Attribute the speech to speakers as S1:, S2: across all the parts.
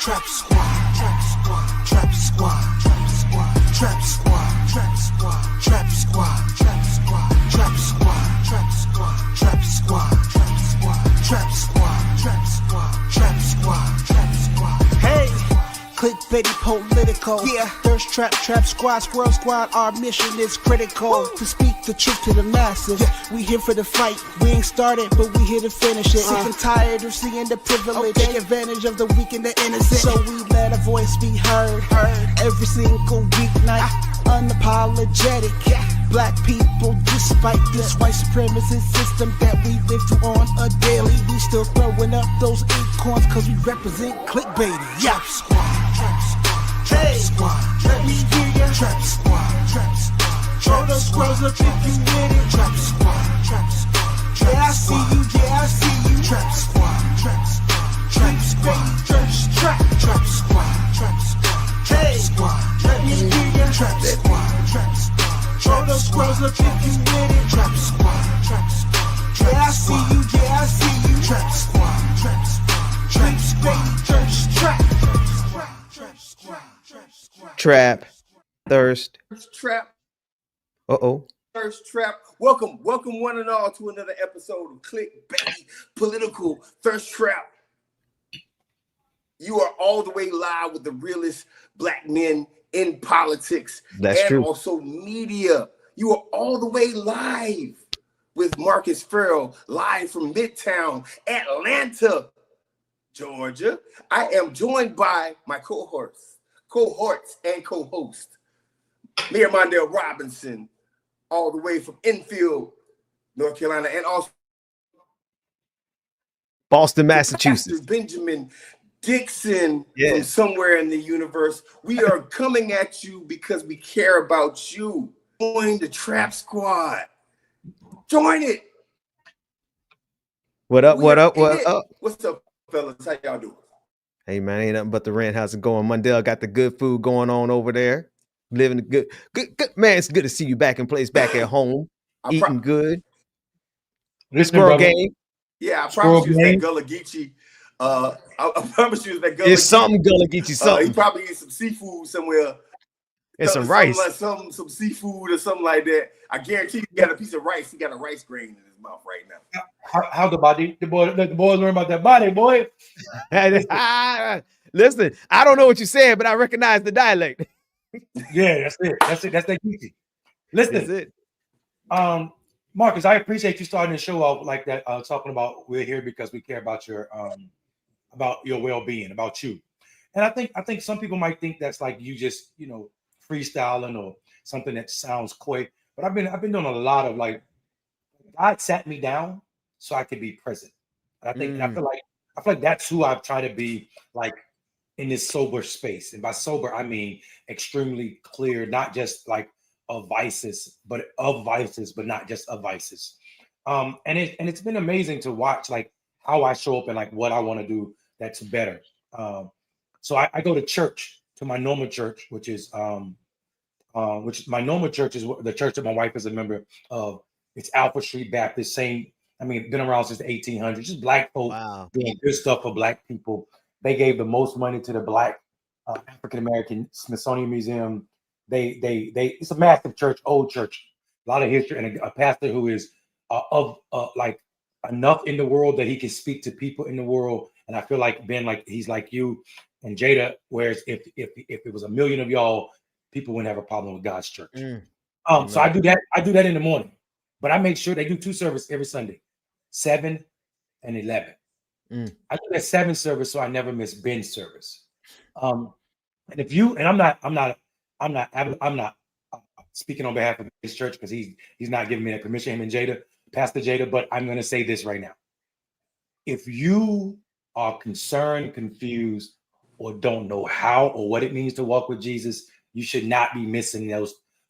S1: Trap squad, trap squad, trap squad, trap squad, trap squad, trap squad, trap squad, trap squad, trap squad, trap squad, trap squad, trap squad, trap squad, trap squad, trap squad, trap squad. Hey, clickbaity political. Yeah, thirst trap, trap squad, squirrel squad. Our mission is critical to speak the truth to the masses. We here for the fight. We ain't started, but we here to finish it. Sick and tired of seeing the privilege. Take advantage of the weak and the innocent. So we let a voice be heard. Every single weeknight, unapologetic. Black people, despite this white supremacist system that we live through on a daily, we still throwing up those acorns cause we represent clickbaity. Trap squad, trap squad, trap squad, let me hear ya. Trap squad, trap squad, throw those squirrels up if you with it. Trap squad, trap squad, yeah I see you, yeah I see you. Trap squad, trap squad, trap squad, ThirstTrap, trap squad, trap squad, trap squad, let me hear ya. Trap squad, trap squad, throw those squirrels up if you with it. Trap squad, trap squad, yeah I see you, yeah I see you. Trap squad, trap squad, trap squad, ThirstTrap, trap squad, trap squad.
S2: Trap, thirst.
S3: ThirstTrap. ThirstTrap. Welcome one and all to another episode of Clickbaity Political ThirstTrap. You are all the way live with the realest black men in politics.
S2: That's
S3: and
S2: true.
S3: Also media. You are all the way live with Marcus Farrell, live from Midtown, Atlanta, Georgia. I am joined by my cohorts and co-host, Mayor Mondale Robinson, all the way from Enfield, North Carolina, and also
S2: Boston, Massachusetts.
S3: Pastor Benjamin Dixon from somewhere in the universe. We are coming at you because we care about you. Join the Trap Squad. Join it.
S2: What up? What up?
S3: What's up, fellas? How y'all doing?
S2: Hey man, ain't nothing but the rent. How's it going? Mondale got the good food going on over there. Living the good man. It's good to see you back in place, back at home, eating good. Squirrel game.
S3: Yeah, I promise you that Gullah Geechee. I promise you that Gullah
S2: It's something Gullah Geechee. Something.
S3: He probably eats some seafood somewhere.
S2: And some rice.
S3: Like some seafood or something like that. I guarantee you got a piece of rice. He got a rice grain in his mouth right now.
S4: How the body? The boy learn about that body, boy.
S2: Listen, I don't know what you said, but I recognize the dialect.
S4: Yeah, that's it. That's that Geechee. Listen,
S2: that's it.
S4: Marcus, I appreciate you starting the show off like that, talking about we're here because we care about your well-being, about you. And I think some people might think that's like you just, freestyling or something that sounds quick. But I've been doing a lot of like, God sat me down so I could be present. And I think I feel like that's who I've tried to be like in this sober space. And by sober, I mean extremely clear, not just like of vices, but not just of vices. And it's been amazing to watch like how I show up and like what I want to do that's better. So I go to church, to my normal church, which is my normal church is the church that my wife is a member of. It's Alpha Street Baptist, been around since the 1800s. Just black folk doing good stuff for black people. They gave the most money to the Black African American Smithsonian Museum. It's a massive church, old church, a lot of history, and a pastor who is like enough in the world that he can speak to people in the world. And I feel like Ben, like he's like you and Jada. Whereas if it was a million of y'all, people wouldn't have a problem with God's church. So I do that. I do that in the morning, but I make sure they do 2 services every Sunday, 7 and 11. I do that 7 service so I never miss Ben's service. And if you and I'm not speaking on behalf of his church because he's not giving me that permission, him and Jada, Pastor Jada, but I'm going to say this right now. If you are concerned, confused, or don't know how or what it means to walk with Jesus, you should not be missing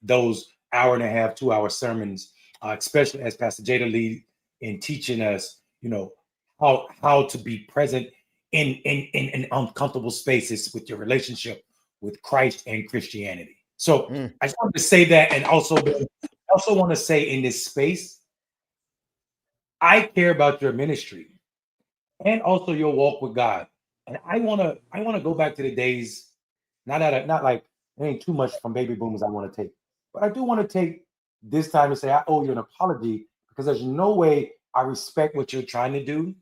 S4: those hour and a half, 2-hour sermons, especially as Pastor Jada lead in teaching us, how to be present in uncomfortable spaces with your relationship with Christ and Christianity. So I just wanted to say that, and also want to say in this space, I care about your ministry and also your walk with God. And I wanna go back to the days, not like it ain't too much from baby boomers I want to take, but I do want to take this time to say I owe you an apology because there's no way I respect what you're trying to do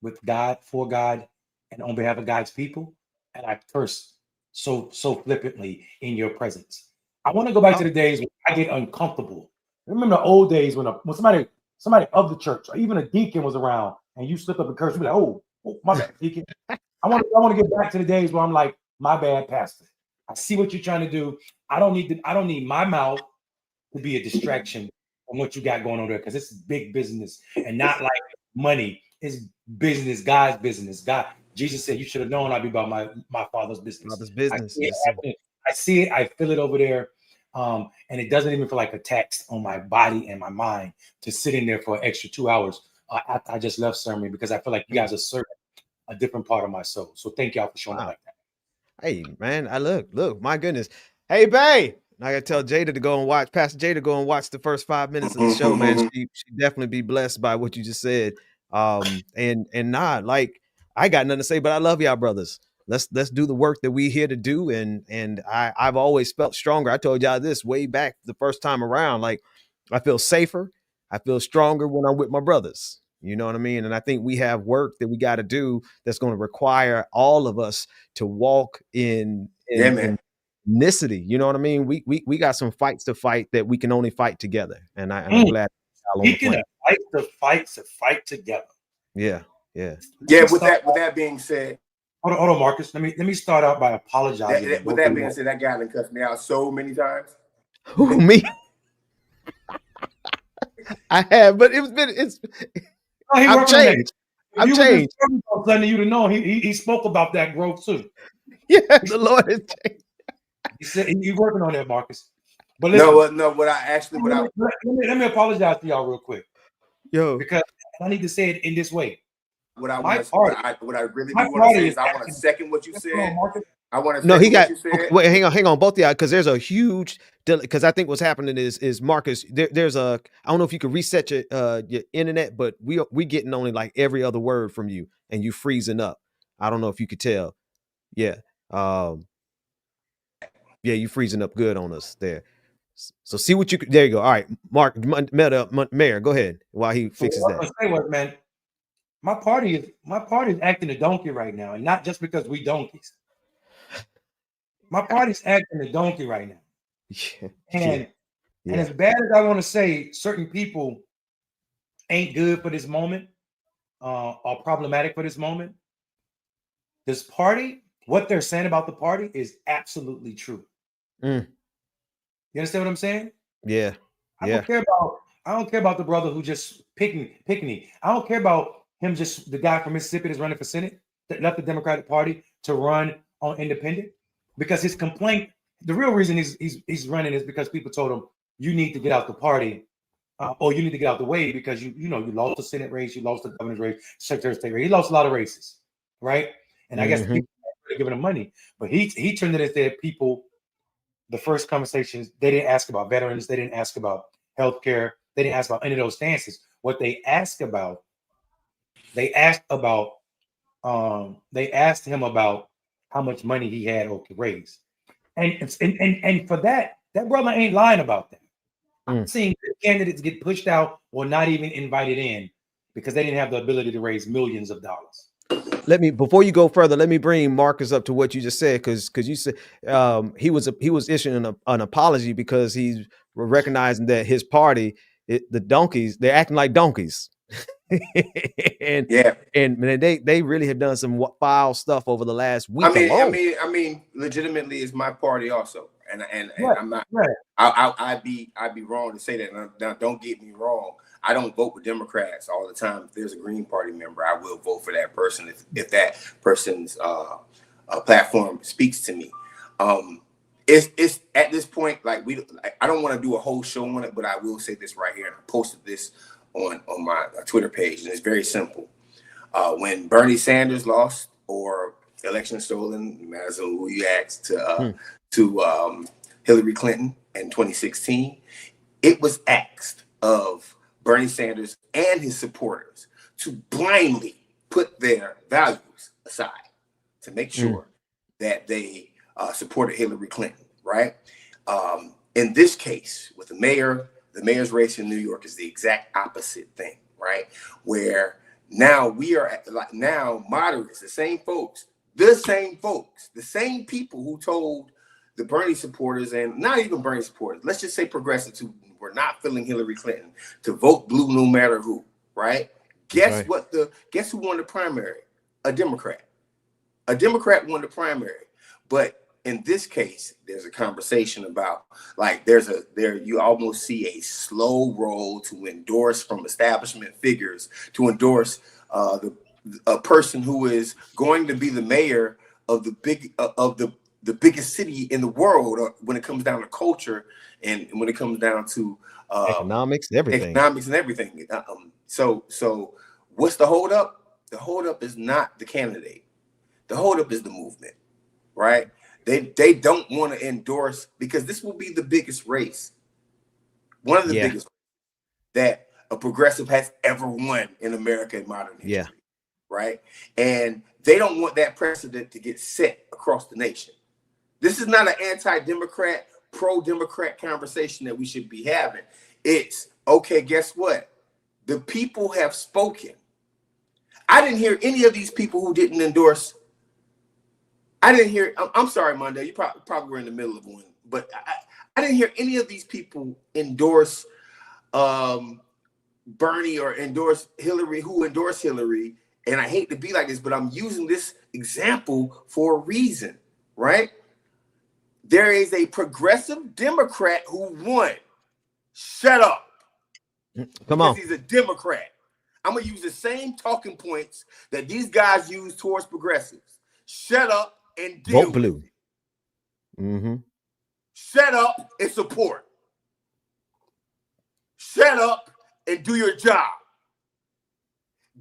S4: with God, for God, and on behalf of God's people, and I curse so flippantly in your presence. I want to go back to the days when I get uncomfortable. Remember the old days when somebody of the church or even a deacon was around and you slip up and curse, you be like, oh my bad, deacon. I want to get back to the days where I'm like, my bad, pastor. I see what you're trying to do. I don't need my mouth to be a distraction from what you got going on there because it's big business and not like money. It's business, God's business. God, Jesus said, you should have known I'd be about my father's business.
S2: Father's business. Yes,
S4: I see it. I feel it over there. And it doesn't even feel like a tax on my body and my mind to sit in there for an extra 2 hours. I just love sermon because I feel like you guys are serving a different part of my soul. So thank y'all for showing up like that.
S2: Hey, man, I look, my goodness. Hey, babe. I gotta tell Jada to go and watch, Pastor Jada to go and watch the first 5 minutes of the show, man. She definitely be blessed by what you just said. And nah, like I got nothing to say, but I love y'all brothers. Let's do the work that we here to do. And I've always felt stronger. I told y'all this way back the first time around. Like I feel safer, I feel stronger when I'm with my brothers. You know what I mean? And I think we have work that we got to do that's going to require all of us to walk in unicity. You know what I mean? We got some fights to fight that we can only fight together. And I'm glad y'all on the plane.
S4: Fight together.
S2: Yeah.
S3: With that being said,
S4: hold on, Marcus. Let me start out by apologizing.
S3: With that being said, that guy done cussed me out so many times.
S2: Who, me? I have, but it's I've changed. I've changed.
S4: Letting you to know he spoke about that growth too.
S2: Yeah, the Lord has changed.
S4: He said he's working on that, Marcus. But
S3: listen,
S4: let me apologize to y'all real quick.
S2: Yo,
S4: because I need to say it in this way.
S3: What I really want to say is I want to second what you said. I want to
S2: what you said. Okay, wait, hang on, both of y'all, because there's a huge because I think what's happening is Marcus. There's a I don't know if you can reset your internet, but we getting only like every other word from you, and you freezing up. I don't know if you could tell. Yeah, you freezing up good on us there. So see what you could. There you go. All right, Mark, Mayor, go ahead while he fixes that.
S4: Say what, man. My party is acting a donkey right now, and not just because we donkeys. My party's acting a donkey right now. And as bad as I want to say, certain people ain't good for this moment, are problematic for this moment. This party, what they're saying about the party is absolutely true. You understand what I'm saying?
S2: Yeah.
S4: I don't care about the brother who just picking. I don't care about him, just the guy from Mississippi that's running for Senate that left the Democratic Party to run on independent, because his complaint, the real reason he's running is because people told him you need to get out the party, or you need to get out the way because you lost the Senate race, you lost the governor's race, Secretary of State race, he lost a lot of races, right? And I guess people are giving him money, but he turned it into people. The first conversations, they didn't ask about veterans, they didn't ask about healthcare, they didn't ask about any of those stances. What they asked him about how much money he had or could raise, and for that brother ain't lying about that. I'm seeing candidates get pushed out or not even invited in because they didn't have the ability to raise millions of dollars.
S2: Before you go further, let me bring Marcus up to what you just said, because you said he was issuing an apology because he's recognizing that his party, the donkeys, they're acting like donkeys. and they really have done some foul stuff over the last week.
S3: I mean, legitimately, it's my party also, and I'm not. Right. I'd be wrong to say that. Now, don't get me wrong. I don't vote with Democrats all the time. If there's a Green Party member, I will vote for that person if that person's platform speaks to me. It's at this point, like I don't want to do a whole show on it, but I will say this right here, and I posted this on my Twitter page, and it's very simple. When Bernie Sanders lost or election stolen, as who you asked, to Hillary Clinton in 2016, it was asked of Bernie Sanders and his supporters to blindly put their values aside. to make sure that they supported Hillary Clinton, right? In this case, with the mayor's race in New York is the exact opposite thing, right? Where now we are at, like, now moderates, the same people who told the Bernie supporters, and not even Bernie supporters, let's just say progressives who were not feeling Hillary Clinton, to vote blue no matter who, right? Guess who won the primary? A Democrat. A Democrat won the primary. But in this case, there's a conversation about, like, you almost see a slow roll to endorse from establishment figures, to endorse a person who is going to be the mayor of the biggest city in the world when it comes down to culture and when it comes down to
S2: economics and everything.
S3: So what's the holdup? The holdup is not the candidate. The holdup is the movement, right? They don't want to endorse, because this will be the biggest race, one of the biggest that a progressive has ever won in America in modern history, right? And they don't want that precedent to get set across the nation. This is not an anti-Democrat, pro-Democrat conversation that we should be having. It's, okay, guess what? The people have spoken. I didn't hear any of these people who didn't endorse. I didn't hear, I'm sorry, Mondale, you probably were in the middle of one, but I didn't hear any of these people endorse Bernie or endorse Hillary, who endorsed Hillary. And I hate to be like this, but I'm using this example for a reason, right? There is a progressive Democrat who won. Shut up.
S2: Come on.
S3: He's a Democrat. I'm going to use the same talking points that these guys use towards progressives. Shut up and deal
S2: vote blue.
S3: Shut up and support. Shut up and do your job.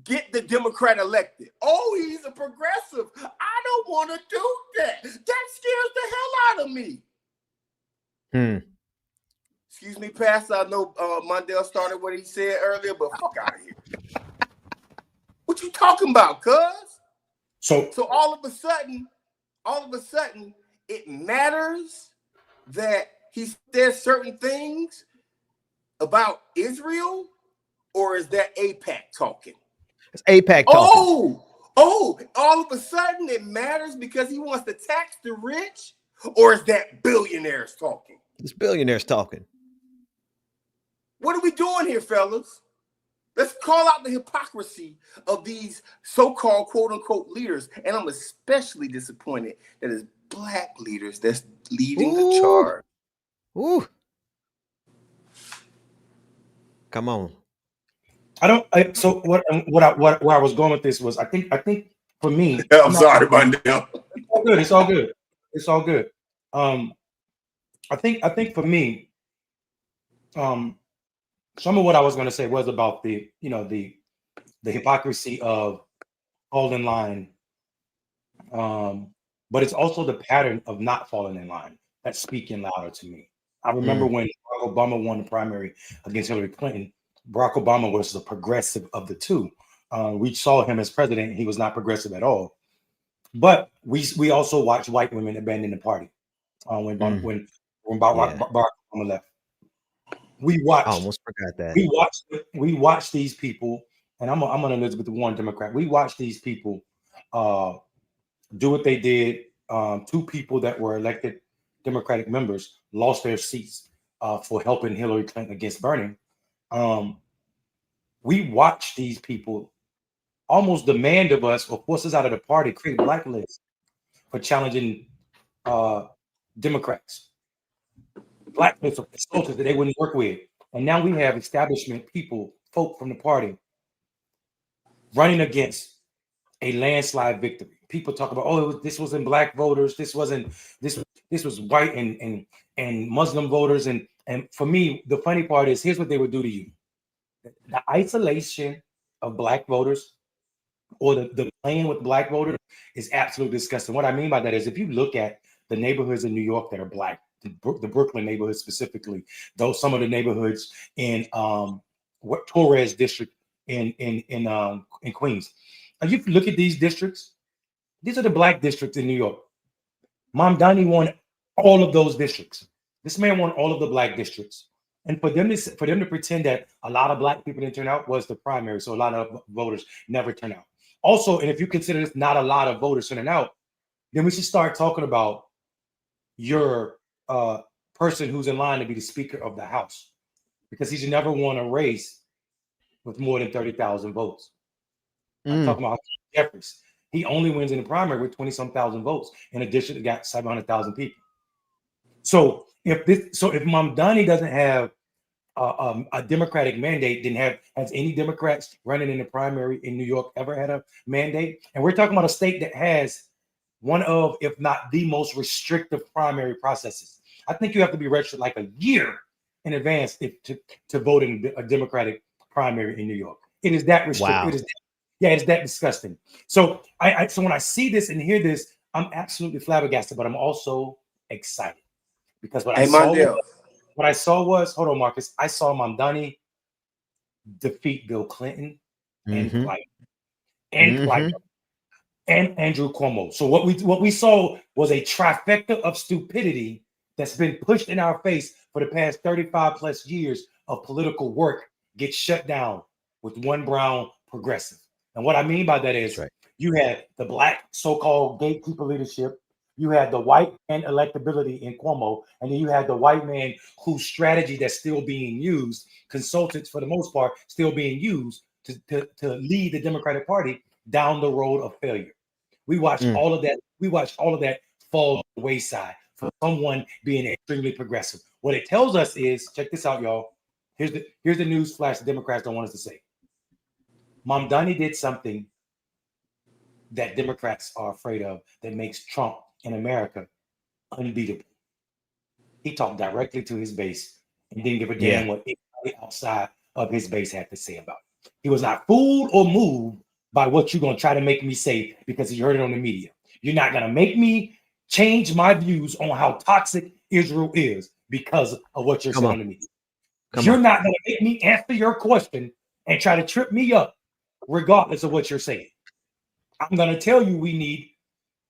S3: Get the Democrat elected. Oh, he's a progressive. I don't want to do that. That scares the hell out of me. Excuse me, Pastor. I know Mondale started what he said earlier, but fuck out of here. What you talking about, cuz? So all of a sudden, it matters that he says certain things about Israel, or is that AIPAC talking?
S2: It's AIPAC talking.
S3: Oh, all of a sudden it matters because he wants to tax the rich, or is that billionaires talking?
S2: It's billionaires talking.
S3: What are we doing here, fellas? Let's call out the hypocrisy of these so-called quote-unquote leaders. And I'm especially disappointed that it's Black leaders that's leading the charge.
S2: Come on.
S4: So where I was going with this was, I think for me,
S3: I'm sorry, Mondale.
S4: It's all good. I think for me, some of what I was going to say was about the hypocrisy of fall in line, but it's also the pattern of not falling in line that's speaking louder to me. I remember when Barack Obama won the primary against Hillary Clinton. Barack Obama was the progressive of the two. We saw him as president; he was not progressive at all. But we also watched white women abandon the party when Barack Obama left. We watched.
S2: I almost forgot that.
S4: We watched these people, and I'm an Elizabeth Warren Democrat. We watched these people do what they did. Two people that were elected Democratic members lost their seats for helping Hillary Clinton against Bernie. We watched these people almost demand of us or force us out of the party, create blacklists for challenging Democrats. Blacklists of consultants that they wouldn't work with. And now we have establishment people, folk from the party, running against a landslide victory. People talk about, this wasn't Black voters, this was white and Muslim voters. And for me, the funny part is, here's what they would do to you. The isolation of Black voters, or the playing with Black voters, is absolutely disgusting. What I mean by that is, if you look at the neighborhoods in New York that are Black, the Brooklyn neighborhoods specifically, those some of the neighborhoods in Torres district in Queens. And you look at these districts, These are the black districts in New York. Mamdani won all of those districts. This man won all of the black districts. And for them to pretend that a lot of black people didn't turn out was the primary. So a lot of voters never turn out. Also, and if you consider this not a lot of voters turning out, then we should start talking about your person who's in line to be the Speaker of the House, because he's never won a race with more than 30,000 votes. I'm talking about Jeffries. He only wins in the primary with 20-some thousand votes. In addition, it got 700,000 people. So if Mamdani doesn't have a Democratic mandate, has any Democrats running in the primary in New York ever had a mandate? And we're talking about a state that has one of, if not the most restrictive primary processes. I think you have to be registered like a year in advance to vote in a Democratic primary in New York. It is that restrictive.
S2: Wow.
S4: It's that disgusting. So so when I see this and hear this, I'm absolutely flabbergasted, but I'm also excited because what I saw was, hold on, Marcus, I saw Mamdani defeat Bill Clinton and Clyburn and Andrew Cuomo. So what we saw was a trifecta of stupidity that's been pushed in our face for the past 35 plus years of political work gets shut down with one brown progressive. And what I mean by that is you had the black so-called gatekeeper leadership, you had the white man electability in Cuomo, and then you had the white man whose strategy that's still being used, consultants for the most part, still being used to lead the Democratic Party down the road of failure. We watched all of that. We watched all of that fall to the wayside for someone being extremely progressive. What it tells us is, check this out, y'all. Here's the news flash the Democrats don't want us to say. Mamdani did something that Democrats are afraid of that makes Trump in America unbeatable. He talked directly to his base and didn't give a damn what anybody outside of his base had to say about it. He was not fooled or moved by what you're going to try to make me say because you heard it on the media. You're not going to make me change my views on how toxic Israel is because of what you're saying on the media. You're not going to make me answer your question and try to trip me up regardless of what you're saying. I'm going to tell you we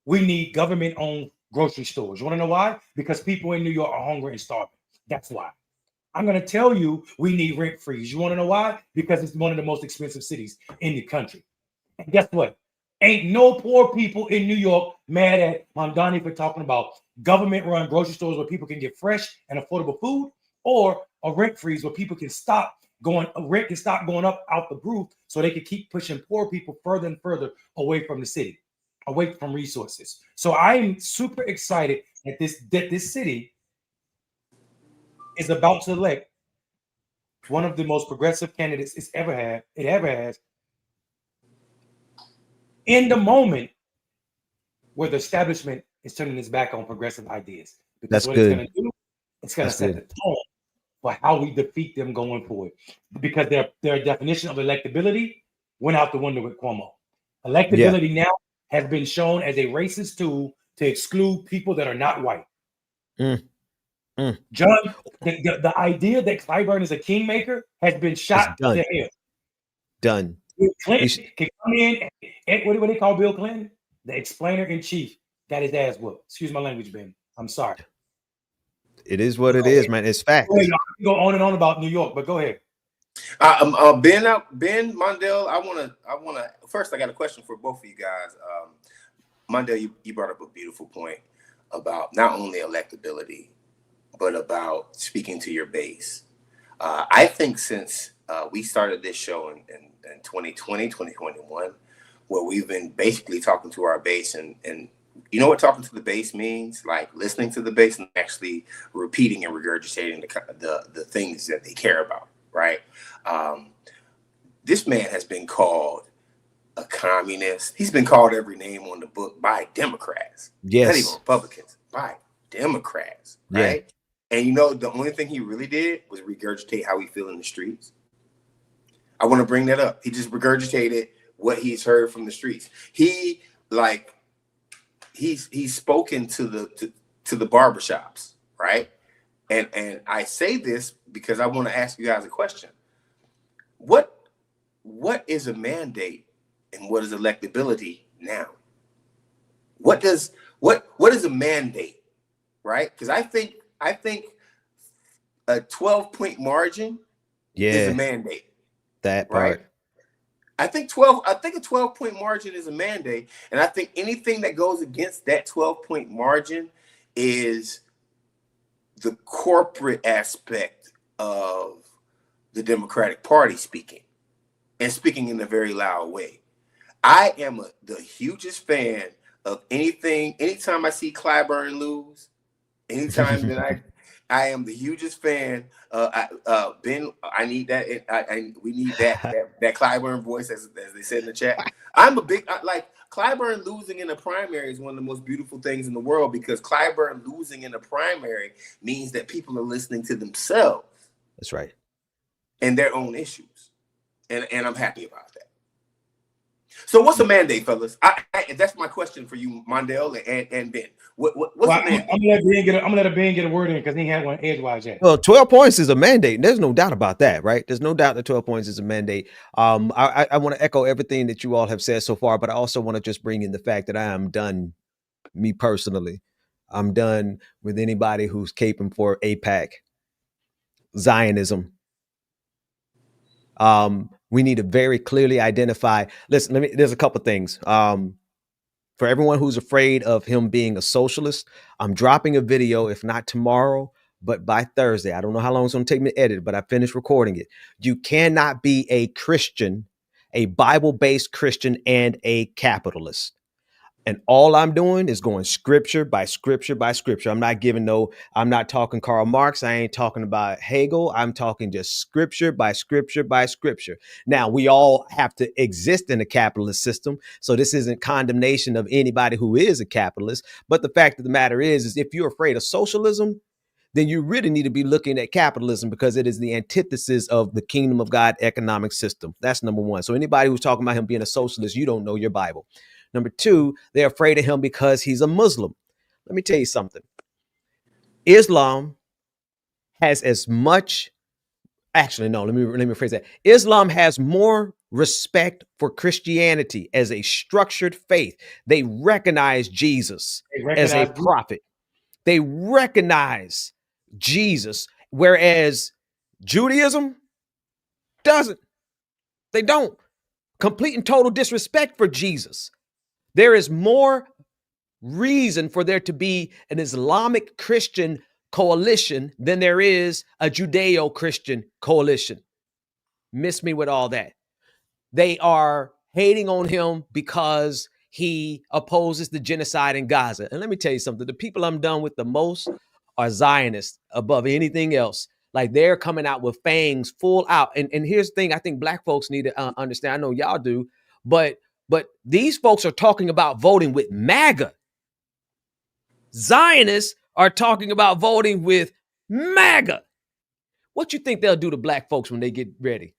S4: need government-owned grocery stores. You want to know why? Because people in New York are hungry and starving. That's why. I'm going to tell you we need rent freeze. You want to know why? Because it's one of the most expensive cities in the country. And guess what? Ain't no poor people in New York mad at Mamdani for talking about government-run grocery stores where people can get fresh and affordable food, or a rent freeze where people can rent can stop going up out the roof so they can keep pushing poor people further and further away from the city, away from resources. So I'm super excited that this city is about to elect one of the most progressive candidates it ever has, in the moment where the establishment is turning its back on progressive ideas. Because it's going to do, it's going to set the tone for how we defeat them going forward. Because their definition of electability went out the window with Cuomo. Electability now has been shown as a racist tool to exclude people that are not white. John, the idea that Clyburn is a kingmaker has been shot to hell.
S2: Done.
S4: Bill Clinton can come in and what do they call Bill Clinton? The explainer in chief. Got his ass whooped. Excuse my language, Ben. I'm sorry.
S2: It is what it is, man. It's fact.
S4: Go on and on about New York, but go ahead.
S3: Ben Mondale, I wanna first I got a question for both of you guys. Mondale, you brought up a beautiful point about not only electability, but about speaking to your base. I think since we started this show in 2020, 2021, where we've been basically talking to our base and you know what talking to the base means? Like listening to the base and actually repeating and regurgitating the things that they care about, right? This man has been called a communist. He's been called every name on the book by Democrats.
S2: Yes.
S3: Not even Republicans, by Democrats, right? Yeah. And you know, the only thing he really did was regurgitate how he feel in the streets. I want to bring that up. He just regurgitated what he's heard from the streets. He's spoken to the barbershops, right? And I say this because I want to ask you guys a question. What is a mandate and what is electability now? what is a mandate, right? Because I think a 12-point margin is a mandate.
S2: That part.
S3: Right? I think a 12-point margin is a mandate. And I think anything that goes against that 12-point margin is the corporate aspect of the Democratic Party speaking, and speaking in a very loud way. I am the hugest fan of anytime I see Clyburn lose, anytime that I am the hugest fan. Ben, I need that. We need that Clyburn voice, as they said in the chat. I'm a big like Clyburn losing in the primary is one of the most beautiful things in the world, because Clyburn losing in the primary means that people are listening to themselves.
S2: That's right.
S3: And their own issues, and I'm happy about that. So what's a mandate, fellas? That's my question for you, Mondale and Ben. What's a mandate?
S4: I'm gonna let Ben get a word in, because he had one edgewise yet.
S2: Well, 12 points is a mandate. There's no doubt about that, right? There's no doubt that 12 points is a mandate. I want to echo everything that you all have said so far, but I also want to just bring in the fact that I am done, me personally. I'm done with anybody who's caping for APAC, Zionism. We need to very clearly identify. Listen, there's a couple things. For everyone who's afraid of him being a socialist, I'm dropping a video, if not tomorrow, but by Thursday. I don't know how long it's going to take me to edit, but I finished recording it. You cannot be a Christian, a Bible-based Christian, and a capitalist. And all I'm doing is going scripture by scripture by scripture. I'm not talking Karl Marx. I ain't talking about Hegel. I'm talking just scripture by scripture by scripture. Now, we all have to exist in a capitalist system. So this isn't condemnation of anybody who is a capitalist. But the fact of the matter is if you're afraid of socialism, then you really need to be looking at capitalism, because it is the antithesis of the kingdom of God economic system. That's number one. So anybody who's talking about him being a socialist, you don't know your Bible. Number two, they're afraid of him because he's a Muslim. Let me tell you something. Islam has as much, actually, no, let me rephrase that. Islam has more respect for Christianity as a structured faith. They recognize Jesus as a prophet. They recognize Jesus, whereas Judaism doesn't. They don't. Complete and total disrespect for Jesus. There is more reason for there to be an Islamic Christian coalition than there is a Judeo-Christian coalition. Miss me with all that. They are hating on him because he opposes the genocide in Gaza. And let me tell you something. The people I'm done with the most are Zionists above anything else. Like, they're coming out with fangs full out. And here's the thing I think black folks need to understand. I know y'all do, but these folks are talking about voting with MAGA. Zionists are talking about voting with MAGA. What you think they'll do to black folks when they get ready?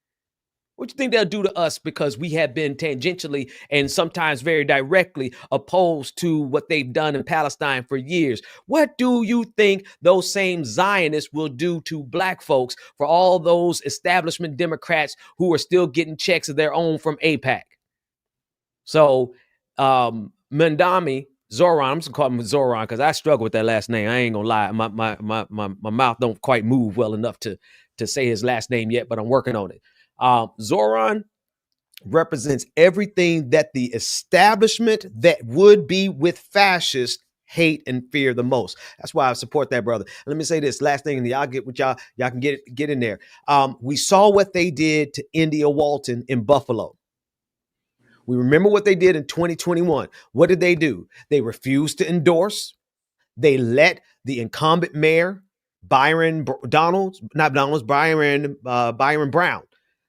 S2: What you think they'll do to us, because we have been tangentially and sometimes very directly opposed to what they've done in Palestine for years? What do you think those same Zionists will do to black folks, for all those establishment Democrats who are still getting checks of their own from AIPAC? So Mandami, Zoran, I'm just gonna call him Zoran because I struggle with that last name. I ain't gonna lie. My mouth don't quite move well enough to say his last name yet, but I'm working on it. Zoran represents everything that the establishment that would be with fascists hate and fear the most. That's why I support that brother. Let me say this last thing, and y'all get what y'all can get in there. We saw what they did to India Walton in Buffalo. We remember what they did in 2021. What did they do? They refused to endorse. They let the incumbent mayor, Byron Brown.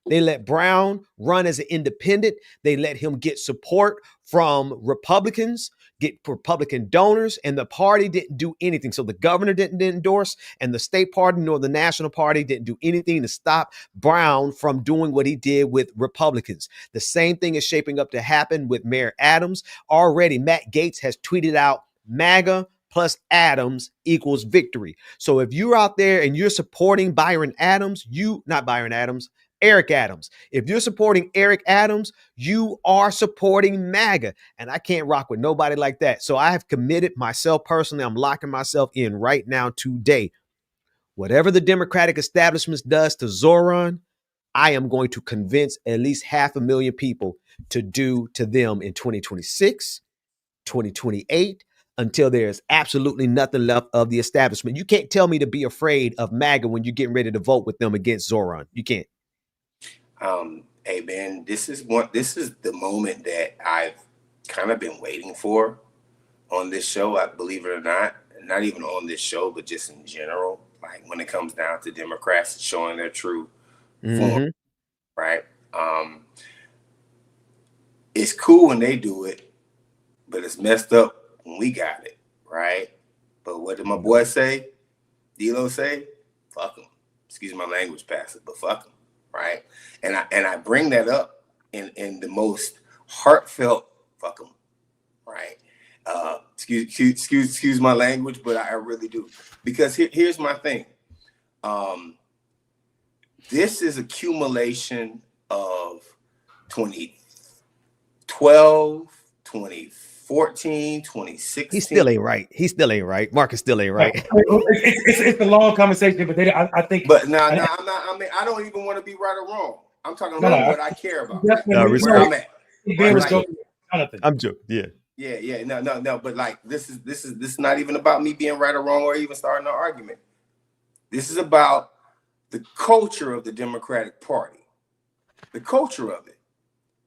S2: They let Brown run as an independent. They let him get support from Republicans, get Republican donors, and the party didn't do anything. So the governor didn't endorse, and the state party nor the national party didn't do anything to stop Brown from doing what he did with Republicans. The same thing is shaping up to happen with Mayor Adams. Already, Matt Gaetz has tweeted out, MAGA plus Adams equals victory. So if you're out there and you're supporting Byron Adams, Eric Adams. If you're supporting Eric Adams, you are supporting MAGA. And I can't rock with nobody like that. So I have committed myself personally. I'm locking myself in right now today. Whatever the Democratic establishment does to Zoran, I am going to convince at least 500,000 people to do to them in 2026, 2028, until there's absolutely nothing left of the establishment. You can't tell me to be afraid of MAGA when you're getting ready to vote with them against Zoran. You can't.
S3: Hey man, this is the moment that I've kind of been waiting for on this show. I believe it or not even on this show, but just in general. Like when it comes down to Democrats showing their true form, right? It's cool when they do it, but it's messed up when we got it, right? But what did my boy say? D-Lo say? Fuck him. Excuse my language, Pastor, but fuck him, right? And I bring that up in the most heartfelt fuck him, right? Excuse my language, but I really do. Because here's my thing. This is accumulation of 2012, 2014, 2016.
S2: He still ain't right. Marcus still ain't right.
S4: It's a long conversation, but I think.
S3: But no, I'm not. I mean, I don't even want to be right or wrong. I'm talking about what I care about. Where I'm at.
S2: I'm joking.
S3: Yeah. No. But like, this is not even about me being right or wrong or even starting an argument. This is about the culture of the Democratic Party, the culture of it.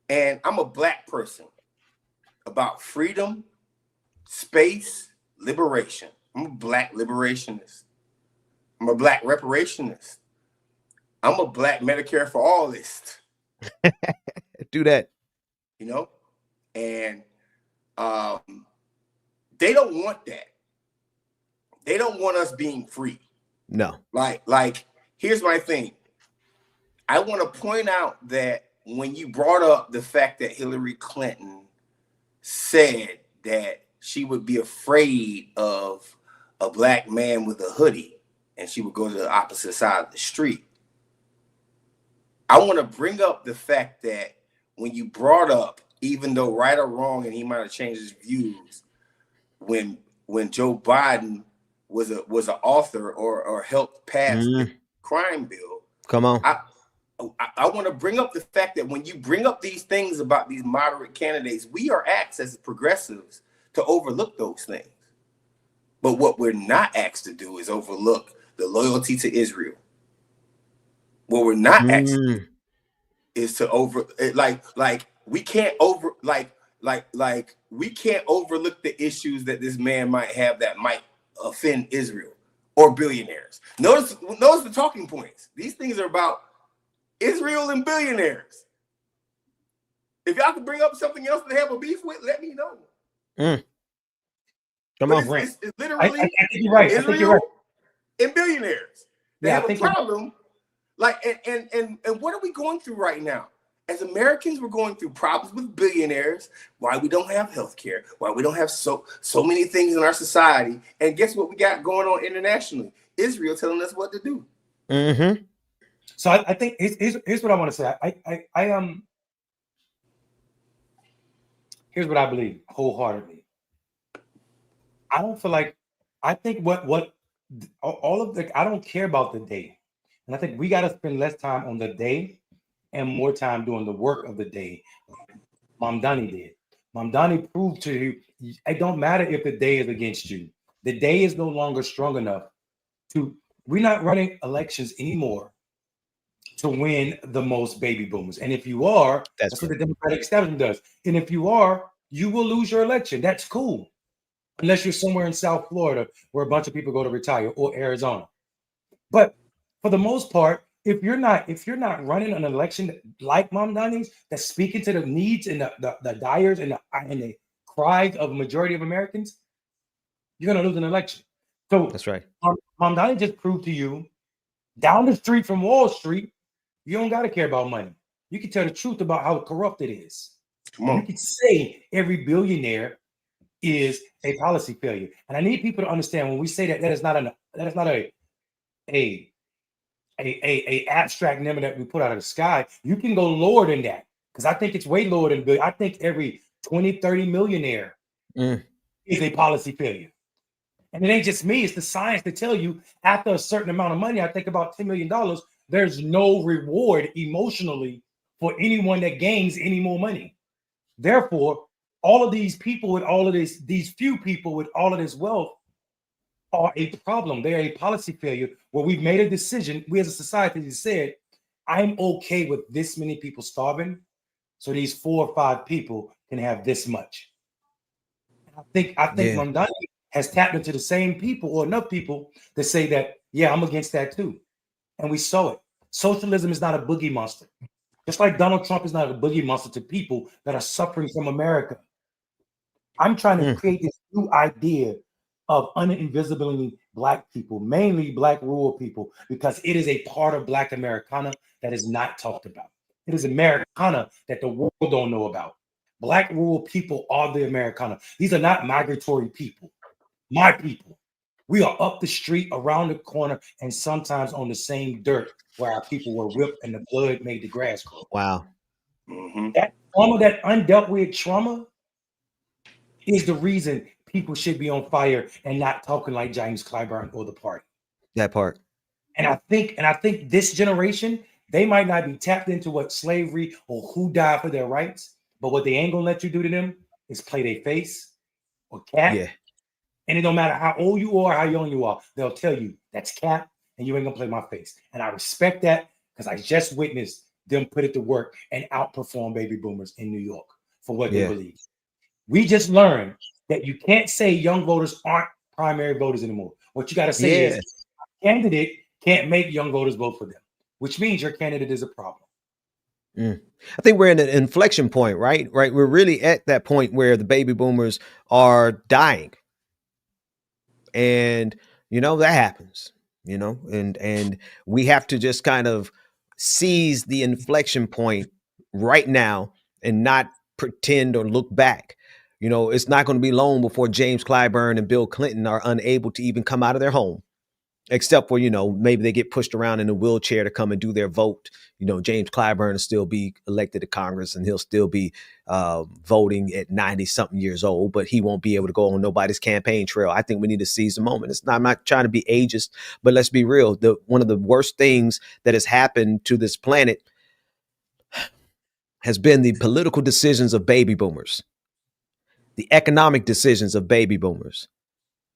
S3: And I'm a black person about freedom, space, liberation. I'm a black liberationist. I'm a black reparationist. I'm a black Medicare for all-ist.
S2: Do that.
S3: You know? And they don't want that. They don't want us being free.
S2: No.
S3: Like, here's my thing. I want to point out that when you brought up the fact that Hillary Clinton said that she would be afraid of a black man with a hoodie and she would go to the opposite side of the street. I want to bring up the fact that when you brought up, even though right or wrong, and he might have changed his views, when Joe Biden was an author or helped pass the crime bill.
S2: Come on.
S3: I want to bring up the fact that when you bring up these things about these moderate candidates, we are asked as progressives to overlook those things. But what we're not asked to do is overlook the loyalty to Israel. What we're not asked to do is to we can't overlook the issues that this man might have that might offend Israel or billionaires. Notice the talking points. These things are about Israel and billionaires. If y'all can bring up something else to have a beef with, let me know.
S2: Come on, Brent.
S3: It's literally
S4: I think you're right.
S3: Israel and billionaires. They have a problem. And what are we going through right now? As Americans, we're going through problems with billionaires. Why we don't have healthcare? Why we don't have so many things in our society? And guess what we got going on internationally? Israel telling us what to do.
S2: Mm-hmm.
S4: So I think here's what I want to say. I here's what I believe wholeheartedly. I don't feel like I think what all of the I don't care about the day, and I think we got to spend less time on the day and more time doing the work of the day. Mamdani did. Mamdani proved to you it don't matter if the day is against you. The day is no longer strong enough to. We're not running elections anymore to win the most baby boomers. And if you are, that's what the Democratic establishment does. And if you are, you will lose your election. That's cool. Unless you're somewhere in South Florida where a bunch of people go to retire, or Arizona. But for the most part, if you're not running an election like Mamdani's that's speaking to the needs and the desires and the cries of a majority of Americans, you're gonna lose an election. So
S2: that's right.
S4: Mamdani just proved to you down the street from Wall Street, you don't gotta care about money. You can tell the truth about how corrupt it is. You can say every billionaire is a policy failure. And I need people to understand when we say that is not a a abstract number that we put out of the sky. You can go lower than that, because I think it's way lower than billion. I think every 20, 30 millionaire is a policy failure. And it ain't just me, it's the science to tell you after a certain amount of money, I think about $10 million, there's no reward emotionally for anyone that gains any more money. Therefore, all of these people with all of this, these few people with all of this wealth are a problem. They're a policy failure where we've made a decision. We as a society said, I'm okay with this many people starving, so these 4 or 5 people can have this much. I think Mondani has tapped into the same people or enough people to say that, yeah, I'm against that too. And we saw it. Socialism is not a boogie monster. Just like Donald Trump is not a boogie monster to people that are suffering from America. I'm trying to create this new idea of uninvisibility Black people, mainly Black rural people, because it is a part of Black Americana that is not talked about. It is Americana that the world don't know about. Black rural people are the Americana. These are not migratory people. My people. We are up the street, around the corner, and sometimes on the same dirt where our people were whipped and the blood made the grass grow.
S2: Wow.
S4: That trauma, that undealt with trauma, is the reason people should be on fire and not talking like James Clyburn or the party.
S2: That part.
S4: And I think this generation, they might not be tapped into what slavery or who died for their rights, but what they ain't gonna let you do to them is play their face or cap.
S2: Yeah.
S4: And it don't matter how old you are, how young you are, they'll tell you that's cap and you ain't gonna play my face. And I respect that because I just witnessed them put it to work and outperform baby boomers in New York for what they believe. We just learned that you can't say young voters aren't primary voters anymore. What you got to say is a candidate can't make young voters vote for them, which means your candidate is a problem.
S2: I think we're in an inflection point, right? We're really at that point where the baby boomers are dying. And, that happens, and we have to just kind of seize the inflection point right now and not pretend or look back. It's not going to be long before James Clyburn and Bill Clinton are unable to even come out of their home, except for, maybe they get pushed around in a wheelchair to come and do their vote. James Clyburn will still be elected to Congress and he'll still be voting at 90 something years old, but he won't be able to go on nobody's campaign trail. I think we need to seize the moment. I'm not trying to be ageist, but let's be real. One of the worst things that has happened to this planet has been the political decisions of baby boomers, the economic decisions of baby boomers,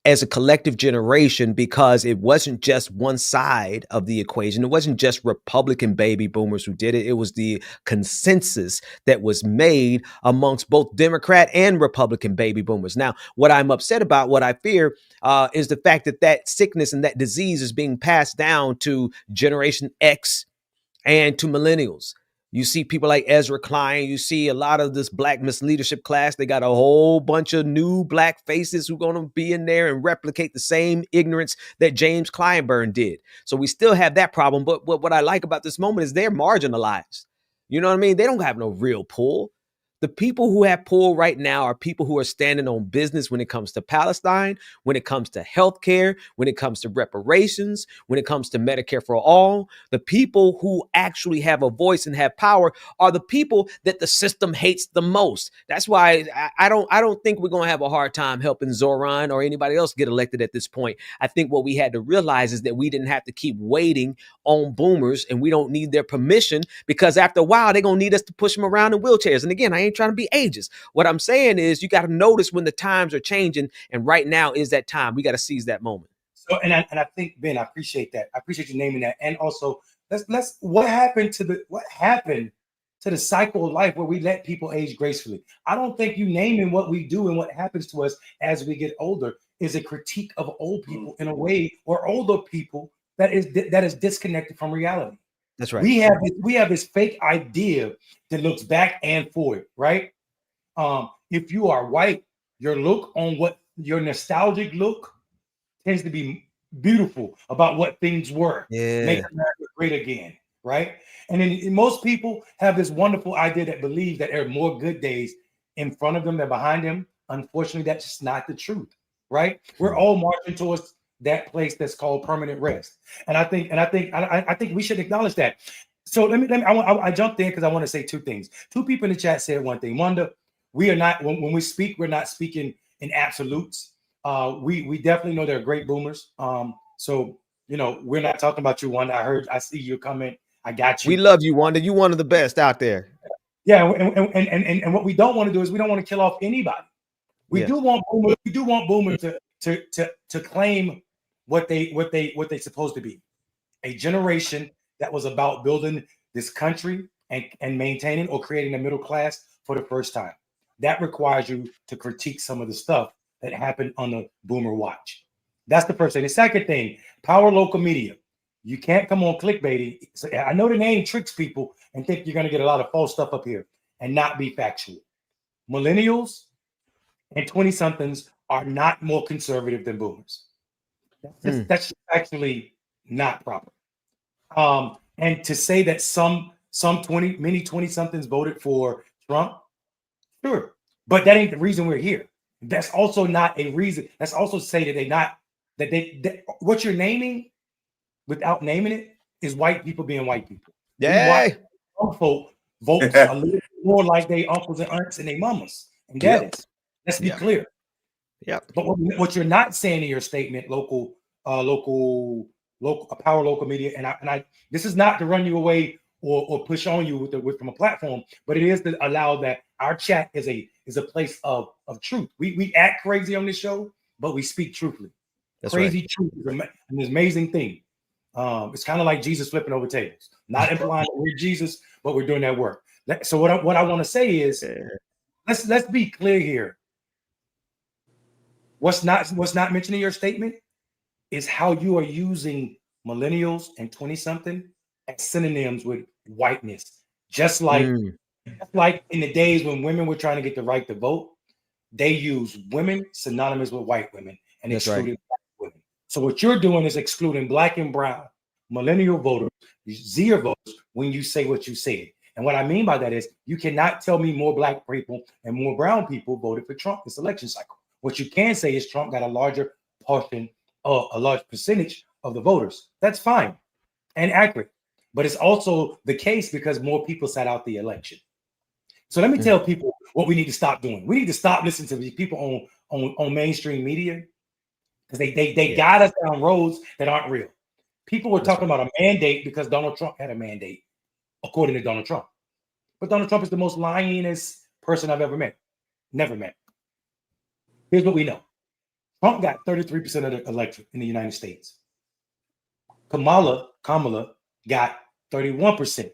S2: as a collective generation, because it wasn't just one side of the equation. It wasn't just Republican baby boomers who did it. It was the consensus that was made amongst both Democrat and Republican baby boomers. Now, what I'm upset about, what I fear, is the fact that sickness and that disease is being passed down to Generation X and to millennials. You see people like Ezra Klein. You see a lot of this Black misleadership class. They got a whole bunch of new Black faces who are going to be in there and replicate the same ignorance that James Clyburn did. So we still have that problem. But what I like about this moment is they're marginalized. You know what I mean? They don't have no real pull. The people who have pull right now are people who are standing on business when it comes to Palestine, when it comes to healthcare, when it comes to reparations, when it comes to Medicare for all. The people who actually have a voice and have power are the people that the system hates the most. That's why I don't think we're going to have a hard time helping Zoran or anybody else get elected at this point. I think what we had to realize is that we didn't have to keep waiting on boomers, and we don't need their permission, because after a while, they're going to need us to push them around in wheelchairs. And again, I ain't trying to be ageist. What I'm saying is you got to notice when the times are changing, and right now is that time. We got to seize that moment.
S4: So, and I think, Ben, I appreciate that. I appreciate you naming that. And also, what happened to the cycle of life where we let people age gracefully? I don't think you naming what we do and what happens to us as we get older is a critique of old people in a way, or older people that is disconnected from reality.
S2: That's right.
S4: We have this fake idea that looks back and forward, right? If you are white, your nostalgic look tends to be beautiful about what things were. Make America great again, right? And then most people have this wonderful idea that believe that there are more good days in front of them than behind them. Unfortunately, that's just not the truth, right? We're all marching towards that place that's called permanent rest. And I think we should acknowledge that. So let me I jumped in because I want to say two things. Two people in the chat said one thing. Wanda, we are not when we speak, we're not speaking in absolutes. We definitely know they're great boomers. So we're not talking about you, Wanda. I see your comment. I got you.
S2: We love you, Wanda. You one of the best out there.
S4: Yeah, and what we don't want to do is we don't want to kill off anybody. We do want boomers to claim what they're supposed to be. A generation that was about building this country and maintaining or creating a middle class for the first time. That requires you to critique some of the stuff that happened on the boomer watch. That's the first thing. The second thing, power local media. You can't come on clickbaity. So I know the name tricks people and think you're going to get a lot of false stuff up here and not be factual. Millennials and 20-somethings are not more conservative than boomers. That's actually not proper. And to say that many 20-somethings voted for Trump, sure, but that ain't the reason we're here. That's also not a reason. That's also say that what you're naming without naming it is white people being white people.
S2: Yeah.
S4: Folk votes a little more like they uncles and aunts and their mamas and daddies. Let's be clear.
S2: Yeah.
S4: But what you're not saying in your statement, local power local media, and I this is not to run you away or push on you from a platform, but it is to allow that our chat is a place of truth. We act crazy on this show, but we speak truthfully. That's crazy right. Truth is an amazing thing. It's kind of like Jesus flipping over tables. Not implying that we're Jesus, but we're doing that work. So what I want to say is, let's be clear here. What's not mentioned in your statement is how you are using millennials and 20-something as synonyms with whiteness. Just like in the days when women were trying to get the right to vote, they use women synonymous with white women and excluded black women. So what you're doing is excluding black and brown millennial voters, Zia voters, when you say what you said. And what I mean by that is you cannot tell me more black people and more brown people voted for Trump this election cycle. What you can say is Trump got a larger portion, a large percentage of the voters. That's fine and accurate. But it's also the case because more people sat out the election. So let me tell people what we need to stop doing. We need to stop listening to these people on mainstream media because they guide us down roads that aren't real. People were talking about a mandate because Donald Trump had a mandate, according to Donald Trump. But Donald Trump is the most lyingest person I've ever met. Never met. Here's what we know. Trump got 33% of the electorate in the United States. Kamala got 31%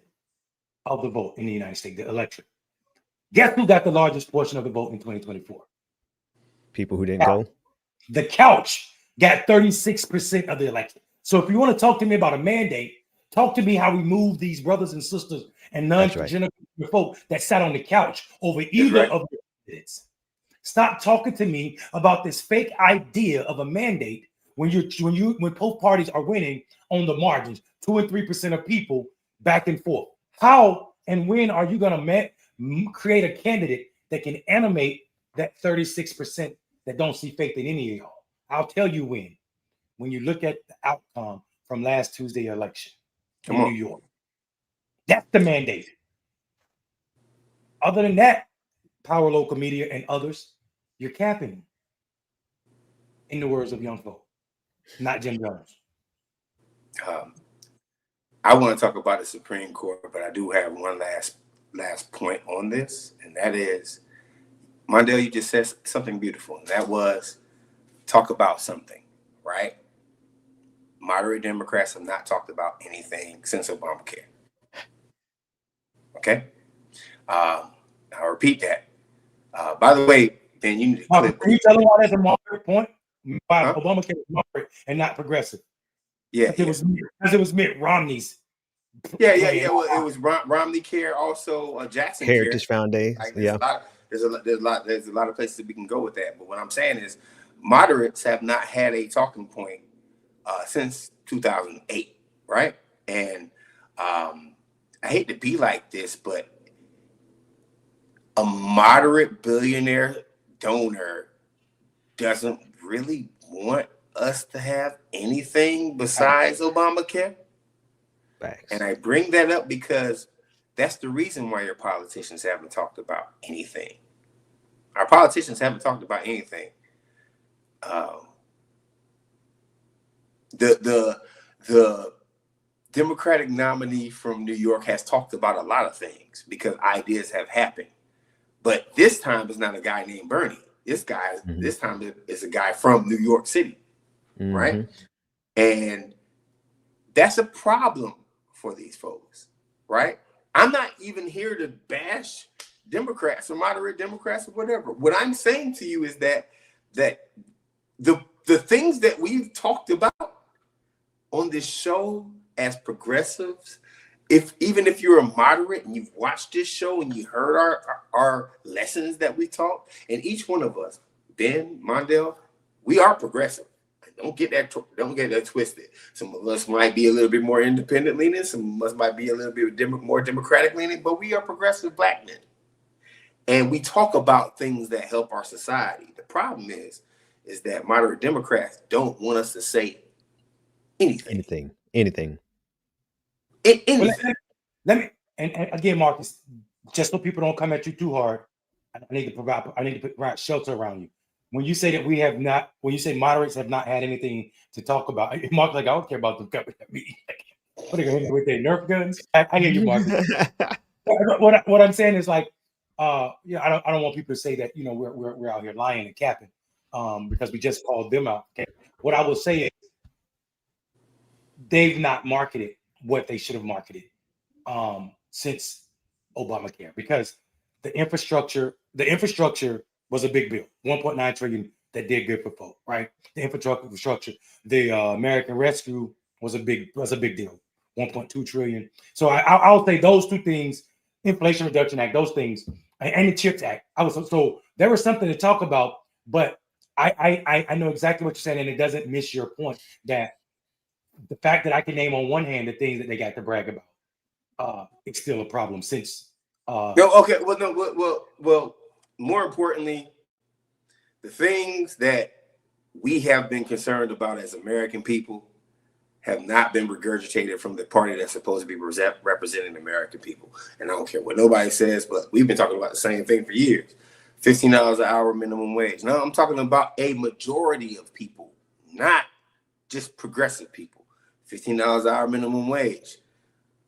S4: of the vote in the United States, the electorate. Guess who got the largest portion of the vote in 2024?
S2: People who didn't go.
S4: The couch got 36% of the electorate. So if you want to talk to me about a mandate, talk to me how we move these brothers and sisters and non-transgender folk that sat on the couch over either of the candidates. Stop talking to me about this fake idea of a mandate when both parties are winning on the margins, 2 and 3% of people back and forth. How and when are you going to create a candidate that can animate that 36% that don't see faith in any of y'all? I'll tell you when you look at the outcome from last Tuesday election in New York. That's the mandate. Other than that, power local media and others, you're capping. In the words of young folk, not Jim Jones.
S3: I want to talk about the Supreme Court, but I do have one last point on this, and that is, Mondale, you just said something beautiful, and that was talk about something, right? Moderate Democrats have not talked about anything since Obamacare. Okay? I'll repeat that. By the way, Ben, you need to clip.
S4: Can you tell them why that's a moderate point? Why Obamacare is moderate and not progressive?
S3: Yeah.
S4: It was Mitt Romney's.
S3: Yeah. Well, it was Romney Care, also Jackson
S2: Heritage
S3: Care.
S2: Foundation.
S3: Like, there's a lot of places that we can go with that. But what I'm saying is, moderates have not had a talking point since 2008, right? And I hate to be like this, but a moderate billionaire donor doesn't really want us to have anything besides Obamacare?
S2: Facts.
S3: And I bring that up because that's the reason why your politicians haven't talked about anything. Our politicians haven't talked about anything. The Democratic nominee from New York has talked about a lot of things because ideas have happened. But this time it's not a guy named Bernie. This time is a guy from New York City, right? And that's a problem for these folks, right? I'm not even here to bash Democrats or moderate Democrats or whatever. What I'm saying to you is that the things that we've talked about on this show as progressives, even if you're a moderate and you've watched this show and you heard our lessons that we taught, and each one of us, Ben, Mondale, we are progressive. Don't get that twisted. Some of us might be a little bit more independent leaning. Some of us might be a little bit more democratic leaning, but we are progressive black men. And we talk about things that help our society. The problem is that moderate Democrats don't want us to say anything.
S2: Anything.
S4: Let me and again, Marcus, just so people don't come at you too hard, I need to provide shelter around you. When you say that when you say moderates have not had anything to talk about, Mark, like, I don't care about them coming at me. What are they going to do with their Nerf guns? I hear you, Mark. What I'm saying is, like, I don't want people to say that, we're out here lying and capping, because we just called them out. Okay? What I will say is they've not marketed what they should have marketed since Obamacare, because the infrastructure was a big bill, 1.9 trillion that did good for folk, right? The infrastructure, the American Rescue was a big deal, 1.2 trillion. So I'll say those two things, Inflation Reduction Act, those things, and the CHIPS Act. So there was something to talk about, but I know exactly what you're saying, and it doesn't miss your point that the fact that I can name on one hand the things that they got to brag about, it's still a problem since.
S3: Well, more importantly, the things that we have been concerned about as American people have not been regurgitated from the party that's supposed to be representing the American people. And I don't care what nobody says, but we've been talking about the same thing for years. $15 an hour minimum wage. Now I'm talking about a majority of people, not just progressive people. $15 an hour minimum wage.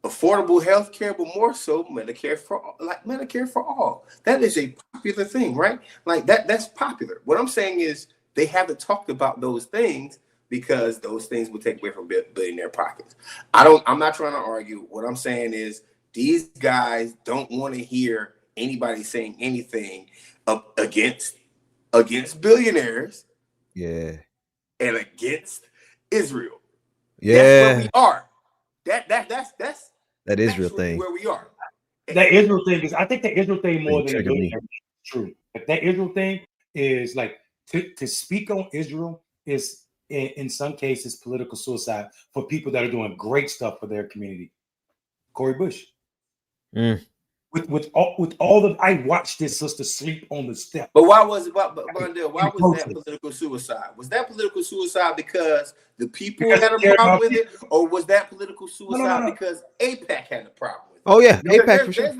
S3: Affordable health care, but more so Medicare for all. That is a popular thing, right? Like that's popular. What I'm saying is they haven't talked about those things because those things will take away from billionaire pockets. I'm not trying to argue. What I'm saying is these guys don't want to hear anybody saying anything against billionaires.
S2: Yeah.
S3: And against Israel.
S2: Yeah.
S3: That's where we are.
S2: That Israel thing.
S3: Where we are.
S4: That Israel thing is, I think the Israel thing more than the true. But that Israel thing is like to speak on Israel is in some cases political suicide for people that are doing great stuff for their community. Cori Bush. With all the, I watched this sister sleep on the step.
S3: But why was that political suicide? Was that political suicide because the people had a problem with it, or was that political suicide because AIPAC had a problem with it?
S2: Oh yeah, AIPAC for sure.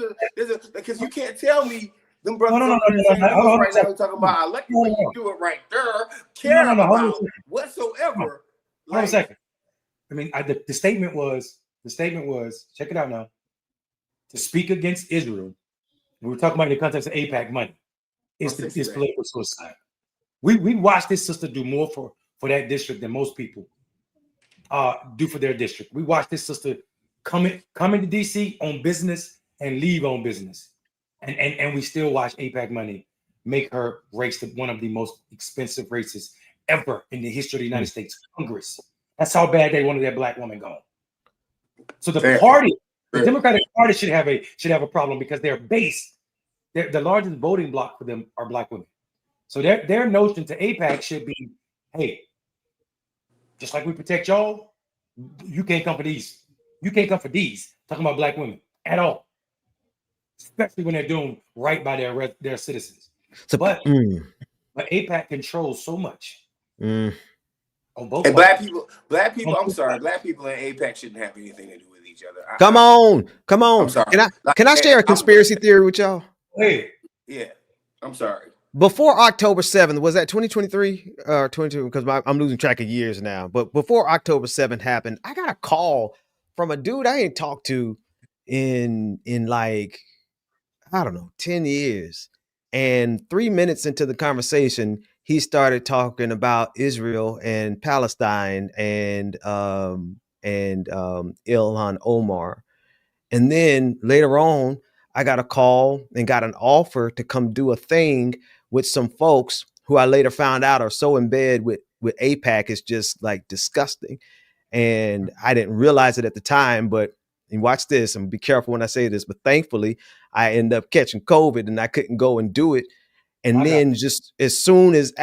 S3: Because you can't tell me them brothers
S4: right
S3: now talking about I like when you do it right there, care about whatsoever.
S4: Hold on a second. I mean, the statement was, check it out now. To speak against Israel, we were talking about in the context of AIPAC money, is political suicide. We watched this sister do more for that district than most people do for their district. We watched this sister come into DC on business and leave on business. And we still watch AIPAC money make her race to one of the most expensive races ever in the history of the United States Congress. That's how bad they wanted that black woman gone. So the party, the Democratic Party should have a problem because their base, the largest voting bloc for them are black women. So their notion to AIPAC should be, hey, just like we protect y'all, you can't come for these. You can't come for these. Talking about black women at all, especially when they're doing right by their citizens. But AIPAC controls so much On both
S3: And
S4: parties.
S3: black people, I'm sorry, black people and AIPAC shouldn't have anything to do with each other.
S2: Come on.
S3: I'm sorry.
S2: Can I share a conspiracy theory with y'all?
S4: Hey.
S3: Yeah, I'm sorry.
S2: Before October 7th, was that 2023 or 22? Because I'm losing track of years now. But before October 7th happened, I got a call from a dude I ain't talked to in like, I don't know, 10 years. And 3 minutes into the conversation, he started talking about Israel and Palestine and Ilhan Omar. And then later on, I got a call and got an offer to come do a thing with some folks who I later found out are so in bed with AIPAC, it's just like disgusting. And I didn't realize it at the time, but and watch this, and be careful when I say this, but thankfully I ended up catching COVID and I couldn't go and do it. And then just as soon as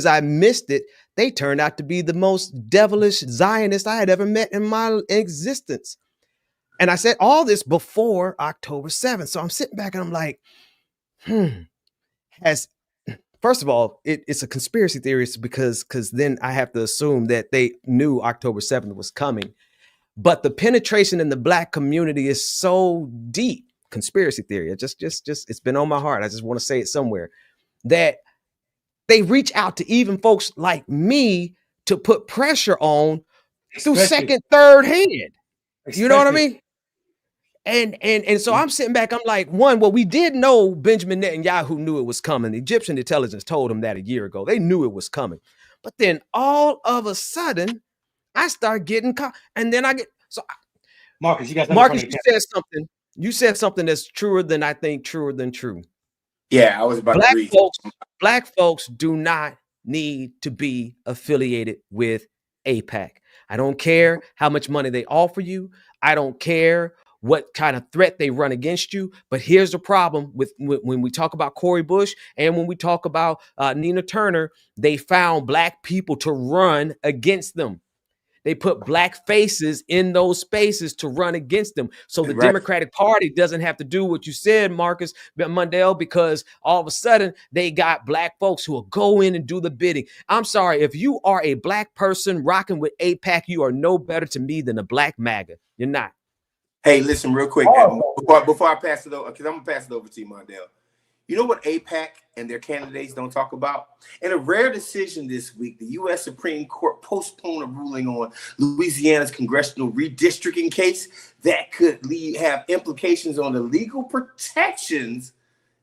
S2: I missed it, they turned out to be the most devilish Zionist I had ever met in my existence. And I said all this before October 7th. So I'm sitting back and I'm like, first of all, it's a conspiracy theory because then I have to assume that they knew October 7th was coming. But the penetration in the Black community is so deep. Conspiracy theory. It just it's been on my heart. I just want to say it somewhere that they reach out to even folks like me to put pressure on through second, third hand. You know what I mean? And so I'm sitting back, I'm like, well, we did know Benjamin Netanyahu knew it was coming. The Egyptian intelligence told him that a year ago. They knew it was coming. But then all of a sudden, I start getting caught. And then I get, so
S4: Marcus,
S2: you said something that's truer than I think, truer than true.
S3: Yeah, I was about to agree.
S2: Black folks do not need to be affiliated with AIPAC. I don't care how much money they offer you. I don't care what kind of threat they run against you. But here's the problem with when we talk about Cori Bush and when we talk about Nina Turner, they found Black people to run against them. They put Black faces in those spaces to run against them. So the Democratic Party doesn't have to do what you said, Marcus Mundell, because all of a sudden they got Black folks who will go in and do the bidding. I'm sorry, if you are a Black person rocking with AIPAC, you are no better to me than a Black MAGA. You're not.
S3: Hey, listen real quick before I pass it over, because I'm going to pass it over to you, Mundell. You know what AIPAC and their candidates don't talk about? In a rare decision this week, the U.S. Supreme Court postponed a ruling on Louisiana's congressional redistricting case that could have implications on the legal protections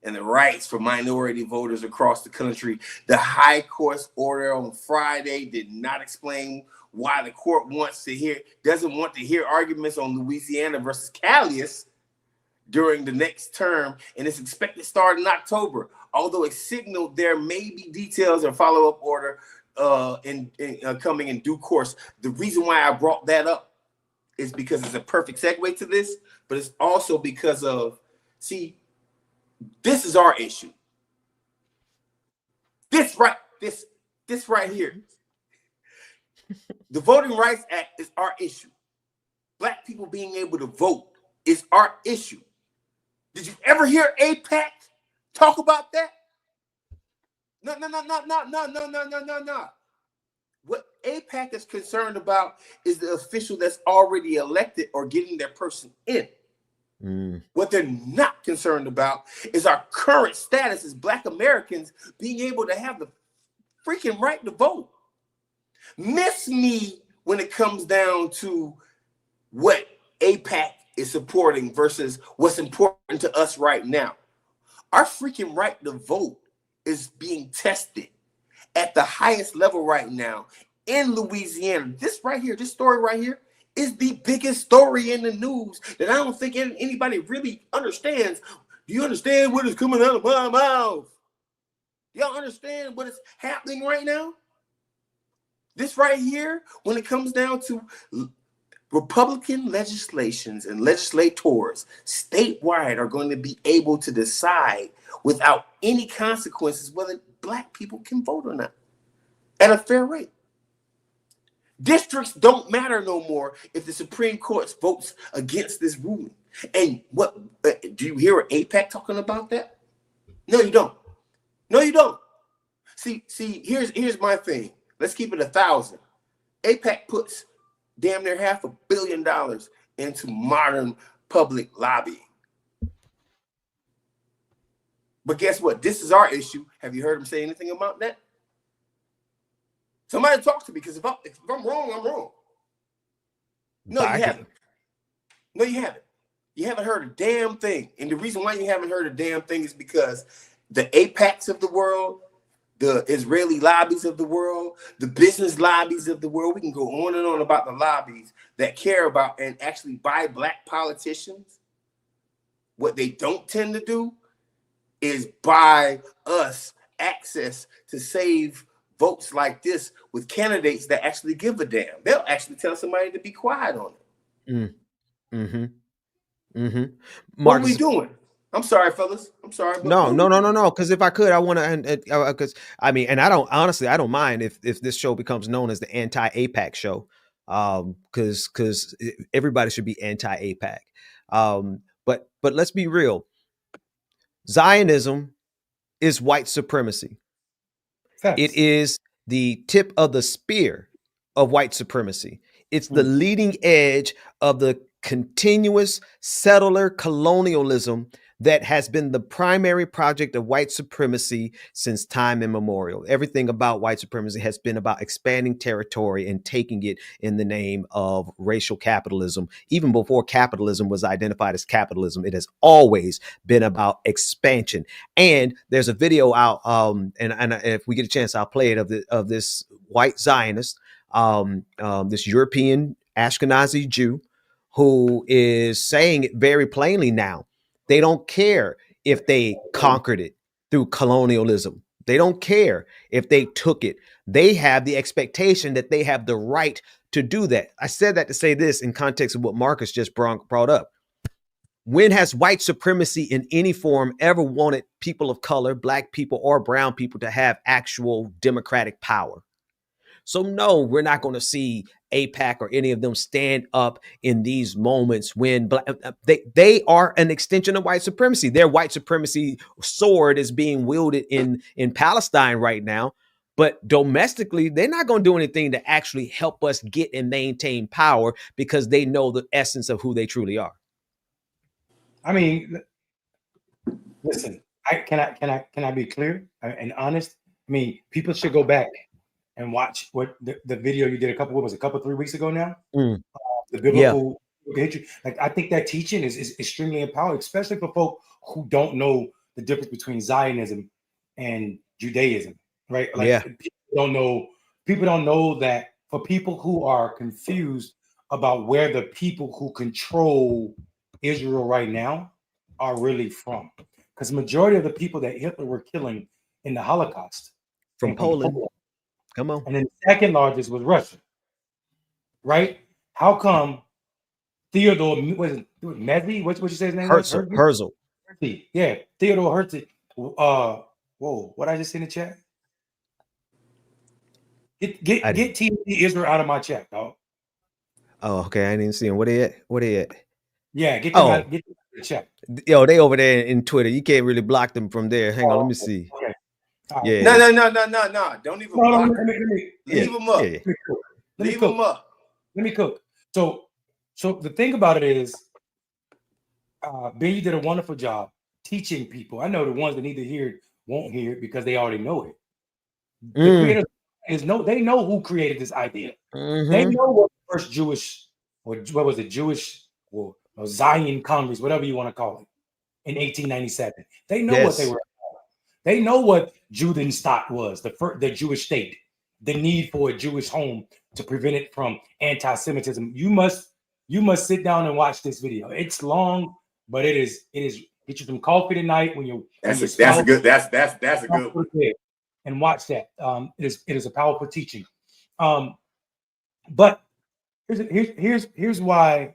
S3: and the rights for minority voters across the country. The High Court's order on Friday did not explain why the court doesn't want to hear arguments on Louisiana versus Callius during the next term, and it's expected to start in October. Although it signaled there may be details and follow-up order coming in due course. The reason why I brought that up is because it's a perfect segue to this, but it's also because of, see, this is our issue. This right here. The Voting Rights Act is our issue. Black people being able to vote is our issue. Did you ever hear AIPAC talk about that? No. What AIPAC is concerned about is the official that's already elected or getting their person in. What they're not concerned about is our current status as Black Americans being able to have the freaking right to vote. Miss me when it comes down to what AIPAC is supporting versus what's important to us right now. Our freaking right to vote is being tested at the highest level right now in Louisiana. This right here, this story right here is the biggest story in the news that I don't think anybody really understands. Do you understand what is coming out of my mouth? Y'all understand what is happening right now? This right here, when it comes down to Republican legislations and legislators statewide are going to be able to decide without any consequences whether Black people can vote or not at a fair rate. Districts don't matter no more if the Supreme Court votes against this ruling. And what do you hear AIPAC talking about that? No, you don't. No, you don't. See, here's my thing. Let's keep it 1,000. AIPAC puts damn near $500 million into modern public lobbying. But guess what? This is our issue. Have you heard him say anything about that? Somebody talk to me, because if I'm wrong, I'm wrong. No, you haven't. No, you haven't. You haven't heard a damn thing. And the reason why you haven't heard a damn thing is because the AIPACs of the world, the Israeli lobbies of the world, the business lobbies of the world, we can go on and on about the lobbies that care about and actually buy black politicians. What they don't tend to do is buy us access to save votes like this with candidates that actually give a damn. They'll actually tell somebody to be quiet on it. What are we doing? I'm sorry, fellas. I'm sorry. But
S2: no. Because if I could, I want to, because I mean, and I don't mind if this show becomes known as the anti-AIPAC show, because everybody should be anti-AIPAC. But let's be real. Zionism is white supremacy. Facts. It is the tip of the spear of white supremacy. It's the leading edge of the continuous settler colonialism that has been the primary project of white supremacy since time immemorial. Everything about white supremacy has been about expanding territory and taking it in the name of racial capitalism. Even before capitalism was identified as capitalism, it has always been about expansion. And there's a video out, and if we get a chance, I'll play it, of this white Zionist, this European Ashkenazi Jew, who is saying it very plainly now. They don't care if they conquered it through colonialism. They don't care if they took it. They have the expectation that they have the right to do that. I said that to say this in context of what Marcus just brought up. When has white supremacy in any form ever wanted people of color, black people or brown people, to have actual democratic power? So no, we're not going to see AIPAC or any of them stand up in these moments when they are an extension of white supremacy. Their white supremacy sword is being wielded in Palestine right now. But domestically, they're not going to do anything to actually help us get and maintain power, because they know the essence of who they truly are.
S4: I mean, listen, can I be clear and honest? I mean, people should go back and watch what the video you did a couple 3 weeks ago now. The biblical hatred. Like, I think that teaching is extremely empowering, especially for folk who don't know the difference between Zionism and Judaism, right? Like, people don't know that. For people who are confused about where the people who control Israel right now are really from, because the majority of the people that Hitler were killing in the Holocaust
S2: from Poland. Come on.
S4: And then the second largest was Russia, right? How come Theodore, was it Medley? What you say his name?
S2: Herzl.
S4: Yeah, Theodore Herzl. Whoa, what I just see in the chat? Get TV Israel out of my chat, dog.
S2: Oh, okay. I didn't see him. What they at?
S4: Yeah, get them out of the chat.
S2: Yo, they over there in Twitter. You can't really block them from there. Hang on, let me see.
S4: Okay.
S3: Yeah. No. Don't even block them. Leave them up. Leave them up.
S4: Let me cook. So the thing about it is, Ben, you did a wonderful job teaching people. I know the ones that need to hear it won't hear it because they already know it. The creators they know who created this idea. They know what the first Jewish, or what was it, Jewish or Zion Congress, whatever you want to call it, in 1897. They know what they were. They know what Judenstaat was, the Jewish state, the need for a Jewish home to prevent it from anti-Semitism. You must sit down and watch this video. It's long, but it is get you some coffee tonight when you. That's a good one. And watch that. It is a powerful teaching. But here's why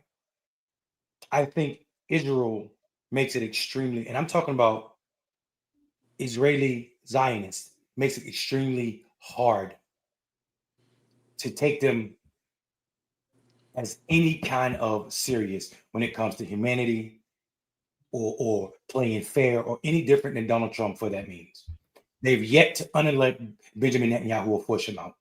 S4: I think Israel makes it extremely, and I'm talking about Israeli Zionists, makes it extremely hard to take them as any kind of serious when it comes to humanity or playing fair or any different than Donald Trump, for that means. They've yet to unelect Benjamin Netanyahu or force him out.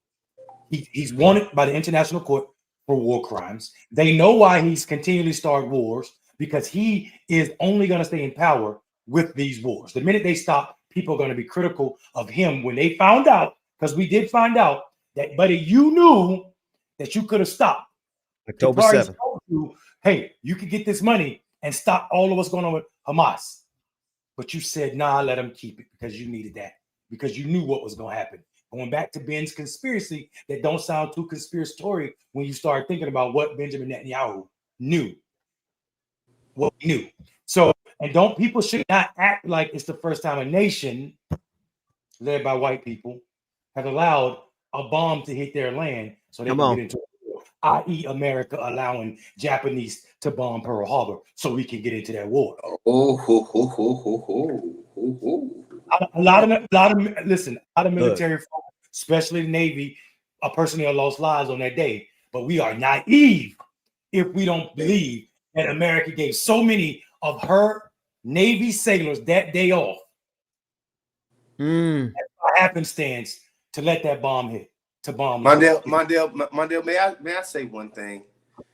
S4: He's wanted by the International Court for war crimes. They know why he's continually started wars, because he is only going to stay in power with these wars. The minute they stop, people are going to be critical of him when they found out, because we did find out that, buddy, you knew that you could have stopped.
S2: October 7th.
S4: You, hey, you could get this money and stop all of what's going on with Hamas. But you said, nah, let them keep it, because you needed that, because you knew what was going to happen. Going back to Ben's conspiracy, that don't sound too conspiratorial when you start thinking about what Benjamin Netanyahu knew. What he knew. So, and people should not act like it's the first time a nation led by white people have allowed a bomb to hit their land so they can get into war, i.e. America allowing Japanese to bomb Pearl Harbor so we can get into that war. A lot of military folk, especially the Navy, personally lost lives on that day. But we are naive if we don't believe that America gave so many of her Navy sailors that day off. That's a happenstance to let that bomb hit. To bomb.
S3: Mondale, may I say one thing?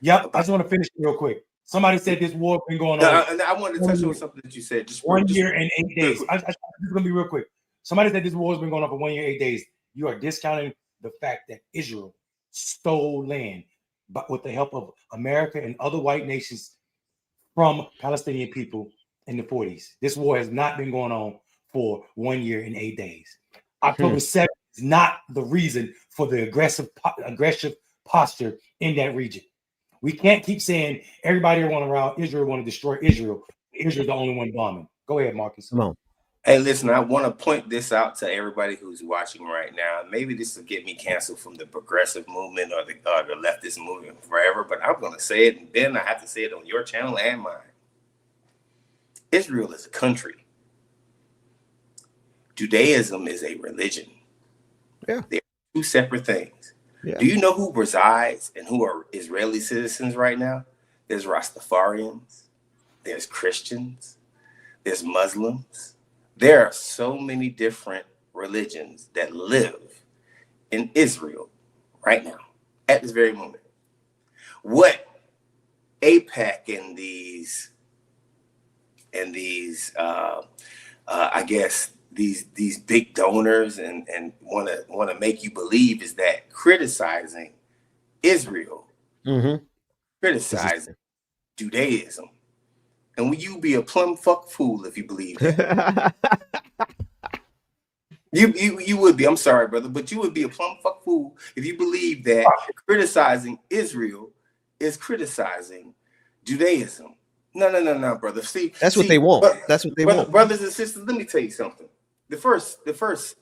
S4: Yep, I just want to finish it real quick. Somebody said this war been going on.
S3: I wanted to touch on something that you said. Just
S4: 1 year and 8 days. This is going to be real quick. Somebody said this war has been going on for 1 year, 8 days. You are discounting the fact that Israel stole land, but with the help of America and other white nations from Palestinian people in the 40s. This war has not been going on for 1 year and 8 days. October 7th is not the reason for the aggressive posture in that region. We can't keep saying everybody want to destroy Israel. Israel's the only one bombing. Go ahead, Marcus.
S2: Come on.
S3: Hey, listen, I want to point this out to everybody who's watching right now. Maybe this will get me canceled from the progressive movement or the leftist movement forever, but I'm going to say it, and then I have to say it on your channel and mine. Israel is a country. Judaism is a religion.
S2: Yeah.
S3: They're two separate things.
S2: Yeah.
S3: Do you know who resides and who are Israeli citizens right now? There's Rastafarians, there's Christians, there's Muslims. There are so many different religions that live in Israel right now, at this very moment. What AIPAC and these I guess these big donors and want to make you believe is that criticizing Israel, criticizing Judaism, and will you be a plumb fuck fool if you believe that? You would be. I'm sorry, brother, but you would be a plumb fuck fool if you believe that criticizing Israel is criticizing Judaism. No, brother.
S2: That's what they want. That's what they want.
S3: Brothers and sisters, let me tell you something. The first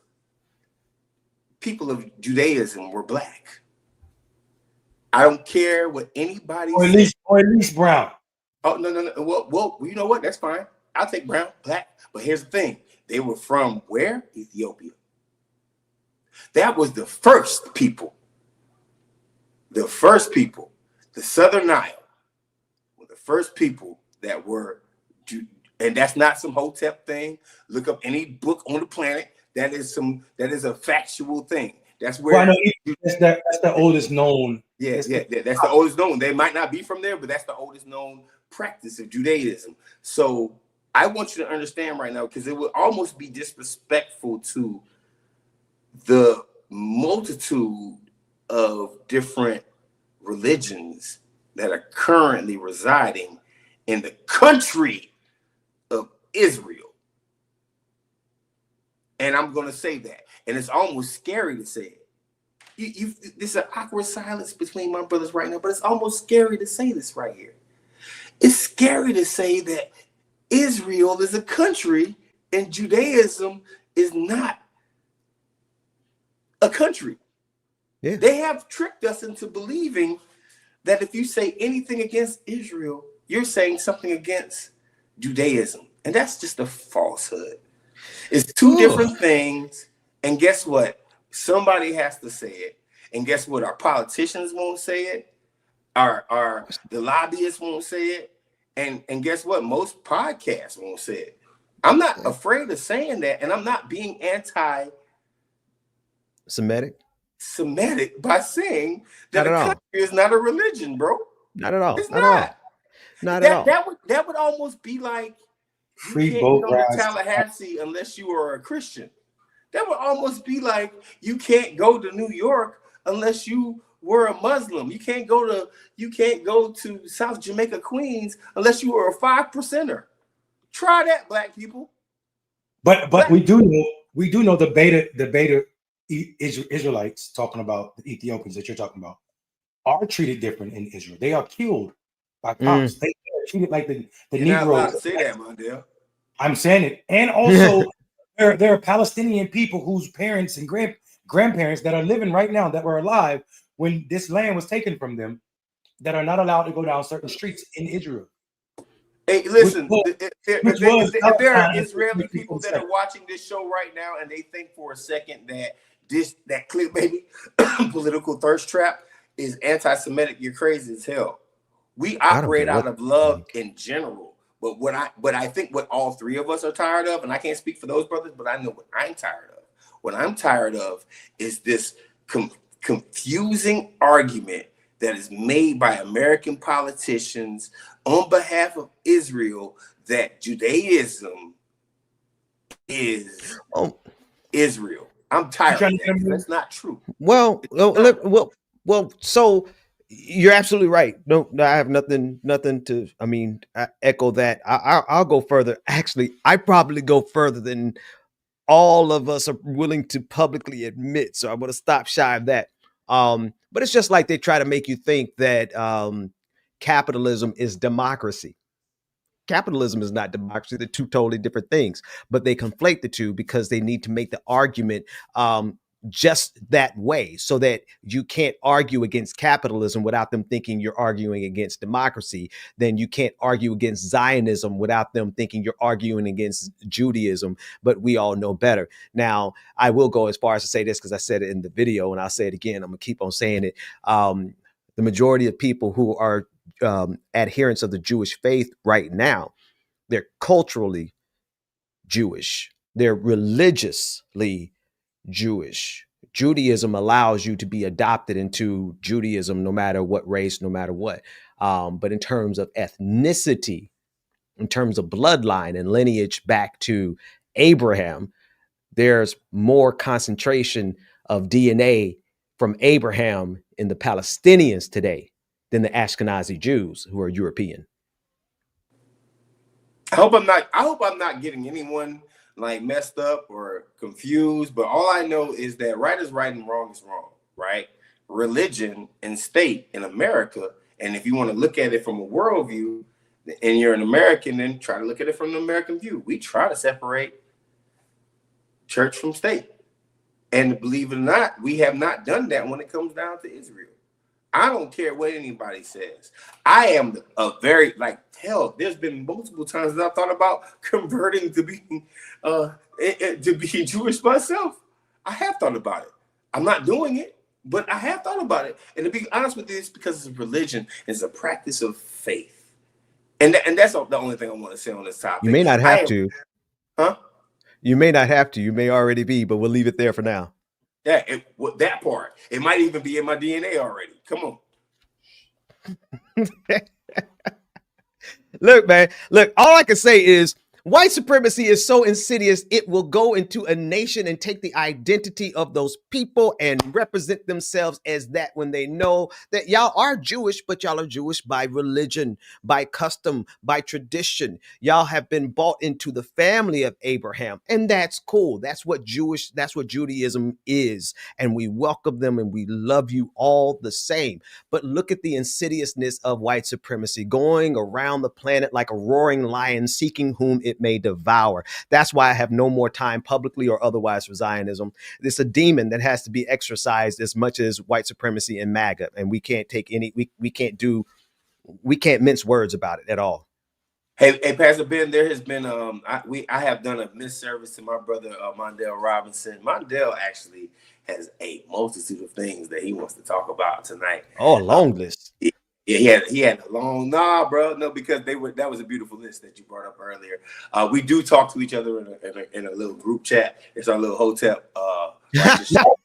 S3: people of Judaism were black. I don't care what anybody says.
S4: Or at least brown.
S3: Oh, no. Well, you know what? That's fine. I'll take brown, black. But here's the thing. They were from where? Ethiopia. That was the first people. The first people. The Southern Nile were the first people that were and that's not some Hotep thing. Look up any book on the planet. That is a factual thing. That's where
S4: that's the oldest known.
S3: That's the oldest known. They might not be from there, but that's the oldest known practice of Judaism. So I want you to understand right now, because it would almost be disrespectful to the multitude of different religions that are currently residing in the country of Israel. And I'm going to say that. And it's almost scary to say it. There's an awkward silence between my brothers right now, but it's almost scary to say this right here. It's scary to say that Israel is a country and Judaism is not a country.
S2: Yeah.
S3: They have tricked us into believing that if you say anything against Israel, you're saying something against Judaism. And that's just a falsehood. It's two different things. And guess what? Somebody has to say it. And guess what? Our politicians won't say it. The lobbyists won't say it. And guess what? Most podcasts won't say it. I'm not afraid of saying that. And I'm not being anti-Semitic. Semitic by saying that
S2: Not
S3: a
S2: at all.
S3: country is not a religion, bro.
S2: Not at all.
S3: It's
S2: Not at all.
S3: not.
S2: Not at all.
S3: That would almost be like you
S4: Free
S3: can't
S4: boat
S3: go to
S4: rides.
S3: Tallahassee unless you are a Christian. That would almost be like you can't go to New York unless you were a Muslim. You can't go to South Jamaica, Queens unless you were a 5%er. Try that, black people.
S4: But we do know the beta Israelites, talking about the Ethiopians that you're talking about, are treated different in Israel. They are killed by cops. They are treated like the
S3: You're
S4: Negroes.
S3: not allowed to say that, Mondale.
S4: I'm saying it. And also there are Palestinian people whose parents and grandparents that are living right now, that were alive when this land was taken from them, that are not allowed to go down certain streets in Israel.
S3: Hey, listen, if there are Israeli people that are watching this show right now and they think for a second that that Clickbaity political thirst trap is anti-Semitic, you're crazy as hell. We operate out of love in general. But what I think what all three of us are tired of, and I can't speak for those brothers, but I know what I'm tired of. What I'm tired of is this confusing argument that is made by American politicians on behalf of Israel that Judaism is Israel. I'm tired of that. That's not true.
S2: Well, so you're absolutely right. No, I have nothing to. I mean, I echo that. I'll go further. Actually, I probably go further than all of us are willing to publicly admit. So I'm going to stop shy of that. But it's just like they try to make you think that capitalism is democracy. Capitalism is not democracy. They're two totally different things, but they conflate the two because they need to make the argument just that way, so that you can't argue against capitalism without them thinking you're arguing against democracy. Then you can't argue against Zionism without them thinking you're arguing against Judaism. But we all know better. Now, I will go as far as to say this because I said it in the video and I'll say it again. I'm going to keep on saying it. The majority of people who are adherents of the Jewish faith right now, they're culturally Jewish. They're religiously Jewish. Judaism allows you to be adopted into Judaism no matter what race, no matter what. But in terms of ethnicity, in terms of bloodline and lineage back to Abraham, there's more concentration of DNA from Abraham in the Palestinians today than the Ashkenazi Jews who are European.
S3: I hope I'm not getting anyone like messed up or confused, but all I know is that right is right and wrong is wrong, right? Religion and state in America, and if you want to look at it from a worldview and you're an American, then try to look at it from an American view. We try to separate church from state. And believe it or not, we have not done that when it comes down to Israel. I don't care what anybody says. I am a very, like, hell, there's been multiple times that I thought about converting to being Jewish myself. I have thought about it. I'm not doing it, but I have thought about it. And to be honest with you, it's because it's religion. It's a practice of faith. And that's the only thing I want to say on this topic.
S2: You may not have to.
S3: Huh?
S2: You may not have to. You may already be, but we'll leave it there for now.
S3: Yeah, that part. It might even be in my DNA already. Come on.
S2: Look, man. Look, all I can say is white supremacy is so insidious, it will go into a nation and take the identity of those people and represent themselves as that when they know that y'all are Jewish, but y'all are Jewish by religion, by custom, by tradition. Y'all have been bought into the family of Abraham, and that's cool. That's what Judaism is, and we welcome them and we love you all the same. But look at the insidiousness of white supremacy going around the planet like a roaring lion, seeking whom it may devour. That's why I have no more time publicly or otherwise for Zionism. It's a demon that has to be exorcised as much as white supremacy and MAGA, and we can't take any. We can't mince words about it at all.
S3: Hey, Pastor Ben, there has been I have done a misservice to my brother Mondale Robinson. Mondale actually has a multitude of things that he wants to talk about tonight.
S2: Oh, a long list.
S3: Yeah, he had a long because that was a beautiful list that you brought up earlier. We do talk to each other in a little group chat. It's our little hotel.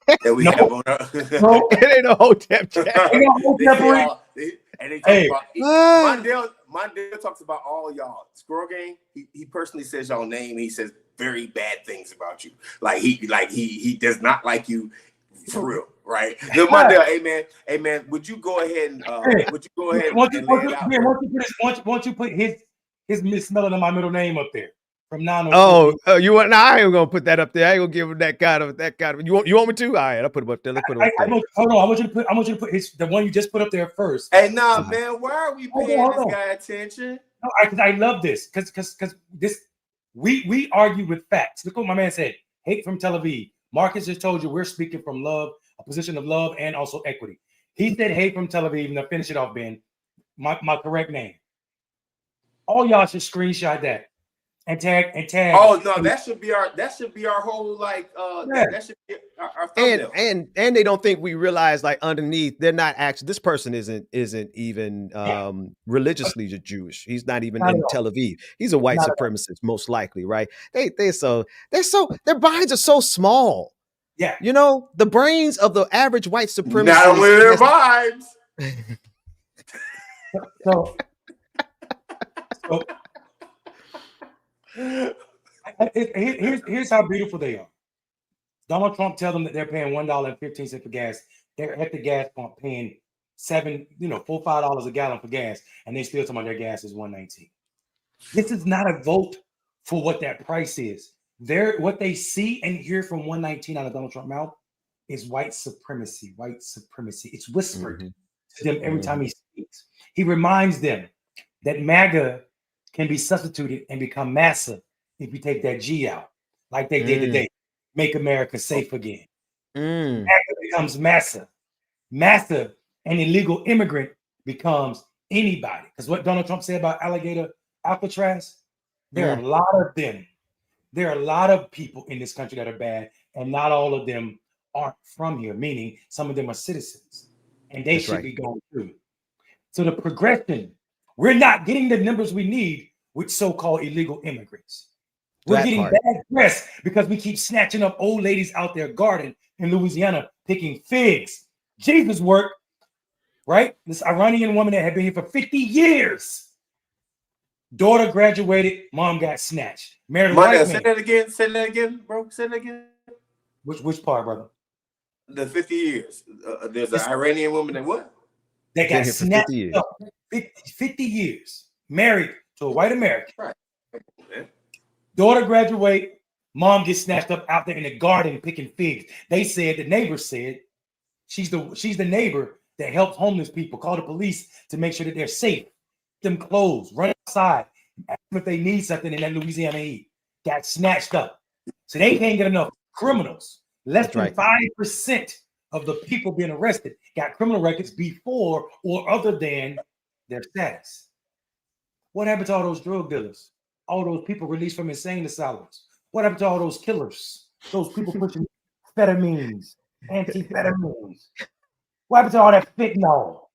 S3: that we have on our
S2: It ain't a Hotep chat.
S3: and they talk about Mondale talks about all y'all. Squirrel Gang, he personally says y'all name. He says very bad things about you. Like he does not like you for real, right? Then Mondale, hey man, would you go ahead and lay it out?
S4: Won't you put his misspelling of my middle name up there from 9
S2: you want? Nah, I ain't gonna put that up there. I ain't gonna give him that kind of. You want me to? All right, I'll put him up there. Let's put him up there.
S4: Hold on. I want you to put the one you just put up there first.
S3: Hey, nah, man, why are we paying this guy attention?
S4: No, because I love this. Because this we argue with facts. Look what my man said. Hate from Tel Aviv. Marcus just told you we're speaking from love, a position of love and also equity. He said hate from Tel Aviv. Now finish it off, Ben. My correct name. All y'all should screenshot that and tag.
S3: Oh no, that should be our whole like that should be our thumbnail.
S2: And they don't think we realize like underneath they're not actually, this person isn't even religiously Jewish. He's not even in Tel Aviv. He's a white supremacist, most likely, right? Their minds are so small.
S4: Yeah.
S2: You know, the brains of the average white supremacist.
S3: Not only their vibes.
S4: Here's how beautiful they are. Donald Trump tells them that they're paying $1.15 for gas. They're at the gas pump paying $4 or $5 a gallon for gas, and they still talking about their gas is $1.19. This is not a vote for what that price is. What they see and hear from $1.19 out of Donald Trump's mouth is white supremacy. White supremacy. It's whispered to them every time he speaks. He reminds them that MAGA can be substituted and become massa if you take that G out, like they did today. Make America safe again. MAGA becomes massa. Massa, an illegal immigrant, becomes anybody. Because what Donald Trump said about alligator Alcatraz, there are a lot of them. There are a lot of people in this country that are bad, and not all of them aren't from here, meaning some of them are citizens, and they should be going through. So the progression, we're not getting the numbers we need with so-called illegal immigrants. We're getting bad press because we keep snatching up old ladies out there garden in Louisiana picking figs. Jesus work, right? This Iranian woman that had been here for 50 years. Daughter graduated, mom got snatched. Married a white man.
S3: Say that again, bro. Say that again.
S4: Which part, brother?
S3: The 50 years. There's an Iranian woman that what?
S4: They got snatched 50 years. Married to a white American.
S3: Right.
S4: Daughter graduate, mom gets snatched up out there in the garden picking figs. They said, the neighbor said, she's the neighbor that helps homeless people, call the police to make sure that they're safe. Them clothes, run outside, ask them if they need something in that Louisiana heat. Got snatched up. So they can't get enough criminals. Less than 5% of the people being arrested got criminal records before or other than their status. What happened to all those drug dealers? All those people released from insane asylums? What happened to all those killers? Those people pushing amphetamines, anti-amphetamines? What happened to all that fentanyl?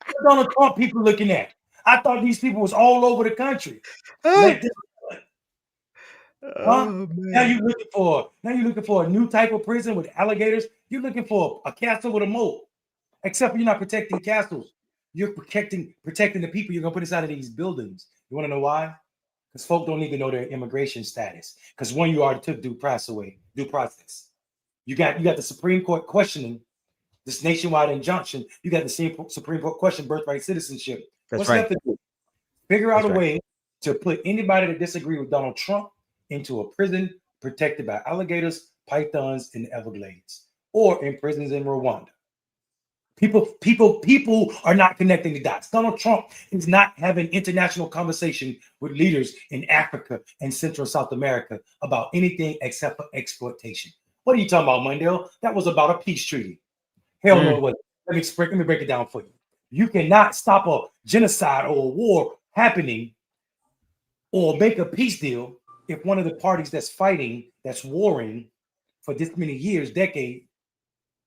S4: What Donald Trump people looking at? I thought these people was all over the country. Now you're looking for a new type of prison with alligators. You're looking for a castle with a moat. Except you're not protecting castles. You're protecting the people you're gonna put inside of these buildings. You want to know why? Because folk don't even know their immigration status. Because one, you already took due process. You got the Supreme Court questioning this nationwide injunction. You got the Supreme Court question birthright citizenship. What's left to do? Figure out a way to put anybody that disagree with Donald Trump into a prison protected by alligators, pythons, in the Everglades, or in prisons in Rwanda. People are not connecting the dots. Donald Trump is not having international conversation with leaders in Africa and Central and South America about anything except for exploitation. What are you talking about, Mondale? That was about a peace treaty. Hell no, it wasn't. Let me break it down for you. You cannot stop a genocide or a war happening or make a peace deal if one of the parties that's fighting, that's warring for this many years, decade,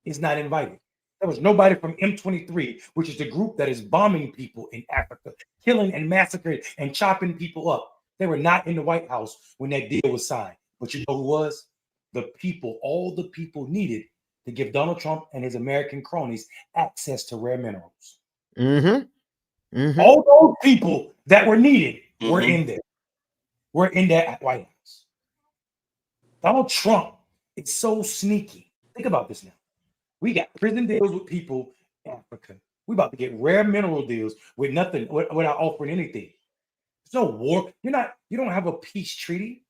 S4: is not invited. There was nobody from M23, which is the group that is bombing people in Africa, killing and massacring and chopping people up. They were not in the White House when that deal was signed. But you know who was? all the people needed to give Donald Trump and his American cronies access to rare minerals. All those people that were needed were in there. Were in that White House. Donald Trump is so sneaky. Think about this now. We got prison deals with people in Africa. We about to get rare mineral deals with nothing, without offering anything. There's no war. You don't have a peace treaty.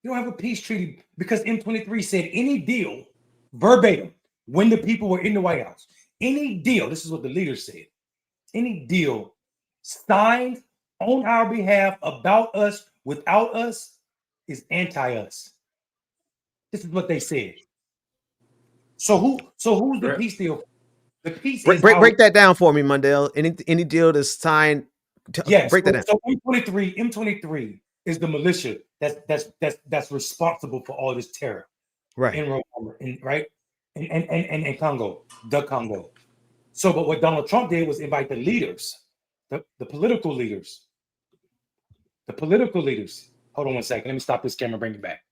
S4: You don't have a peace treaty because M23 said any deal, verbatim, when the people were in the White House, any deal, this is what the leaders said, any deal signed on our behalf, about us, without us, is anti-us. This is what they said. So who's the peace deal? The peace
S2: break that down for me, Mundell. Any deal that's signed.
S4: Yes.
S2: Break that down.
S4: So M23 is the militia that's responsible for all this terror.
S2: Right.
S4: In Rwanda, right? And Congo, the Congo. So, but what Donald Trump did was invite the leaders, the political leaders. The political leaders. Hold on one second. Let me stop this camera, bring it back.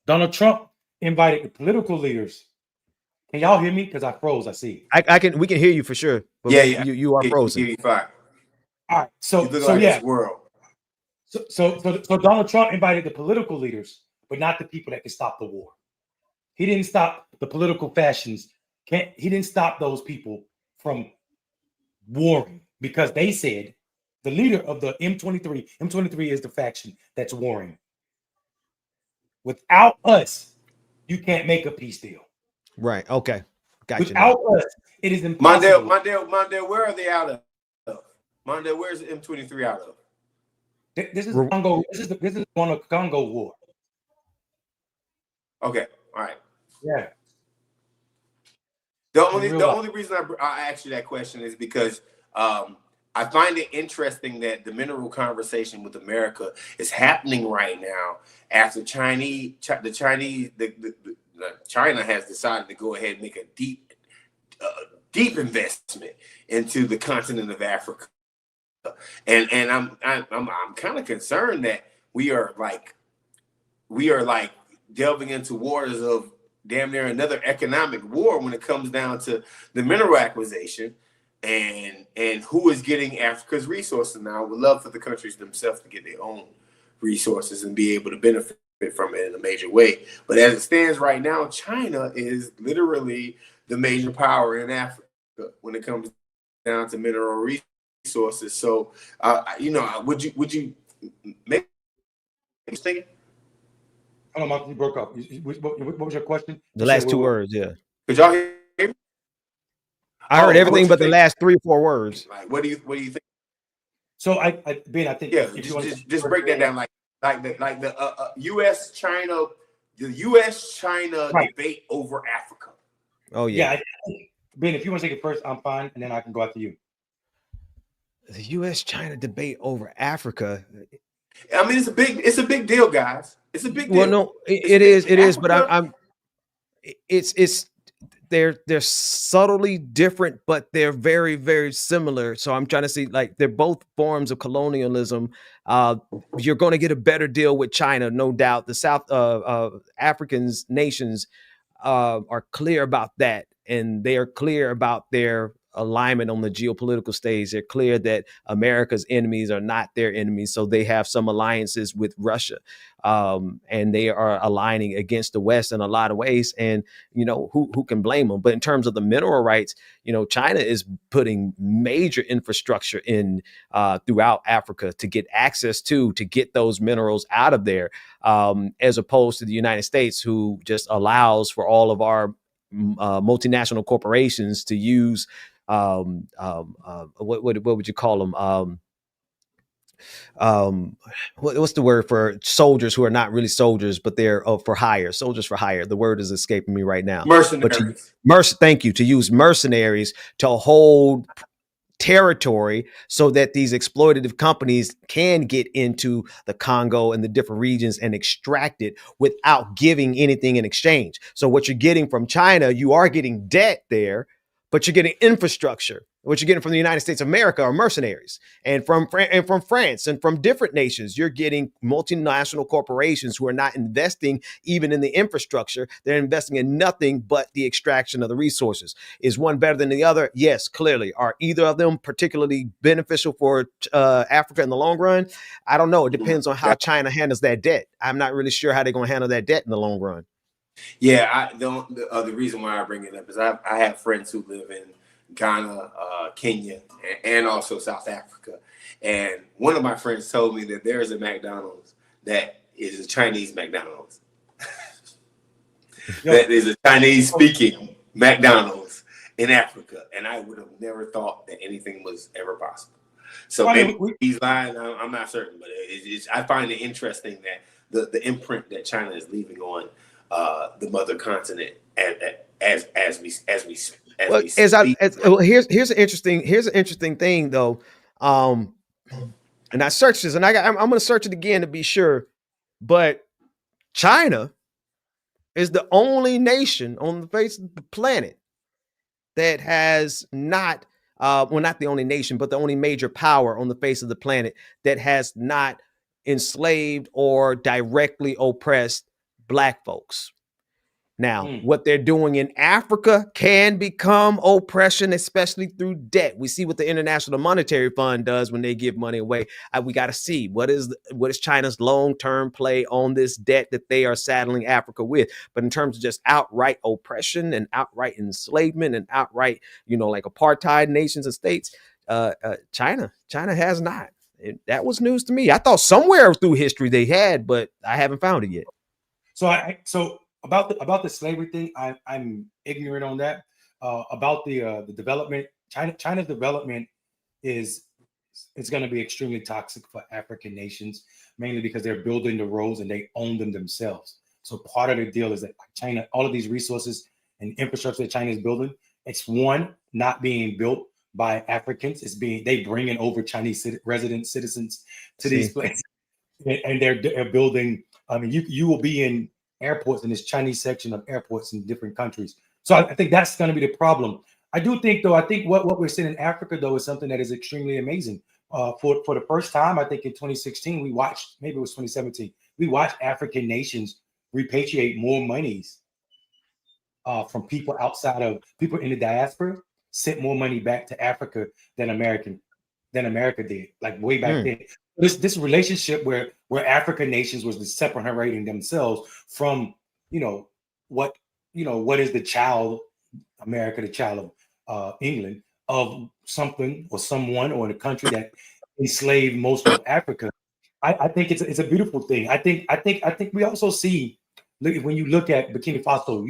S4: Donald Trump invited the political leaders. Can y'all hear me? Because I froze, I see.
S2: We can hear you for sure. But
S3: Yeah.
S2: You are frozen.
S3: You're fine.
S4: All right. So yeah. So Donald Trump invited the political leaders, but not the people that can stop the war. He didn't stop the political factions. He didn't stop those people from warring because they said the leader of the M23 is the faction that's warring. Without us, you can't make a peace deal.
S2: Right. Okay. Gotcha.
S4: Without us, it is impossible.
S3: Mondale, where are they out of? Mondale, where's the M23 out of?
S4: This is Congo. This is one of Congo war.
S3: Okay. All right.
S4: Yeah.
S3: The only reason I asked you that question is because I find it interesting that the mineral conversation with America is happening right now after China has decided to go ahead and make a deep investment into the continent of Africa, and I'm kind of concerned that we are like delving into waters of damn near another economic war when it comes down to the mineral acquisition and who is getting Africa's resources now. I would love for the countries themselves to get their own resources and be able to benefit from it in a major way. But as it stands right now, China is literally the major power in Africa when it comes down to mineral resources. So, would you make a mistake?
S4: Hold on, you broke up. What was your question?
S2: The last two words, yeah.
S3: Could y'all hear me?
S2: I heard everything but the last 3 or 4 words.
S3: Like, what do you think?
S4: So Ben, I think
S3: if you just break that down, like the U.S. China
S4: right.
S3: debate over Africa.
S2: Oh yeah.
S4: Ben, if you want to take it first, I'm fine, and then I can go after you.
S2: The U.S. China debate over Africa.
S3: I mean, it's a big deal, guys. It's a big deal.
S2: Well, no, it is, but they're subtly different, but they're very, very similar. So I'm trying to see, like, they're both forms of colonialism. You're going to get a better deal with China, no doubt. The South Africans nations are clear about that, and they are clear about their alignment on the geopolitical stage. They're clear that America's enemies are not their enemies, so they have some alliances with Russia, and they are aligning against the West in a lot of ways. And who can blame them? But in terms of the mineral rights, China is putting major infrastructure in throughout Africa to get access to get those minerals out of there, as opposed to the United States, who just allows for all of our multinational corporations to use what would you call them? What's the word for soldiers who are not really soldiers, but they're for hire, soldiers for hire. The word is escaping me right now.
S3: Mercenaries.
S2: Thank you. To use mercenaries to hold territory so that these exploitative companies can get into the Congo and the different regions and extract it without giving anything in exchange. So what you're getting from China, you are getting debt there, but you're getting infrastructure, What you're getting from the United States of America are mercenaries, and from France and from different nations, you're getting multinational corporations who are not investing even in the infrastructure. They're investing in nothing but the extraction of the resources. Is one better than the other? Yes, clearly. Are either of them particularly beneficial for Africa in the long run? I don't know. It depends on how China handles that debt. I'm not really sure how they're going to handle that debt in the long run.
S3: Yeah, the reason why I bring it up is I have friends who live in Ghana, Kenya, and also South Africa. And one of my friends told me that there is a McDonald's that is a Chinese McDonald's. That is a Chinese speaking McDonald's in Africa. And I would have never thought that anything was ever possible. So maybe he's lying. I'm not certain, but I find it interesting that the imprint that China is leaving on the mother continent as we
S2: here's an interesting thing though, and I searched this, and I'm going to search it again to be sure, but China is the only nation on the face of the planet that has not, well, not the only nation, but the only major power on the face of the planet that has not enslaved or directly oppressed Black folks. Now, what they're doing in Africa can become oppression, especially through debt. We see what the International Monetary Fund does when they give money away. We got to see what is China's long-term play on this debt that they are saddling Africa with. But in terms of just outright oppression and outright enslavement and outright, like apartheid nations and states, China has not. That was news to me. I thought somewhere through history they had, but I haven't found it yet.
S4: So about the slavery thing, I'm ignorant on that. About the development, China's development it's going to be extremely toxic for African nations, mainly because they're building the roads and they own them themselves. So part of the deal is that China, all of these resources and infrastructure that China is building, it's not being built by Africans. They bringing over Chinese resident citizens to these places, and they're building. I mean, you will be in airports in this Chinese section of airports in different countries. So I think that's going to be the problem. I do think, though, what we're seeing in Africa, though, is something that is extremely amazing. For the first time, I think in 2016, we watched, maybe it was 2017, we watched African nations repatriate more monies from people people in the diaspora, sent more money back to Africa than America did, like way back then. This relationship where African nations was separating themselves from, what is the child, America, the child of England, of something or someone or in a country that enslaved most of Africa. I think it's a beautiful thing. I think we also see, when you look at Burkina Faso,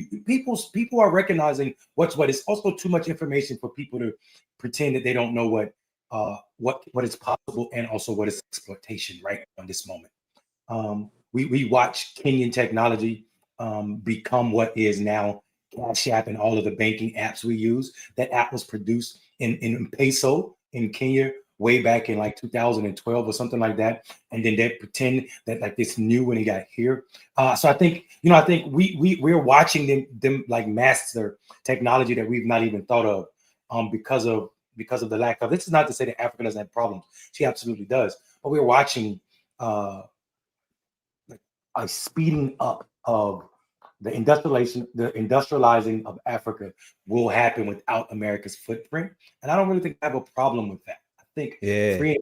S4: people are recognizing what's what. It's also too much information for people to pretend that they don't know what is possible, and also what is exploitation right on this moment. We watch Kenyan technology become what is now Cash App and all of the banking apps we use. That app was produced in peso in Kenya way back in like 2012 or something like that, and then they pretend that like it's new when it got here. So I think we're watching them like master technology that we've not even thought of because of the lack of. This is not to say that Africa doesn't have problems. She absolutely does. But we're watching a speeding up of the industrializing of Africa will happen without America's footprint. And I don't really think I have a problem with that. I think creating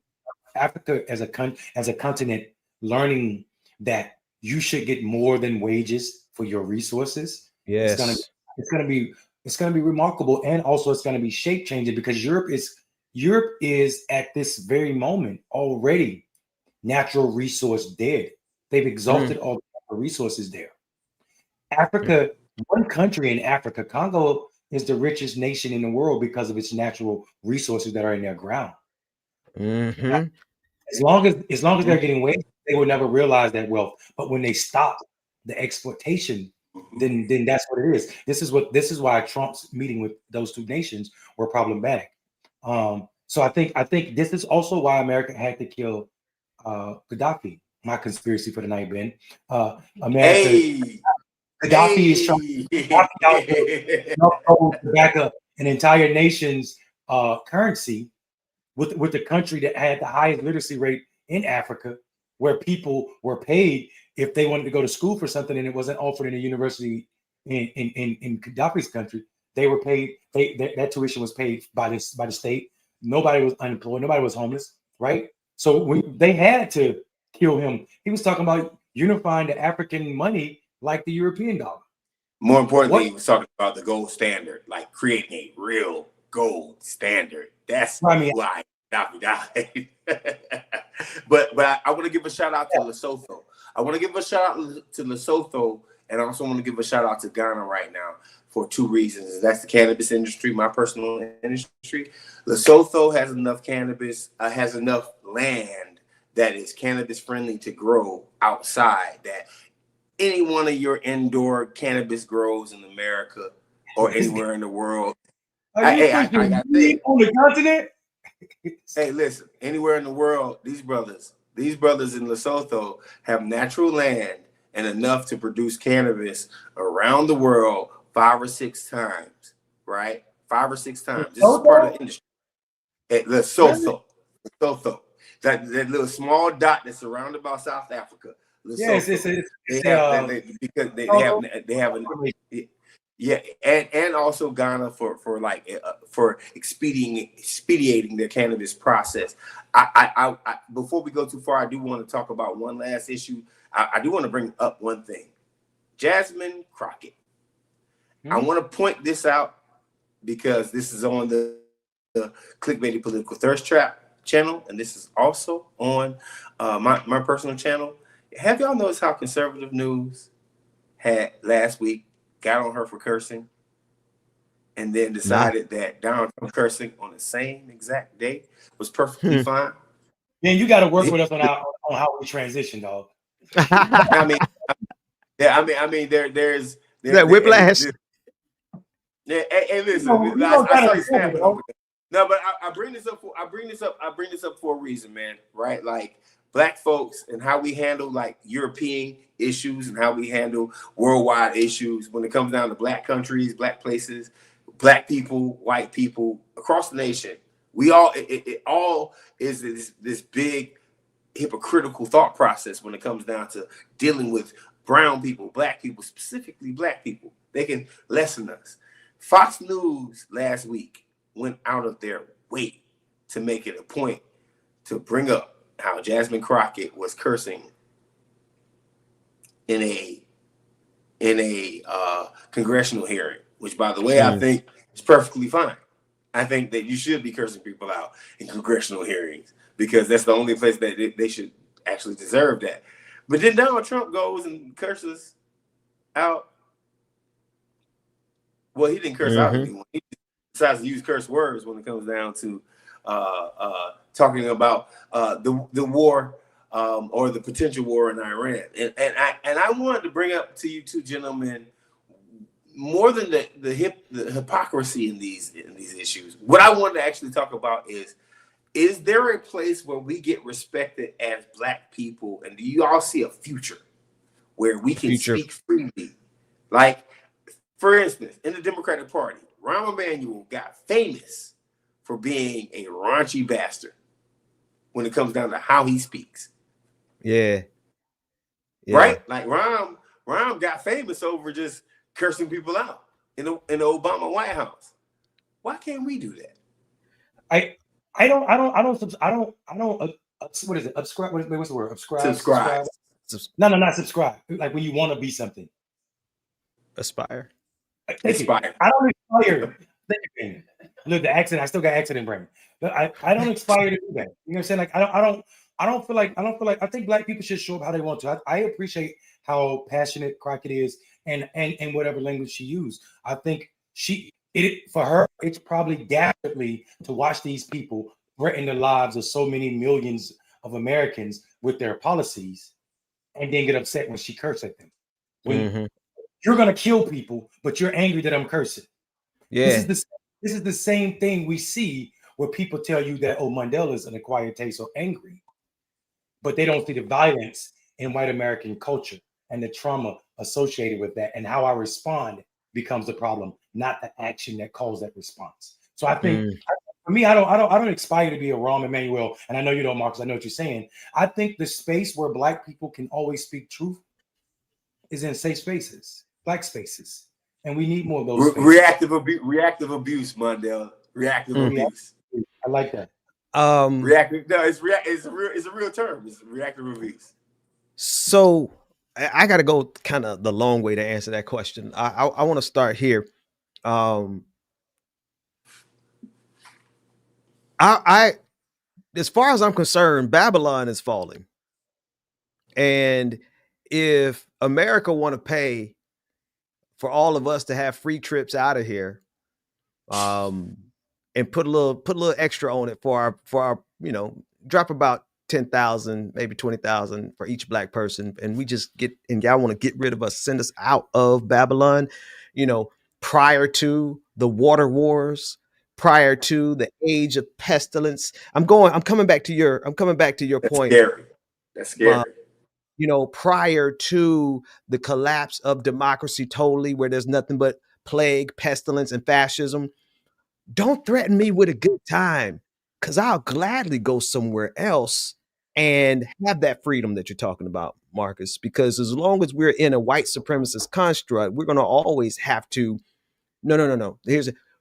S4: Africa as a continent, learning that you should get more than wages for your resources.
S2: Yes.
S4: It's gonna be remarkable, and also it's going to be shape changing, because Europe is at this very moment already natural resource dead. They've exhausted all the resources there. Africa, one country in Africa, Congo, is the richest nation in the world because of its natural resources that are in their ground. As long as they're getting wages, they will never realize that wealth. But when they stop the exploitation, then that's what it is. This is why Trump's meeting with those two nations were problematic. So I think this is also why America had to kill Gaddafi. My conspiracy for the night, Ben. Gaddafi is trying to back up an entire nation's currency with the country that had the highest literacy rate in Africa, where people were paid if they wanted to go to school for something and it wasn't offered in a university in Gaddafi's country. They were paid. That tuition was paid by the state. Nobody was unemployed. Nobody was homeless, right? So they had to kill him. He was talking about unifying the African money like the European dollar.
S3: More importantly, he was talking about the gold standard, like creating a real gold standard. That's why Gaddafi died. but I want to give a shout out to Lesotho. I want to give a shout out to Lesotho, and I also want to give a shout out to Ghana right now for two reasons. That's the cannabis industry, my personal industry. Lesotho has enough cannabis, has enough land that is cannabis friendly to grow outside, that any one of your indoor cannabis grows in America or anywhere in the world. I got things
S4: on the continent.
S3: Hey, listen, anywhere in the world, these brothers in Lesotho have natural land and enough to produce cannabis around the world 5 or 6 times, right? 5 or 6 times. This is part of the industry. At Lesotho. That little small dot that's surrounded by South Africa. Lesotho. They have yeah, and also Ghana for expediting their cannabis process. I before we go too far, I do want to talk about one last issue. I do want to bring up one thing. Jasmine Crockett. I want to point this out because this is on the Clickbaity Political Thirst Trap channel, and this is also on my personal channel. Have y'all noticed how conservative news had last week got on her for cursing, and then decided that Donald Trump cursing on the same exact day was perfectly fine?
S4: Man, you got to work with us on how we transition, dog.
S3: I mean, there's
S2: that whiplash.
S3: Hey, listen, I saw you snapping over there. No, but I bring this up for a reason, man. Right? Like Black folks and how we handle like European issues and how we handle worldwide issues when it comes down to Black countries, Black places, Black people, white people across the nation. We all it all is this big hypocritical thought process when it comes down to dealing with brown people, Black people, specifically Black people. They can lessen us. Fox News last week went out of their way to make it a point to bring up how Jasmine Crockett was cursing in a congressional hearing, which, by the way, I think is perfectly fine. I think that you should be cursing people out in congressional hearings because that's the only place that they should actually deserve that. But then Donald Trump goes and curses out. Well, he didn't curse out anyone. He decides to use curse words when it comes down to talking about the war or the potential war in Iran. And I wanted to bring up to you two gentlemen more than the hypocrisy in these issues. What I wanted to actually talk about is there a place where we get respected as Black people, and do you all see a future where we can speak freely? Like, for instance, in the Democratic Party, Rahm Emanuel got famous for being a raunchy bastard when it comes down to how he speaks.
S2: Yeah.
S3: Right? Like Rahm got famous over just cursing people out in the Obama White House. Why can't we do that?
S4: I don't what is it? Subscribe. What's the word? Subscribe. No, not subscribe. Like when you want to be something.
S2: Aspire.
S3: Aspire.
S4: I don't aspire. Look, the accent. I still got accent in brain, but I don't aspire to do that. You know what I'm saying? Like I don't feel like I think Black people should show up how they want to. I appreciate how passionate Crockett is and whatever language she used. I think for her, it's probably dastardly to watch these people threaten the lives of so many millions of Americans with their policies and then get upset when she curses at them. When you're gonna kill people, but you're angry that I'm cursing.
S2: Yeah.
S4: This is the same thing we see where people tell you that, oh, Mandela's an acquired taste or angry, but they don't see the violence in white American culture and the trauma associated with that, and how I respond becomes the problem, not the action that caused that response. So I think For me, I don't aspire to be a Rahm Emanuel, and I know you don't, Marcus. I know what you're saying. I think the space where Black people can always speak truth is in safe spaces, Black spaces, and we need more of those spaces.
S3: Reactive abuse, Mondale. Reactive abuse.
S4: I like that.
S3: Reactive. No, it's a real term. It's reactive abuse.
S2: So I got to go kind of the long way to answer that question. I want to start here. I as far as I'm concerned, Babylon is falling. And if America want to pay for all of us to have free trips out of here, and put a little extra on it for our drop about 10,000, maybe 20,000 for each Black person, and we just and y'all want to get rid of us, send us out of Babylon, prior to the water wars, prior to the age of pestilence. I'm coming back to your point.
S3: Scary. That's scary.
S2: Prior to the collapse of democracy totally, where there's nothing but plague, pestilence, and fascism. Don't threaten me with a good time, because I'll gladly go somewhere else and have that freedom that you're talking about, Marcus. Because as long as we're in a white supremacist construct, we're going to always have to. No.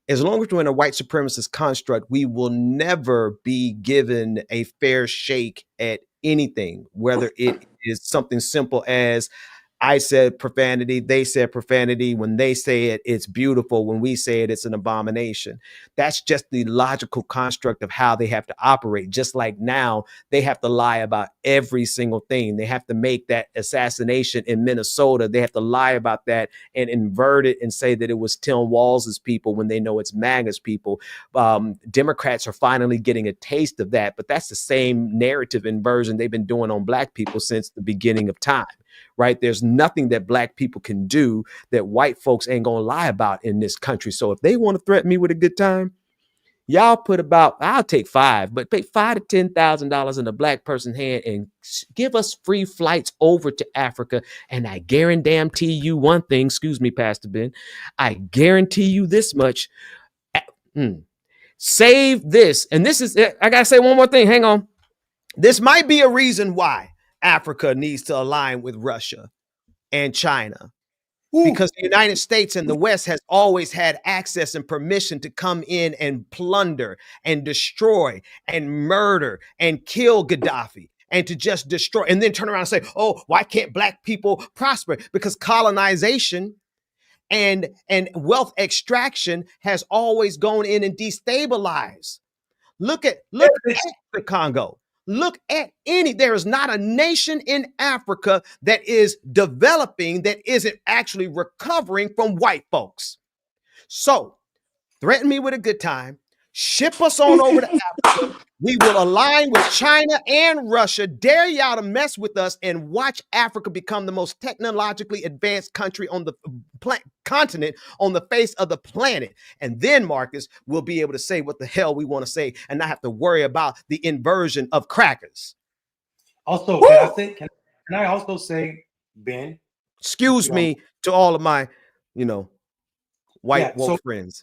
S2: As long as we're in a white supremacist construct, we will never be given a fair shake at anything, whether it is something simple as I said profanity, they said profanity. When they say it, it's beautiful. When we say it, it's an abomination. That's just the logical construct of how they have to operate. Just like now, they have to lie about every single thing. They have to make that assassination in Minnesota. They have to lie about that and invert it and say that it was Tim Walz's people when they know it's MAGA's people. Democrats are finally getting a taste of that, but that's the same narrative inversion they've been doing on Black people since the beginning of time. Right? There's nothing that Black people can do that white folks ain't gonna lie about in this country. So if they want to threaten me with a good time, y'all I'll take $5, but pay $5,000 to $10,000 in a Black person's hand and give us free flights over to Africa. And I guarantee you one thing, excuse me, Pastor Ben, I guarantee you this much. Save this. And this is, I gotta say one more thing. Hang on. This might be a reason why Africa needs to align with Russia and China, because the United States and the West has always had access and permission to come in and plunder and destroy and murder and kill Gaddafi and to just destroy and then turn around and say, oh, why can't Black people prosper? Because colonization and wealth extraction has always gone in and destabilized. Look at the Congo. Look at there is not a nation in Africa that is developing that isn't actually recovering from white folks. So threaten me with a good time, ship us on over to Africa. We will align with China and Russia, dare y'all to mess with us, and watch Africa become the most technologically advanced country on the continent on the face of the planet. And then, Marcus, we'll be able to say what the hell we want to say and not have to worry about the inversion of crackers.
S4: Also, can I also say, Ben?
S2: Excuse me to all of my, white woke friends.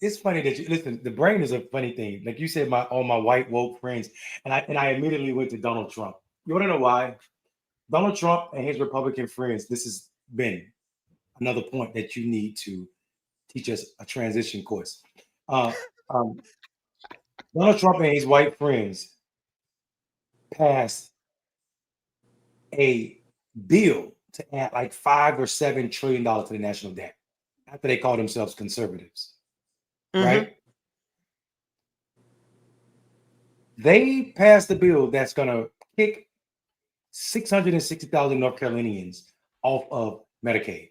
S4: It's funny that you listen. The brain is a funny thing. Like you said, all my white woke friends, and I immediately went to Donald Trump. You want to know why? Donald Trump and his Republican friends. This has been another point that you need to teach us a transition course. Donald Trump and his white friends passed a bill to add like $5 or $7 trillion to the national debt after they call themselves conservatives. Mm-hmm. Right? They passed a bill that's going to kick 660,000 North Carolinians off of Medicaid.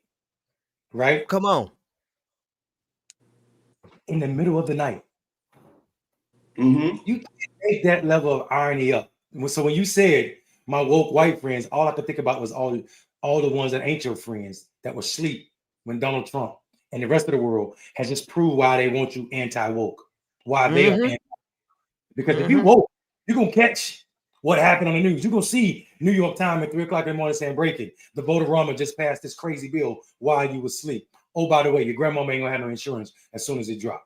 S4: Right?
S2: Come on.
S4: In the middle of the night.
S3: Mm-hmm.
S4: You can't make that level of irony up. So when you said my woke white friends, all I could think about was all the ones that ain't your friends that were asleep when Donald Trump and the rest of the world has just proved why they want you anti-woke. Why they are anti. Because if you woke, you're going to catch what happened on the news. You're going to see New York Times at 3 o'clock in the morning saying, breaking, the Vote-A-Rama just passed this crazy bill while you were asleep. Oh, by the way, your grandmama ain't gonna have no insurance as soon as it drops.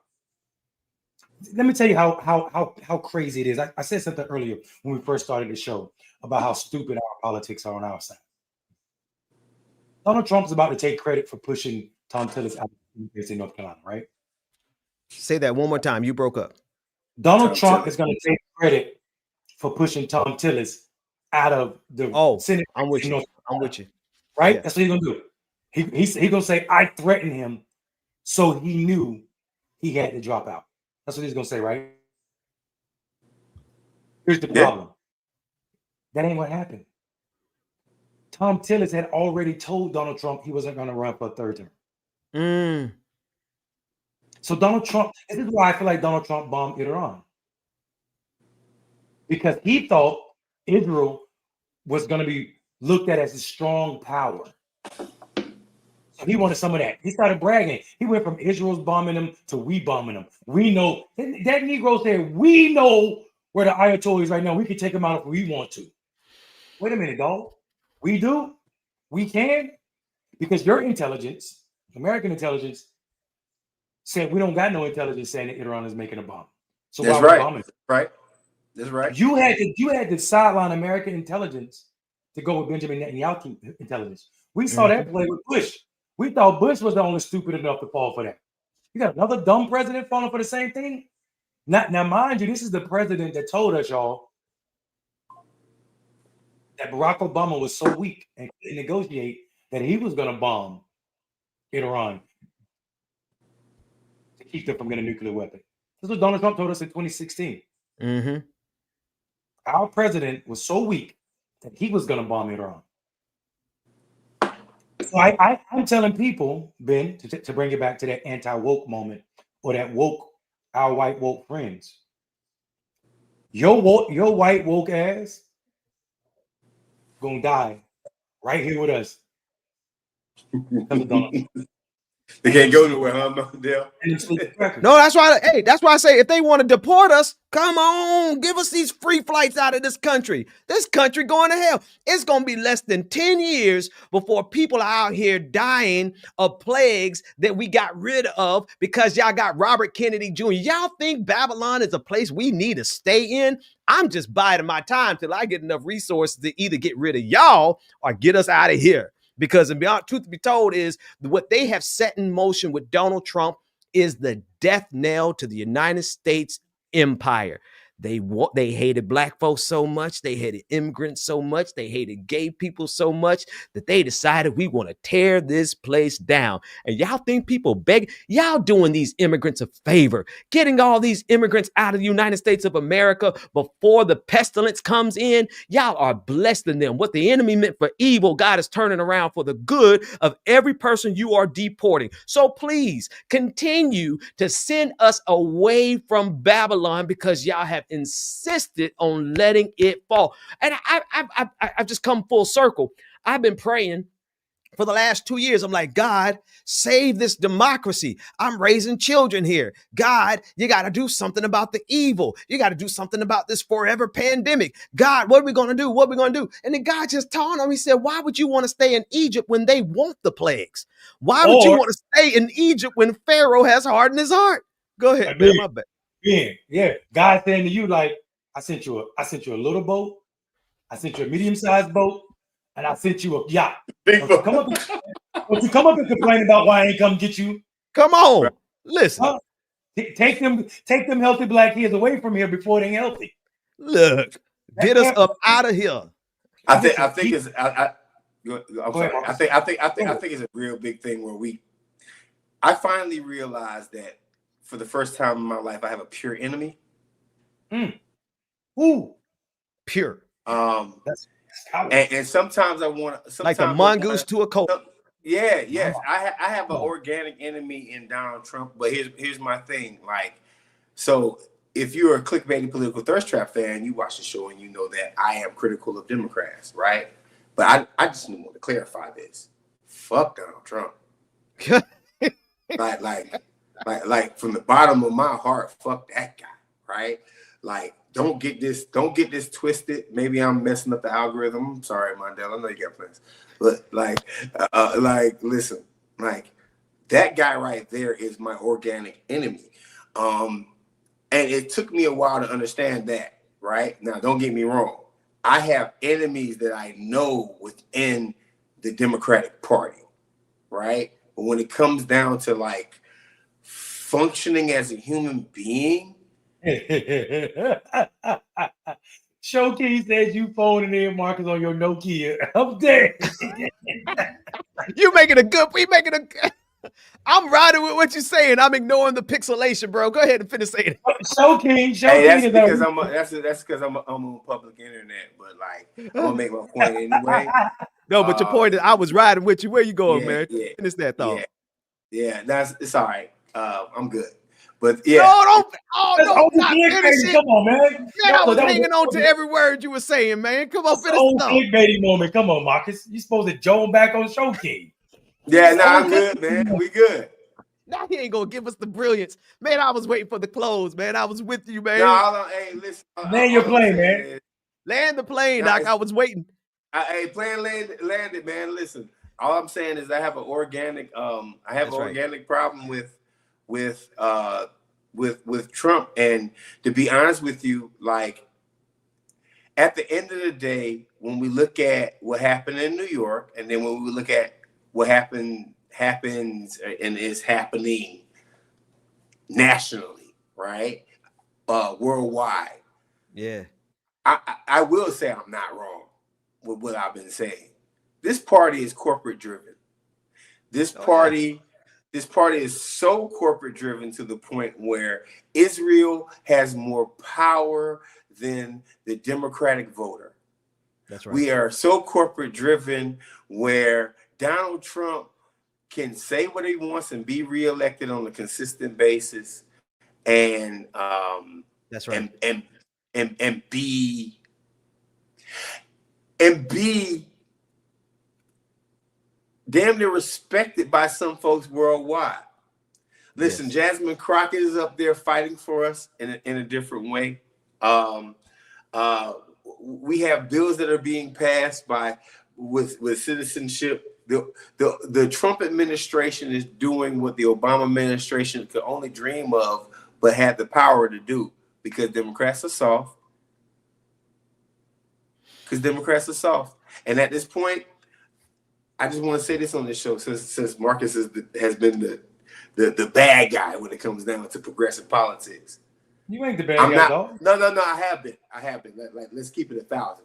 S4: Let me tell you how crazy it is. I said something earlier when we first started the show about how stupid our politics are on our side. Donald Trump's about to take credit for pushing Tom Tillis out of the University of North Carolina, right?
S2: Say that one more time. You broke up.
S4: Donald Trump is going to take credit for pushing Tom Tillis out of the Senate.
S2: I'm with you. I'm with you.
S4: Right? Yeah. That's what he's going to do. He's going to say, I threatened him, so he knew he had to drop out. That's what he's going to say, right? Here's the problem. That ain't what happened. Tom Tillis had already told Donald Trump he wasn't going to run for a third term. So Donald Trump, this is why I feel like Donald Trump bombed Iran. Because he thought Israel was going to be looked at as a strong power. So he wanted some of that. He started bragging. He went from Israel's bombing them to we bombing them. We know, that Negro said, we know where the Ayatollah is right now. We can take them out if we want to. Wait a minute, dog. We do? We can? Because your intelligence, American intelligence, said we don't got no intelligence saying that Iran is making a bomb. So
S3: that's
S4: why
S3: right.
S4: Bombing?
S3: Right. That's right.
S4: You had to sideline American intelligence to go with Benjamin Netanyahu intelligence. We saw that play with Bush. We thought Bush was the only stupid enough to fall for that. You got another dumb president falling for the same thing. Now, mind you, this is the president that told us, y'all, that Barack Obama was so weak and couldn't negotiate that he was going to bomb Iran to keep them from getting a nuclear weapon. This is what Donald Trump told us in 2016. Our president was so weak that he was going to bomb Iran. So I'm telling people, Ben, to bring it back to that anti-woke moment or that woke, our white woke friends. Your white woke ass gonna die right here with us.
S3: They can't go nowhere, huh, Dale?
S2: No, that's why. Hey, that's why I say if they want to deport us, come on, give us these free flights out of this country. This country going to hell. It's going to be less than 10 years before people are out here dying of plagues that we got rid of because y'all got Robert Kennedy Jr. Y'all think Babylon is a place we need to stay in? I'm just biding my time till I get enough resources to either get rid of y'all or get us out of here. Because and beyond truth to be told is what they have set in motion with Donald Trump is the death knell to the United States empire. They hated black folks so much. They hated immigrants so much. They hated gay people so much that they decided we want to tear this place down. And y'all think people beg? Y'all doing these immigrants a favor, getting all these immigrants out of the United States of America before the pestilence comes in. Y'all are blessing them. What the enemy meant for evil, God is turning around for the good of every person you are deporting. So please continue to send us away from Babylon because y'all have insisted on letting it fall. And I've just come full circle. I've been praying for the last 2 years. I'm like, God, save this democracy. I'm raising children here. God, you got to do something about the evil. You got to do something about this forever pandemic. God, what are we going to do? What are we going to do? And then God just told him, he said, why would you want to stay in Egypt when they want the plagues? Why would you want to stay in Egypt when Pharaoh has hardened his heart? Go ahead, man. My bad.
S4: Yeah. God saying to you, like, I sent you a little boat, I sent you a medium-sized boat, and I sent you a yacht. Don't you come up and complain about why I ain't come get you.
S2: Come on. Listen.
S4: Take them healthy black kids away from here before they're healthy.
S2: Look, get us up out of here.
S3: I think it's a real big thing where I finally realized that for the first time in my life, I have a pure enemy.
S2: Ooh, pure.
S3: And sometimes I want to,
S2: like the mongoose to a colt.
S3: Yes. I have an organic enemy in Donald Trump, but here's my thing. Like, so if you're a clickbaity political thirst trap fan, you watch the show and you know that I am critical of Democrats, right? But I just want to clarify this. Fuck Donald Trump. like from the bottom of my heart, fuck that guy, right? Like, don't get this twisted. Maybe I'm messing up the algorithm. I'm sorry, Mondale. I know you got plans, but listen, like That guy right there is my organic enemy. And it took me a while to understand that, right? Now, don't get me wrong. I have enemies that I know within the Democratic Party, right? But when it comes down to like functioning as a human being.
S4: Showkey says you phoning in, Marcus, on your Nokia. I'm dead.
S2: You making a good, I'm riding with what you're saying. I'm ignoring the pixelation, bro. Go ahead and finish saying it.
S4: Showkey,
S3: hey, that's because that's because I'm on public internet, but like I'm gonna make my point anyway.
S2: No, but your point is I was riding with you. Where you going, man?
S3: Yeah,
S2: Finish that thought.
S3: Yeah, it's all right. I'm good. But yeah.
S2: No, not finish it.
S4: Come on, man.
S2: Man, I was hanging on to every word you were saying, man. Come on, finish the thought.
S4: Clickbaity moment. Come on, Marcus. You supposed to join back on Showkey.
S3: Yeah, I'm good, man. We good.
S2: Now he ain't gonna give us the brilliance, man. I was waiting for the close, man. I was with you, man.
S3: No, hey, listen.
S4: Land your plane, man.
S2: Land the plane, Doc. I was waiting.
S3: Hey, plane landed, man. Listen, all I'm saying is I have an organic, organic problem with Trump, and to be honest with you, like at the end of the day, when we look at what happened in New York, and then when we look at what happens and is happening nationally, right? Worldwide.
S2: Yeah.
S3: I will say I'm not wrong with what I've been saying. This party is corporate driven. This party is so corporate driven to the point where Israel has more power than the Democratic voter.
S2: That's right.
S3: We are so corporate driven where Donald Trump can say what he wants and be reelected on a consistent basis, and
S2: that's right.
S3: And be damn near respected by some folks worldwide. Listen, yes. Jasmine Crockett is up there fighting for us in a different way. We have bills that are being passed with citizenship. The Trump administration is doing what the Obama administration could only dream of, but had the power to do, because Democrats are soft. And at this point, I just want to say this on this show, since Marcus has been the bad guy when it comes down to progressive politics.
S4: You ain't the bad guy, though.
S3: No, I have been. Let's keep it 1,000.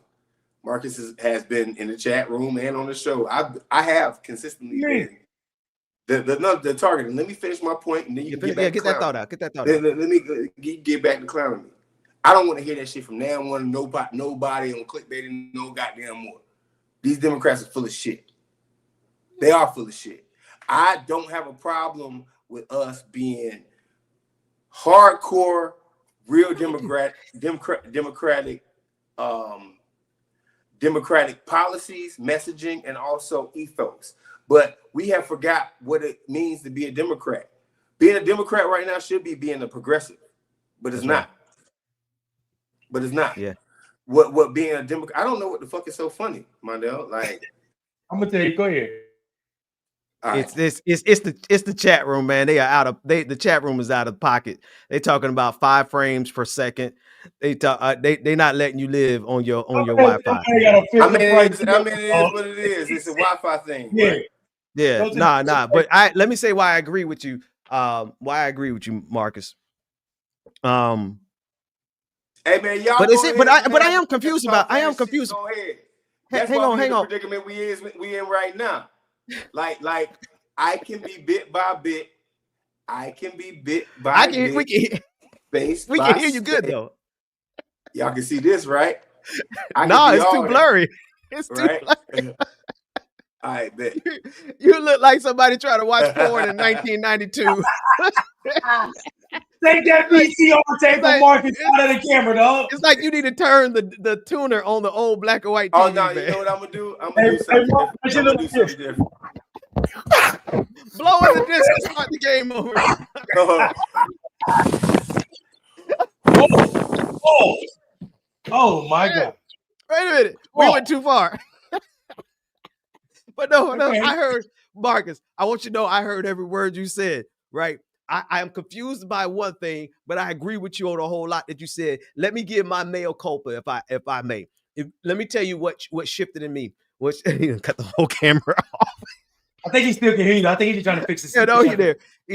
S3: Marcus has been in the chat room and on the show. I have consistently been the target. And let me finish my point, and then you can
S2: get that thought out.
S3: Let me get back to clowning me. I don't want to hear that shit from now on. Nobody on Clickbaity, no goddamn more. These Democrats are full of shit. They are full of shit. I don't have a problem with us being hardcore, real democratic policies, messaging, and also ethos. But we have forgot what it means to be a Democrat. Being a Democrat right now should be being a progressive, but it's not. But it's not.
S2: Yeah.
S3: What being a Democrat? I don't know what the fuck is so funny, Mondale. Like,
S4: I'm gonna tell you. Go ahead.
S2: It's the chat room, man. They are the chat room is out of pocket. They talking about 5 frames per second. They not letting you live on your Wi-Fi.
S3: I mean, it is what it is. It's a Wi-Fi thing.
S4: Yeah.
S3: Right?
S2: Yeah. Nah. But let me say why I agree with you. Why I agree with you, Marcus.
S3: Hey man, y'all.
S2: But I am confused about. I am confused.
S3: Go ahead.
S2: Hang on.
S3: The predicament we in right now. Like I can be bit by bit. I can be bit by bit.
S2: We can hear you good though.
S3: Y'all can see this, right?
S2: No, it's too blurry. It's too blurry.
S3: I bet.
S2: You look like somebody trying to watch porn in 1992.
S4: Take that VCR tape from Marcus out of the camera, dog.
S2: It's like you need to turn the tuner on the old black and white TV.
S3: Oh no, you know what I'm gonna do? I'm gonna do something different.
S2: Blow in the disc and start the game over.
S4: Oh my God.
S2: Wait a minute. We went too far. But no, I heard, Marcus, I want you to know I heard every word you said, right? I am confused by one thing, but I agree with you on a whole lot that you said. Let me give my mea culpa, if I may. Let me tell you what shifted in me. Which cut the whole camera off.
S4: I think he still can hear you. I think he's trying to fix this.
S2: You know, he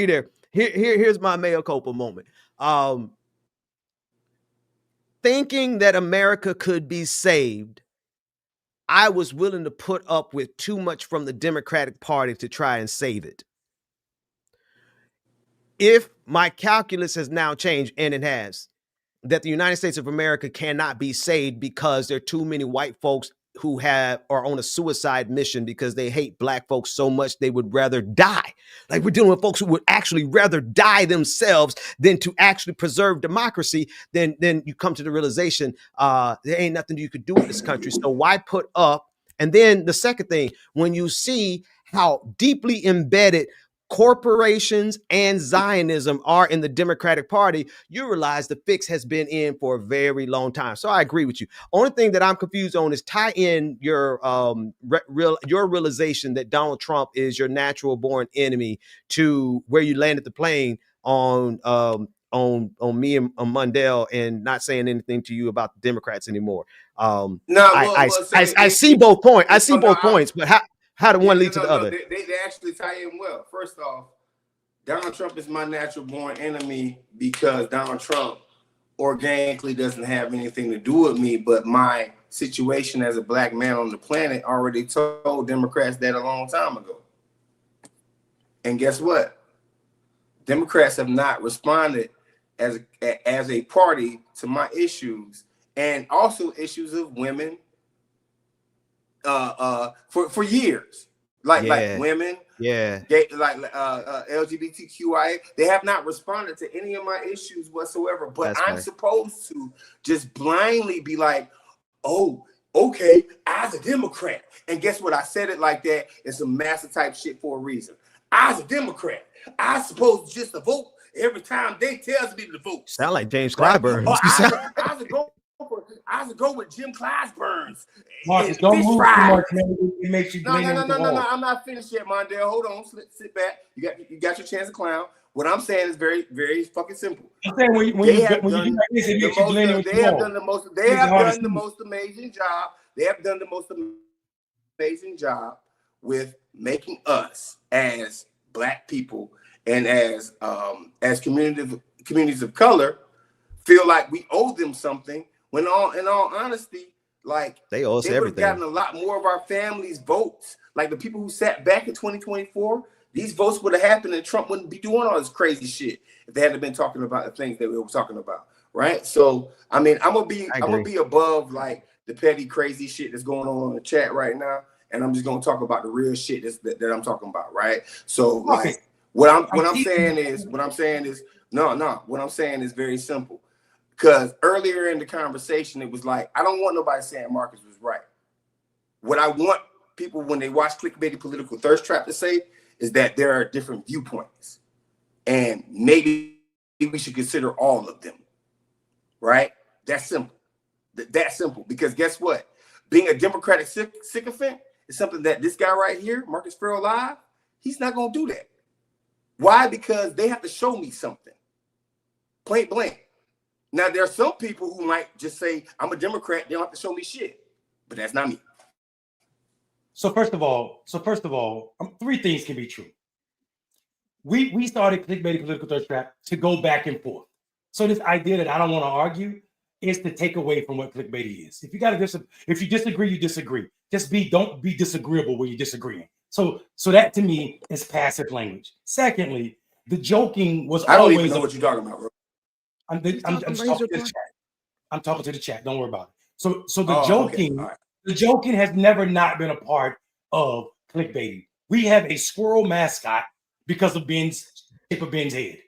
S2: there. Here's my mea culpa moment. Thinking that America could be saved, I was willing to put up with too much from the Democratic Party to try and save it. If my calculus has now changed, and it has, that the United States of America cannot be saved because there are too many white folks who are on a suicide mission because they hate black folks so much they would rather die. Like, we're dealing with folks who would actually rather die themselves than to actually preserve democracy. Then you come to the realization there ain't nothing you could do in this country. So why put up? And then the second thing, when you see how deeply embedded corporations and Zionism are in the Democratic Party, you realize the fix has been in for a very long time. So I agree with you. Only thing that I'm confused on is tie in your realization that Donald Trump is your natural born enemy to where you landed the plane on me and Mundell, and not saying anything to you about the Democrats anymore. I see both points. I see both points, but how did one lead to the other?
S3: They actually tie in well. First off, Donald Trump is my natural born enemy because Donald Trump organically doesn't have anything to do with me, but my situation as a black man on the planet already told Democrats that a long time ago. And guess what? Democrats have not responded as a party to my issues, and also issues of women for years, like women, gay, like LGBTQIA. They have not responded to any of my issues whatsoever. But I'm supposed to just blindly be like, oh, okay, as a Democrat. And guess what? I said it like that. It's some massive type shit for a reason. As a Democrat, I supposed just to vote every time they tells me to vote.
S2: Sound like James Clyburn.
S3: I would go with Jim Clyburn.
S4: Marcus, don't move too much, man. It makes you
S3: No. I'm not finished yet, Mondale. Hold on, sit back. You got your chance to clown. What I'm saying is very, very fucking simple.
S4: I'm saying they have done
S3: the most amazing job. They have done the most amazing job with making us as black people and as communities of color feel like we owe them something. When in all honesty, like
S2: they owe us everything.
S3: Would have gotten a lot more of our families' votes. Like the people who sat back in 2024, these votes would have happened, and Trump wouldn't be doing all this crazy shit if they hadn't been talking about the things that we were talking about, right? So, I mean, I'm gonna be above like the petty crazy shit that's going on in the chat right now, and I'm just gonna talk about the real shit that I'm talking about, right? So, like, what I'm saying is very simple. Because earlier in the conversation, it was like, I don't want nobody saying Marcus was right. What I want people, when they watch Clickbaity Political Thirst Trap, to say is that there are different viewpoints. And maybe we should consider all of them. Right? That's simple. That's simple. Because guess what? Being a Democratic sycophant is something that this guy right here, Marcus Farrell Live, he's not going to do that. Why? Because they have to show me something. Point blank. Now, there are some people who might just say, I'm a Democrat, they don't have to show me shit. But that's not me.
S4: So first of all, three things can be true. We started Clickbaity Political Thirst Trap to go back and forth. So this idea that I don't want to argue is to take away from what Clickbaity is. If you disagree, you disagree. Don't be disagreeable when you're disagreeing. So that to me is passive language. Secondly, the joking was
S3: I don't
S4: always
S3: even know what you're talking about, bro.
S4: I'm talking to the chat. I'm talking to the chat. Don't worry about it. So the joking, okay. Right. The joking has never not been a part of Clickbaity. We have a squirrel mascot because of Ben's head.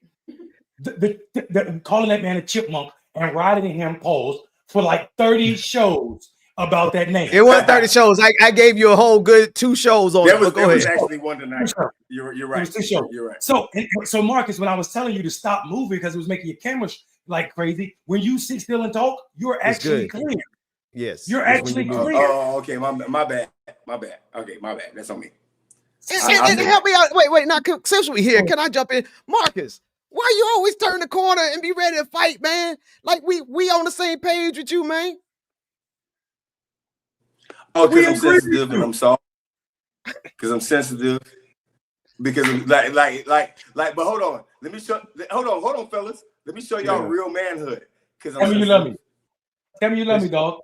S4: Calling that man a chipmunk and riding him poles for like 30 shows about that name.
S2: It wasn't 30 shows. I gave you a whole good 2 shows on it.
S3: There was actually one tonight. You're right. You're right.
S4: So Marcus, when I was telling you to stop moving because it was making your camera like crazy, when you sit still and talk, you're actually clear.
S2: Yes.
S4: You're actually clear.
S3: Oh, okay. My bad. My bad. Okay, my bad. That's on me.
S2: And help me out. Wait. Now, since we here, can I jump in, Marcus? Why you always turn the corner and be ready to fight, man? Like we on the same page with you, man.
S3: Oh, because I'm sensitive and I'm soft. Because I'm sensitive. Because of, like. But hold on. Let me show. Hold on, fellas. Let me show y'all real manhood. Because
S4: tell me you love me. Tell me you love me, dog.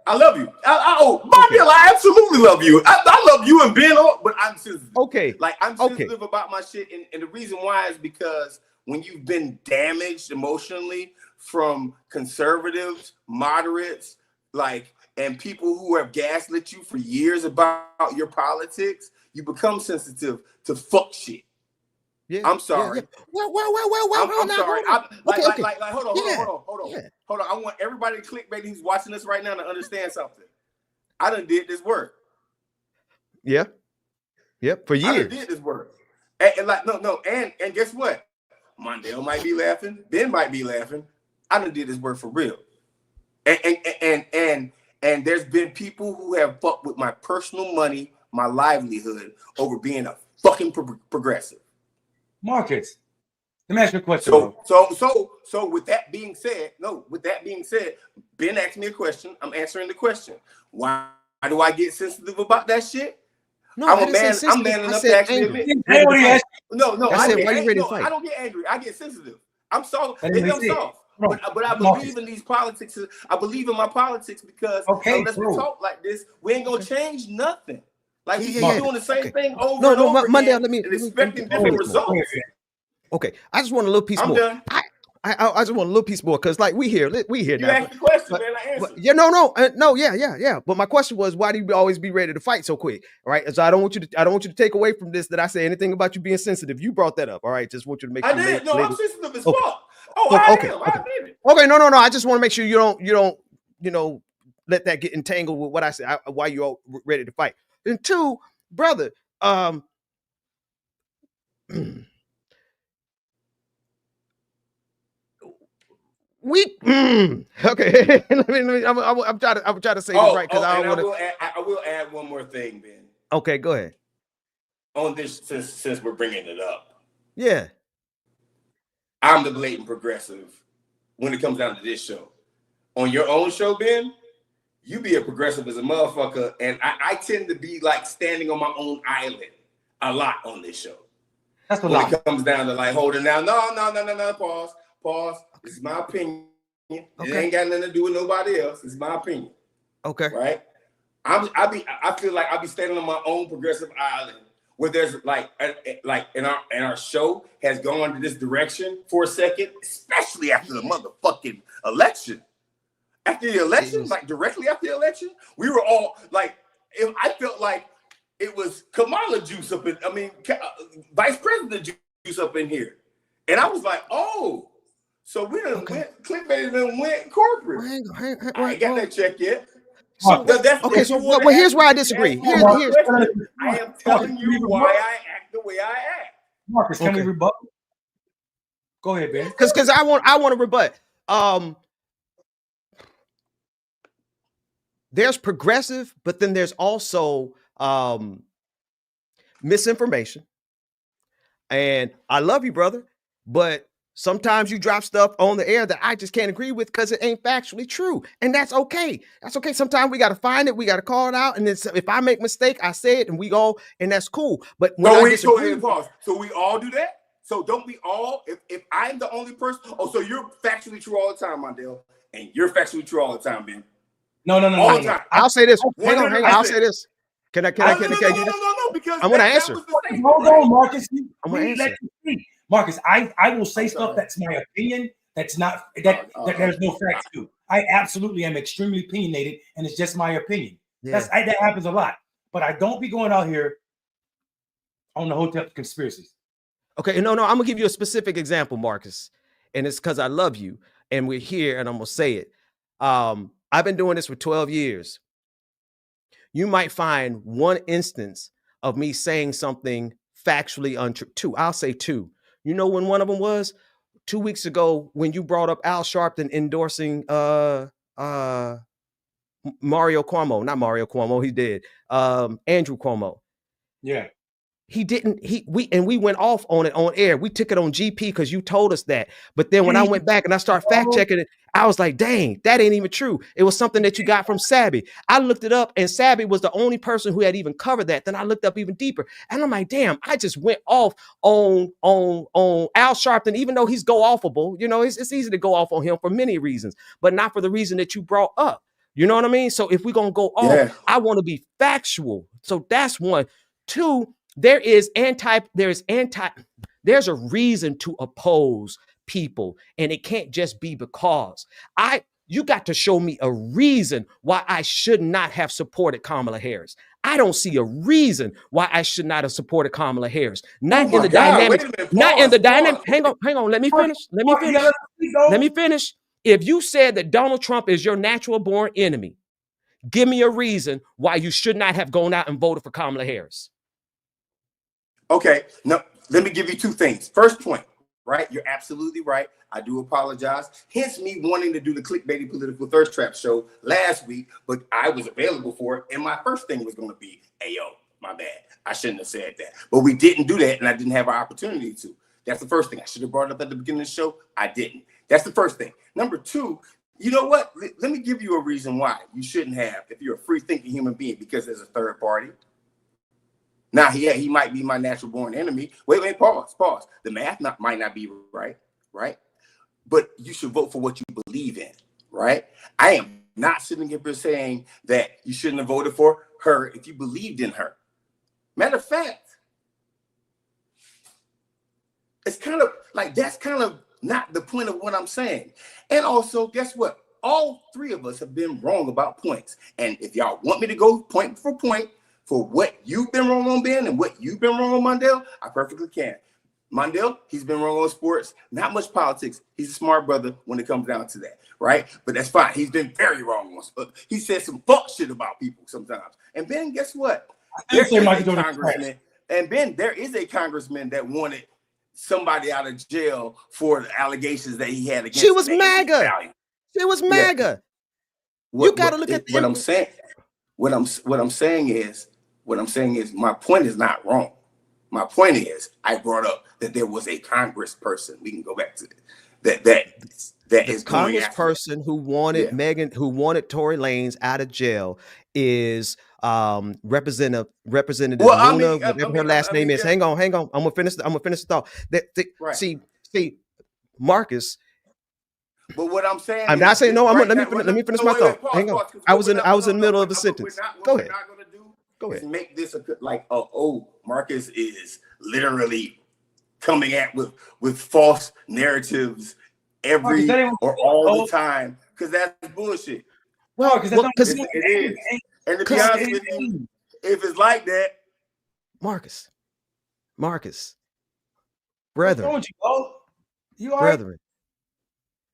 S3: I love you. I absolutely love you. I love you and Ben, but I'm sensitive.
S2: Okay.
S3: Like I'm sensitive about my shit, and the reason why is because when you've been damaged emotionally from conservatives, moderates, and people who have gaslit you for years about your politics, you become sensitive to fuck shit. Yeah, I'm sorry.
S2: Yeah. Well,
S3: I'm sorry. Hold on.
S2: Yeah.
S3: Hold on. I want everybody to Clickbaity who's watching this right now to understand something. I done did this work.
S2: Yeah. Yep. For years.
S3: I done did this work. And guess what? Mondale might be laughing. Ben might be laughing. I done did this work for real. And there's been people who have fucked with my personal money, my livelihood, over being a fucking progressive.
S4: Marcus, let me ask you a question.
S3: So with that being said, Ben asked me a question. I'm answering the question. Why do I get sensitive about that shit?
S2: No,
S3: I'm man enough to actually admit. No,
S2: I said, why you ready to fight?
S3: I don't get angry. I get sensitive. I'm soft. Maybe I'm soft. But I believe in these politics. I believe in my politics because unless we talk like this, we ain't gonna change nothing. Like we keep doing the same thing over and over again and expecting different results.
S2: Okay, I just want a little piece more.
S3: Done.
S2: I just want a little piece more because like we here
S3: you
S2: now.
S3: Asked the question, man. I answered.
S2: Yeah. But my question was, why do you always be ready to fight so quick? All right. So I don't want you to take away from this that I say anything about you being sensitive. You brought that up. All right. Just want you to make sure.
S3: I did. No, I'm sensitive as fuck.
S2: Okay.
S3: I admit it.
S2: Okay. No. I just want to make sure you don't let that get entangled with what I said. Why you all ready to fight? And two, brother, okay. I'm trying to say this right because
S3: I will add one more thing, Ben.
S2: Okay, go ahead.
S3: On this, since we're bringing it up,
S2: yeah,
S3: I'm the blatant progressive when it comes down to this show. On your own show, Ben, you be a progressive as a motherfucker, and I tend to be like standing on my own island a lot on this show.
S4: That's a
S3: when
S4: lot.
S3: It comes down to like holding down. No. Pause. This is my opinion. Okay. It ain't got nothing to do with nobody else. It's my opinion.
S2: Okay.
S3: Right. I feel like I be standing on my own progressive island where there's like in our show has gone to this direction for a second, especially after the motherfucking election. After the election, like directly after the election, we were all like, I felt like it was Kamala juice up in, Vice President juice up in here. And I was like, oh, so we done went, Clickbaity done went corporate. I ain't got that check yet.
S2: So, here's where I disagree.
S3: I am telling you why I act the way I act.
S4: Marcus, can we rebut? Go ahead, Ben.
S2: Because I want to rebut. There's progressive, but then there's also misinformation. And I love you, brother, but sometimes you drop stuff on the air that I just can't agree with because it ain't factually true. And that's okay. That's okay. Sometimes we got to find it. We got to call it out. And then if I make a mistake, I say it and we go, and that's cool. But when
S3: so we all do that? So don't we all, if I'm the only person, so you're factually true all the time, Mondale, and you're factually true all the time, Ben.
S4: No.
S2: I'll say this. Hang on. I'll say this. Can I
S3: No, because
S2: I'm going to answer.
S4: Hold on, Marcus. I'm going to answer. Marcus, I will say stuff that's my opinion. That's not that there's no facts to. I absolutely am extremely opinionated, and it's just my opinion. Yeah. That happens a lot. But I don't be going out here on the hotel conspiracies.
S2: Okay, no, I'm gonna give you a specific example, Marcus, and it's because I love you, and we're here, and I'm gonna say it. I've been doing this for 12 years. You might find one instance of me saying something factually untrue. Two, I'll say two. You know when one of them was? 2 weeks ago when you brought up Al Sharpton endorsing Mario Cuomo, not Mario Cuomo, he did. Andrew Cuomo.
S4: Yeah.
S2: He didn't, we went off on it on air. We took it on GP because you told us that. But then when I went back and I started fact checking it, I was like, dang, that ain't even true. It was something that you got from Sabby. I looked it up and Sabby was the only person who had even covered that. Then I looked up even deeper and I'm like, damn, I just went off on Al Sharpton, even though he's go offable. You know, it's easy to go off on him for many reasons, but not for the reason that you brought up. You know what I mean? So if we're going to go off, I want to be factual. So that's one. Two, there's a reason to oppose people, and it can't just be because you got to show me a reason why I should not have supported Kamala Harris. I don't see a reason why I should not have supported Kamala Harris. Not in the dynamic. Not in the dynamic. Hang on. Let me finish. If you said that Donald Trump is your natural born enemy, give me a reason why you should not have gone out and voted for Kamala Harris.
S3: Okay, no, let me give you two things. First point, right? You're absolutely right. I do apologize. Hence me wanting to do the Clickbaity Political Thirst Trap show last week, but I was available for it. And my first thing was going to be, hey, yo, my bad. I shouldn't have said that. But we didn't do that, and I didn't have an opportunity to. That's the first thing. I should have brought it up at the beginning of the show. I didn't. That's the first thing. Number two, you know what? Let me give you a reason why you shouldn't have if you're a free-thinking human being, because there's a third party. Now, yeah, he might be my natural born enemy. Wait, pause. The math might not be right? But you should vote for what you believe in, right? I am not sitting here saying that you shouldn't have voted for her if you believed in her. Matter of fact, it's kind of like that's kind of not the point of what I'm saying. And also, guess what? All three of us have been wrong about points. And if y'all want me to go point for point, for what you've been wrong on, Ben, and what you've been wrong on, Mondale, I perfectly can. Mondale, he's been wrong on sports, not much politics. He's a smart brother when it comes down to that, right? But that's fine. He's been very wrong on sports. He said some fuck shit about people sometimes. And Ben, guess what? There is a congressman, and Ben, there is a congressman that wanted somebody out of jail for the allegations that he had against.
S2: She was MAGA. She was MAGA. You got to look at
S3: what I'm saying. What I'm saying is my point is not wrong. My point is I brought up that there was a Congress person. We can go back to that is
S2: Congress person who wanted Tory Lanez out of jail is Representative Luna, whatever her last name is. Hang on. I'm gonna finish the thought. See, Marcus.
S3: But what I'm saying,
S2: I'm not saying no. Let me finish my thought. Hang on. I was in the middle of a sentence. Go ahead.
S3: Go ahead. Make this Marcus is literally coming at with false narratives all the time, because that's bullshit.
S2: Well, because
S3: it is. And to be honest with you, if it's like that,
S2: Marcus, brethren,
S4: you all right?
S2: Brethren.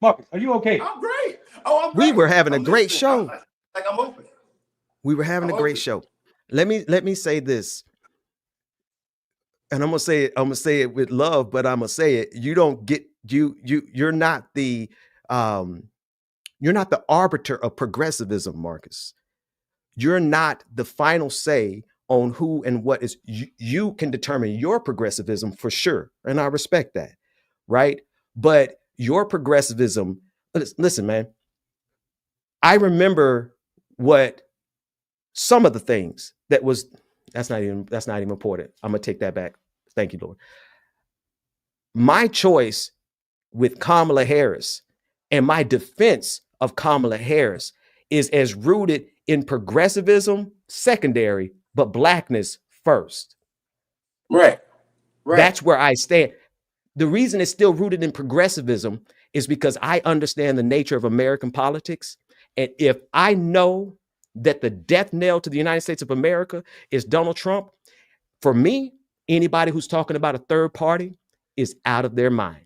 S4: Marcus, are you okay?
S3: I'm great. I'm great.
S2: We were having a great show.
S3: I'm open.
S2: We were having a great show. Let me say this. And I'm gonna say it with love, but I'm gonna say it. You don't get you're not the arbiter of progressivism, Marcus. You're not the final say on who and what is. You can determine your progressivism for sure, and I respect that, right? But your progressivism, listen, man. I remember what some of the things that's not even important. I'm gonna take that back. Thank you, Lord. My choice with Kamala Harris and my defense of Kamala Harris is as rooted in progressivism, secondary, but blackness first.
S3: Right.
S2: That's where I stand. The reason it's still rooted in progressivism is because I understand the nature of American politics. And if I know that the death knell to the United States of America is Donald Trump, for me, anybody who's talking about a third party is out of their mind.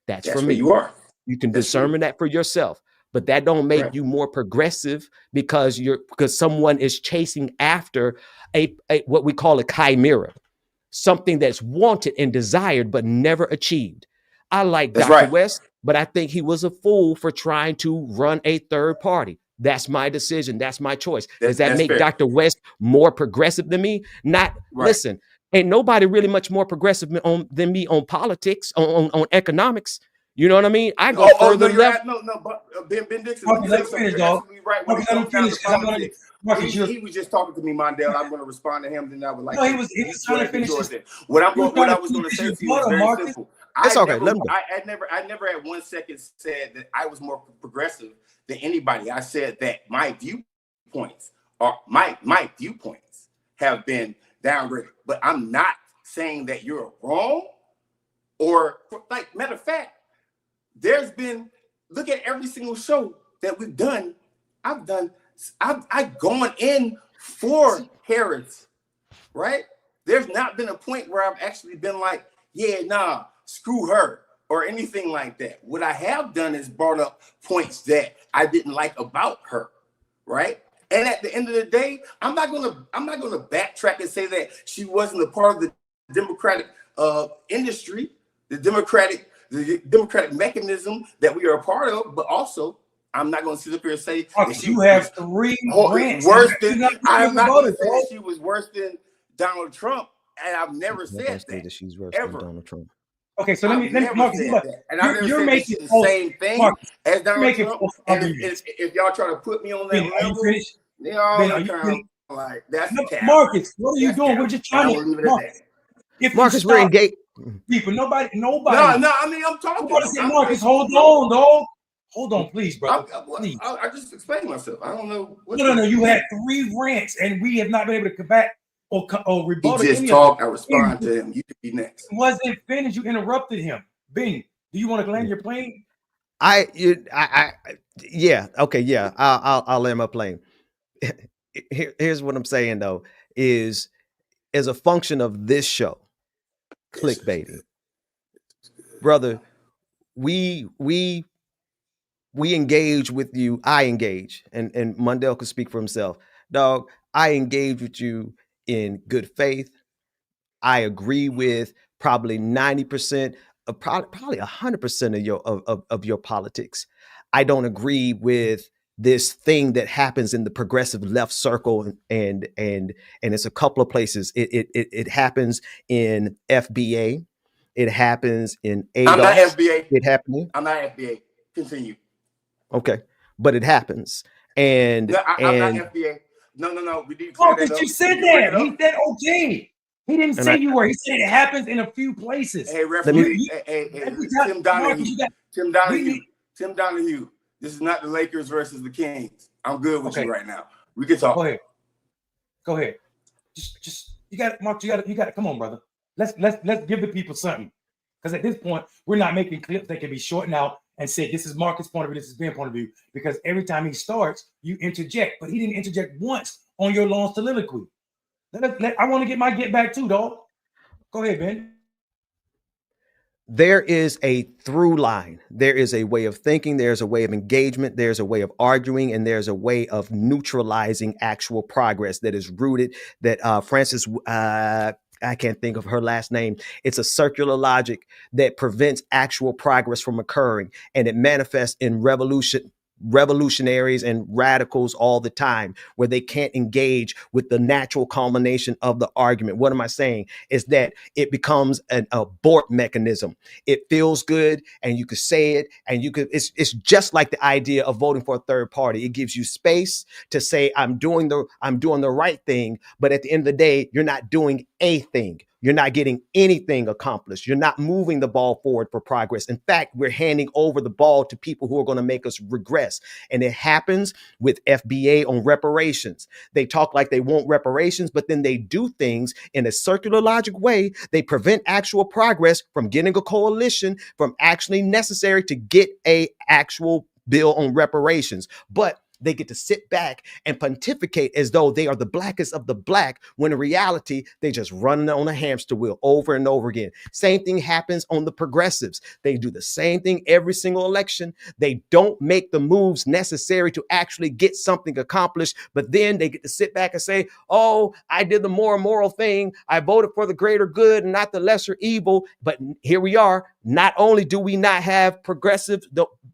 S2: That's for me.
S3: You are.
S2: You can discern that for yourself, but that don't make you more progressive because someone is chasing after a what we call a chimera, something that's wanted and desired but never achieved. I like Dr. West, but I think he was a fool for trying to run a third party. That's my decision. That's my choice. Does that
S3: That's
S2: make
S3: fair.
S2: Dr. West more progressive than me? Not.
S3: Right.
S2: Listen, ain't nobody really much more progressive than me on politics, on economics. You know what I mean? I go further left.
S3: No, but Ben Dixon,
S4: Marcus, let me finish, dog.
S3: absolutely right.
S4: Marcus, let me finish, 'cause I wanna- Marcus,
S3: He was just talking to me, Mondale. I'm going to respond to him. Then I would like.
S4: No, he was trying to finish his-
S3: What I was going to
S4: finish
S3: say
S4: his
S3: to you is
S4: thought,
S3: very
S4: Marcus.
S3: simple.
S2: It's okay. Let him go.
S3: I never at 1 second said that I was more progressive than anybody. I said that my viewpoints have been downgraded, but I'm not saying that you're wrong. Or like, matter of fact, there's been, look at every single show that we've done. I've gone in for Harris, right? There's not been a point where I've actually been like, yeah, nah, screw her or anything like that. What I have done is brought up points that I didn't like about her, right? And at the end of the day, I'm not gonna backtrack and say that she wasn't a part of the Democratic industry, the Democratic mechanism that we are a part of, but also I'm not going to sit up here and say that
S4: you have 3 rants.
S3: Worse than I'm not going to say that she was worse than Donald Trump, and I've never said that
S2: she's worse
S3: ever.
S2: than Donald Trump.
S4: Okay, so let me Marcus,
S3: and I've never said
S4: making
S3: the same thing
S4: Marcus,
S3: as Donald Trump. And
S4: arguments.
S3: if y'all try to put me on that level, they all kind of like that's the cap.
S4: Marcus, what are you doing? We're just trying to
S3: leave it at that.
S2: Marcus, we're engaged.
S4: People, nobody.
S3: No, I mean, I'm talking.
S4: Marcus, hold on, dog. Hold on, please, bro. Please.
S3: I just explained myself. I don't know.
S4: No. You had 3 rants, and we have not been able to come back or rebuttal.
S3: He just talked. I respond to him. You could be next.
S4: It wasn't finished. You interrupted him. Bing, do you want to land your plane?
S2: Yeah. Okay. Yeah. I'll land my plane. Here's what I'm saying though: is as a function of this show, clickbaiting, brother. We engage with you. I engage, and Mundell could speak for himself. Dog, I engage with you in good faith. I agree with probably 90%, probably 100% of your politics. I don't agree with this thing that happens in the progressive left circle, and it's a couple of places. It happens in FBA. It happens in ADOS.
S3: I'm not FBA.
S2: It happening.
S3: I'm not FBA. Continue.
S2: Okay, but it happens, and
S3: no, I'm not FBA. No. We need to
S4: clear that up. You said that. He said okay. He didn't say you were. He said it happens in a few places.
S3: Hey, referee. Tim Donahue. This is not the Lakers versus the Kings. I'm good with you right now. We can talk.
S4: Go ahead. Just you got it, Mark. You got it. Come on, brother. Let's give the people something. Because at this point, we're not making clips that can be shortened out and say this is Marcus' point of view, this is Ben's point of view. Because every time he starts, you interject. But he didn't interject once on your long soliloquy. I want to get my get back too, dog. Go ahead, Ben.
S2: There is a through line. There is a way of thinking. There's a way of engagement. There's a way of arguing, and there's a way of neutralizing actual progress that is rooted. That Francis, I can't think of her last name. It's a circular logic that prevents actual progress from occurring, and it manifests in revolutionaries and radicals all the time, where they can't engage with the natural culmination of the argument. What am I saying? Is that it becomes an abort mechanism. It feels good, and you could say it, and you could. It's just like the idea of voting for a third party. It gives you space to say I'm doing the right thing, but at the end of the day, you're not doing a thing. You're not getting anything accomplished. You're not moving the ball forward for progress. In fact, we're handing over the ball to people who are going to make us regress. And it happens with FBA on reparations. They talk like they want reparations, but then they do things in a circular logic way. They prevent actual progress from getting a coalition from actually necessary to get a actual bill on reparations. But they get to sit back and pontificate as though they are the blackest of the black, when in reality, they just run on a hamster wheel over and over again. Same thing happens on the progressives. They do the same thing every single election. They don't make the moves necessary to actually get something accomplished, but then they get to sit back and say, oh, I did the more moral thing. I voted for the greater good and not the lesser evil. But here we are. Not only do we not have progressive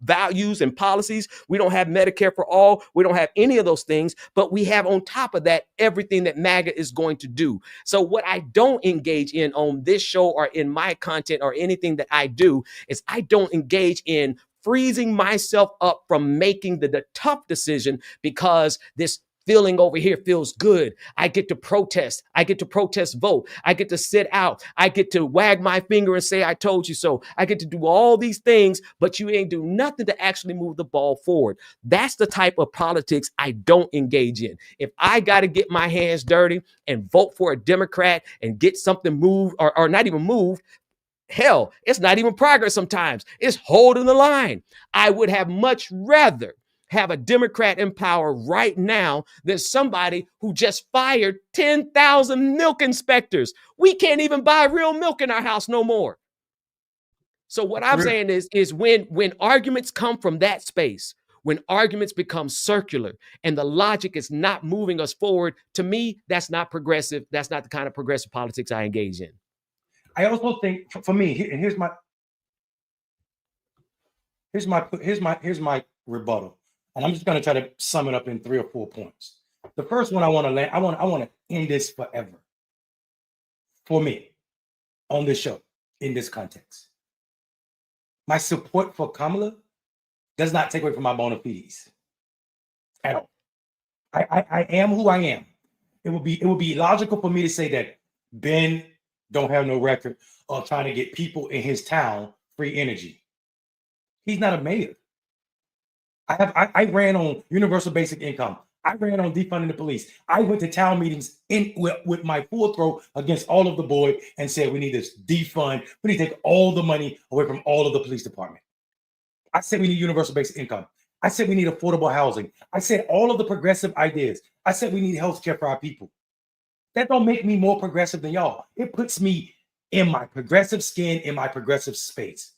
S2: values and policies, we don't have Medicare for all.
S5: wall. We don't have any of those things, but we have on top of that everything that MAGA is going to do. So what I don't engage in on this show or in my content or anything that I do is I don't engage in freezing myself up from making the tough decision because this feeling over here feels good. I get to protest. I get to protest vote. I get to sit out. I get to wag my finger and say, I told you so. I get to do all these things, but you ain't do nothing to actually move the ball forward. That's the type of politics I don't engage in. If I got to get my hands dirty and vote for a Democrat and get something moved or not even moved, hell, it's not even progress sometimes. It's holding the line. I would have much rather have a Democrat in power right now than somebody who just fired 10,000 milk inspectors. We can't even buy real milk in our house no more. So what I'm saying is when arguments come from that space, when arguments become circular and the logic is not moving us forward, to me, that's not progressive. That's not the kind of progressive politics I engage in.
S4: I also think for me, and here's my rebuttal. And I'm just going to try to sum it up in 3 or 4 points. The first one I want to end this forever. For me, on this show, in this context. My support for Kamala does not take away from my bona fides at all. I am who I am. It would be logical for me to say that Ben don't have no record of trying to get people in his town free energy. He's not a mayor. I ran on universal basic income. I ran on defunding the police. I went to town meetings with my full throat against all of the board and said we need to defund. We need to take all the money away from all of the police department. I said we need universal basic income. I said we need affordable housing. I said all of the progressive ideas. I said we need health care for our people. That don't make me more progressive than y'all. It puts me in my progressive skin, in my progressive space.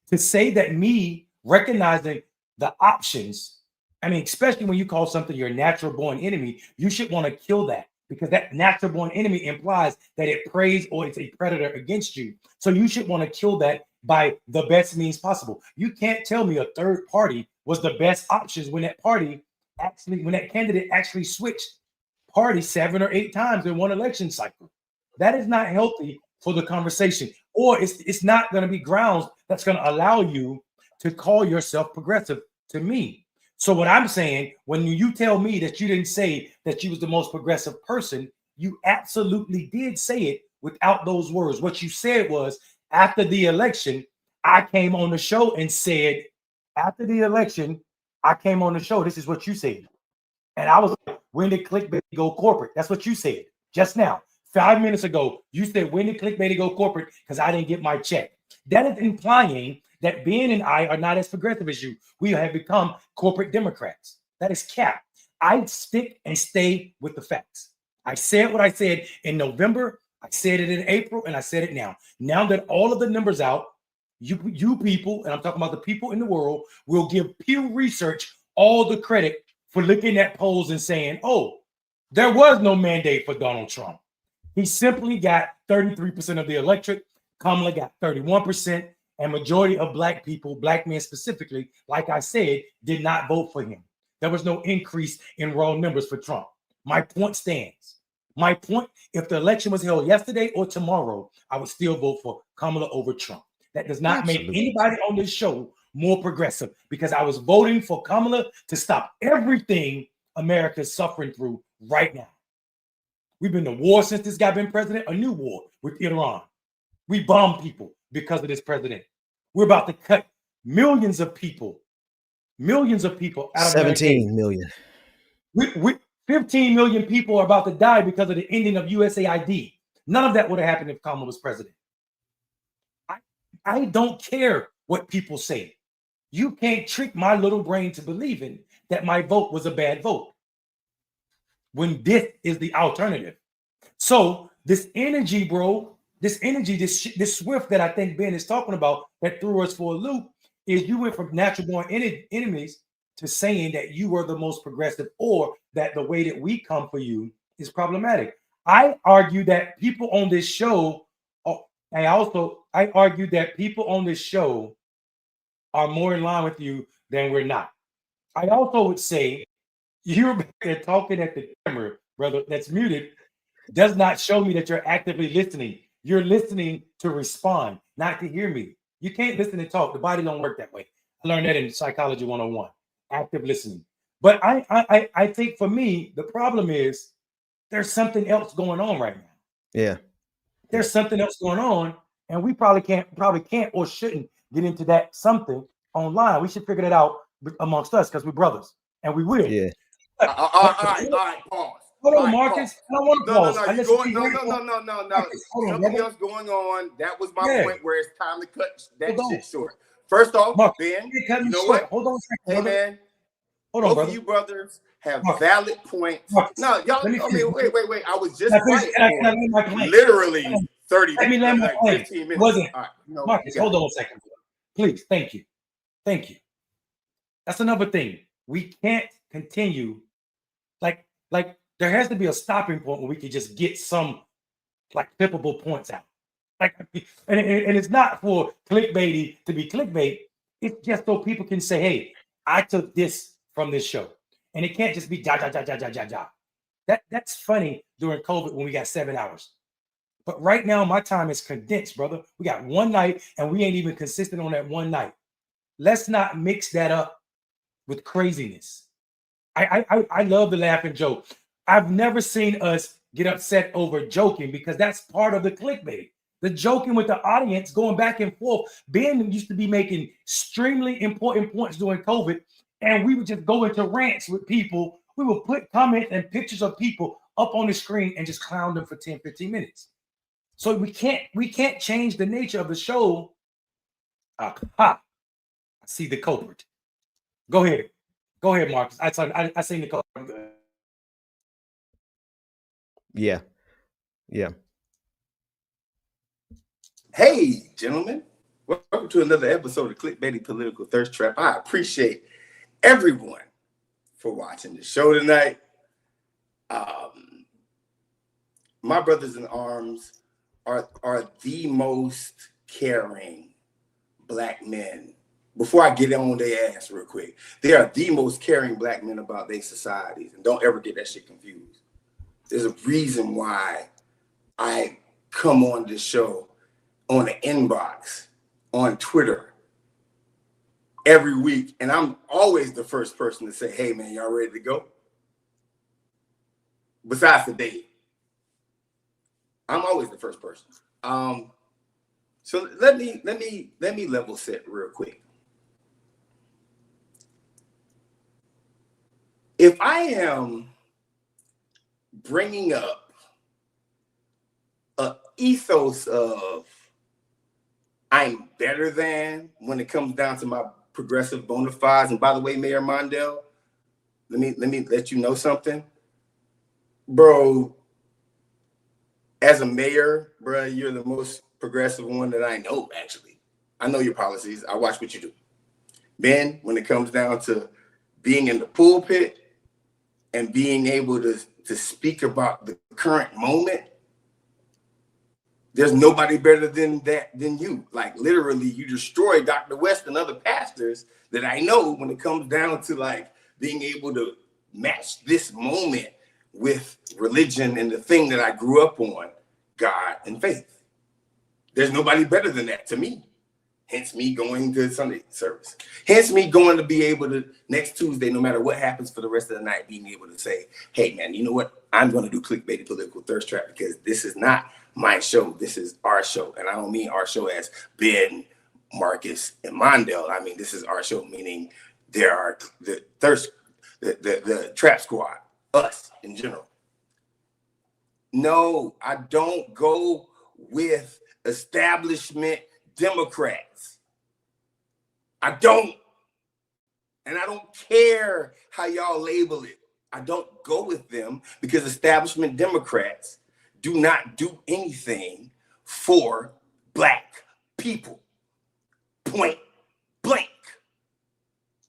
S4: To say that me recognizing the options, I mean, especially when you call something your natural born enemy, you should want to kill that because that natural born enemy implies that it preys or it's a predator against you. So you should want to kill that by the best means possible. You can't tell me a third party was the best options when that candidate actually switched party 7 or 8 times in one election cycle. That is not healthy for the conversation, or it's not going to be grounds that's going to allow you to call yourself progressive to me. So what I'm saying, when you tell me that you didn't say that you was the most progressive person, you absolutely did say it without those words. What you said was, after the election, I came on the show and said, after the election, I came on the show. This is what you said. And I was like, when did Clickbaity go corporate? That's what you said just now. 5 minutes ago, you said, when did Clickbaity go corporate? Because I didn't get my check. That is implying that Ben and I are not as progressive as you. We have become corporate Democrats. That is cap. I stick and stay with the facts. I said what I said in November. I said it in April, and I said it now. Now that all of the numbers out, you people, and I'm talking about the people in the world, will give Pew Research all the credit for looking at polls and saying, oh, there was no mandate for Donald Trump. He simply got 33% of the electorate. Kamala got 31%. And majority of Black people, Black men specifically, like I said, did not vote for him. There was no increase in raw numbers for Trump. My point stands. My point, if the election was held yesterday or tomorrow, I would still vote for Kamala over Trump. That does not make anybody on this show more progressive because I was voting for Kamala to stop everything America is suffering through right now. We've been to war since this guy been president, a new war with Iran. We bomb people because of this president. We're about to cut millions of people out of
S2: 17 million.
S4: 15 million people are about to die because of the ending of USAID. None of that would have happened if Kamala was president. I don't care what people say. You can't trick my little brain to believing that my vote was a bad vote when this is the alternative. So this energy, bro, this swift that I think Ben is talking about that threw us for a loop is you went from natural born enemies to saying that you were the most progressive or that the way that we come for you is problematic. I argue that people on this show, I argue that people on this show are more in line with you than we're not. I also would say You're back there talking at the camera, brother, that's muted, does not show me that you're actively listening. You're listening to respond, not to hear me. You can't listen and talk. The body don't work that way. I learned that in Psychology 101, active listening. But I think for me, the problem is there's something else going on right now.
S2: Yeah.
S4: There's something else going on, and we probably can't or shouldn't get into that something online. We should figure that out amongst us because we're brothers, and we will.
S2: Yeah.
S3: All right, pause.
S4: Hold on, Marcus. I don't want to pause.
S3: No. Something else going on. That was my point where it's time to cut that shit short. First off,
S4: Marcus,
S3: Ben,
S4: you know what? Hold on a second.
S3: Hey, man.
S4: Hold on,
S3: both
S4: brother.
S3: of you brothers have
S4: Marcus.
S3: valid points.
S4: Marcus,
S3: No, y'all, I mean, wait. I was just quiet for
S4: literally
S3: literally 30
S4: Let me land my plane.
S3: 15 minutes.
S4: Wasn't
S3: All right,
S4: Marcus, hold on a second. Please, thank you. That's another thing. We can't continue. Like there has to be a stopping point where we can just get some like clippable points out. Like, and it's not for clickbaity to be clickbait. It's just so people can say, hey, I took this from this show. And it can't just be ja. That's funny during COVID when we got 7 hours. But right now, my time is condensed, brother. We got one night and we ain't even consistent on that one night. Let's not mix that up with craziness. I love the laugh and joke. I've never seen us get upset over joking because that's part of the clickbait. The joking with the audience, going back and forth. Ben used to be making extremely important points during COVID, and we would just go into rants with people. We would put comments and pictures of people up on the screen and just clown them for 10, 15 minutes. So we can't change the nature of the show. I see the culprit. Go ahead, Marcus. I seen the culprit.
S2: Yeah.
S3: Hey, gentlemen. Welcome to another episode of Clickbaity Political Thirst Trap. I appreciate everyone for watching the show tonight. My brothers in arms are the most caring Black men. Before I get on their ass real quick, they are the most caring Black men about their societies. And don't ever get that shit confused. There's a reason why I come on this show on the inbox, on Twitter, every week. And I'm always the first person to say, hey, man, y'all ready to go? Besides the date. I'm always the first person. So let me level set real quick. If I am bringing up an ethos of I'm better than when it comes down to my progressive bona fides, and by the way, Mayor Mondale, let me let you know something, bro. As a mayor, bro, you're the most progressive one that I know. Actually, I know your policies. I watch what you do. Ben, when it comes down to being in the pulpit and being able to speak about the current moment, there's nobody better than you. Like literally, you destroy Dr. West and other pastors that I know when it comes down to like being able to match this moment with religion and the thing that I grew up on, God and faith. There's nobody better than that to me. Hence me going to Sunday service. Hence me going to be able to next Tuesday, no matter what happens for the rest of the night, being able to say, hey man, you know what? I'm going to do Clickbaity Political Thirst Trap because this is not my show. This is our show. And I don't mean our show as Ben, Marcus, and Mondale. I mean, this is our show, meaning there are the Trap Squad, us in general. No, I don't go with establishment Democrats. I don't. And I don't care how y'all label it. I don't go with them because establishment Democrats do not do anything for Black people. Point blank.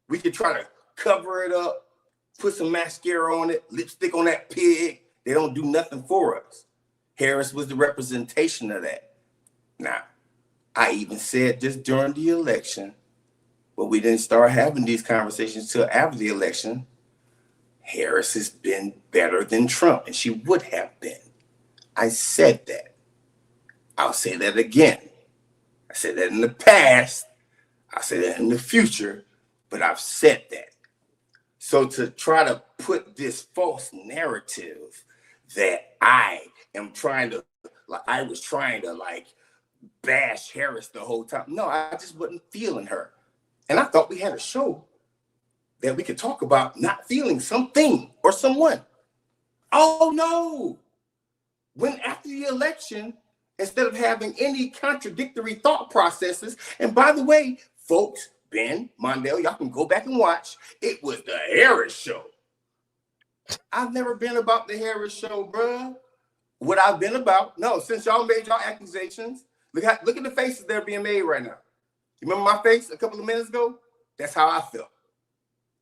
S3: We could try to cover it up, put some mascara on it, lipstick on that pig. They don't do nothing for us. Harris was the representation of that. Now, I even said this during the election, but we didn't start having these conversations till after the election. Harris has been better than Trump, and she would have been. I said that. I'll say that again. I said that in the past. I'll say that in the future, but I've said that. So to try to put this false narrative that I am trying to, like, I was trying to like bash Harris the whole time. No, I just wasn't feeling her. And I thought we had a show that we could talk about not feeling something or someone. Oh no. When after the election, instead of having any contradictory thought processes, and by the way, folks, Ben, Mondale, y'all can go back and watch. It was the Harris show. I've never been about the Harris show, bruh. What I've been about, no, since y'all made y'all accusations, look at the faces that are being made right now. You remember my face a couple of minutes ago? That's how I felt.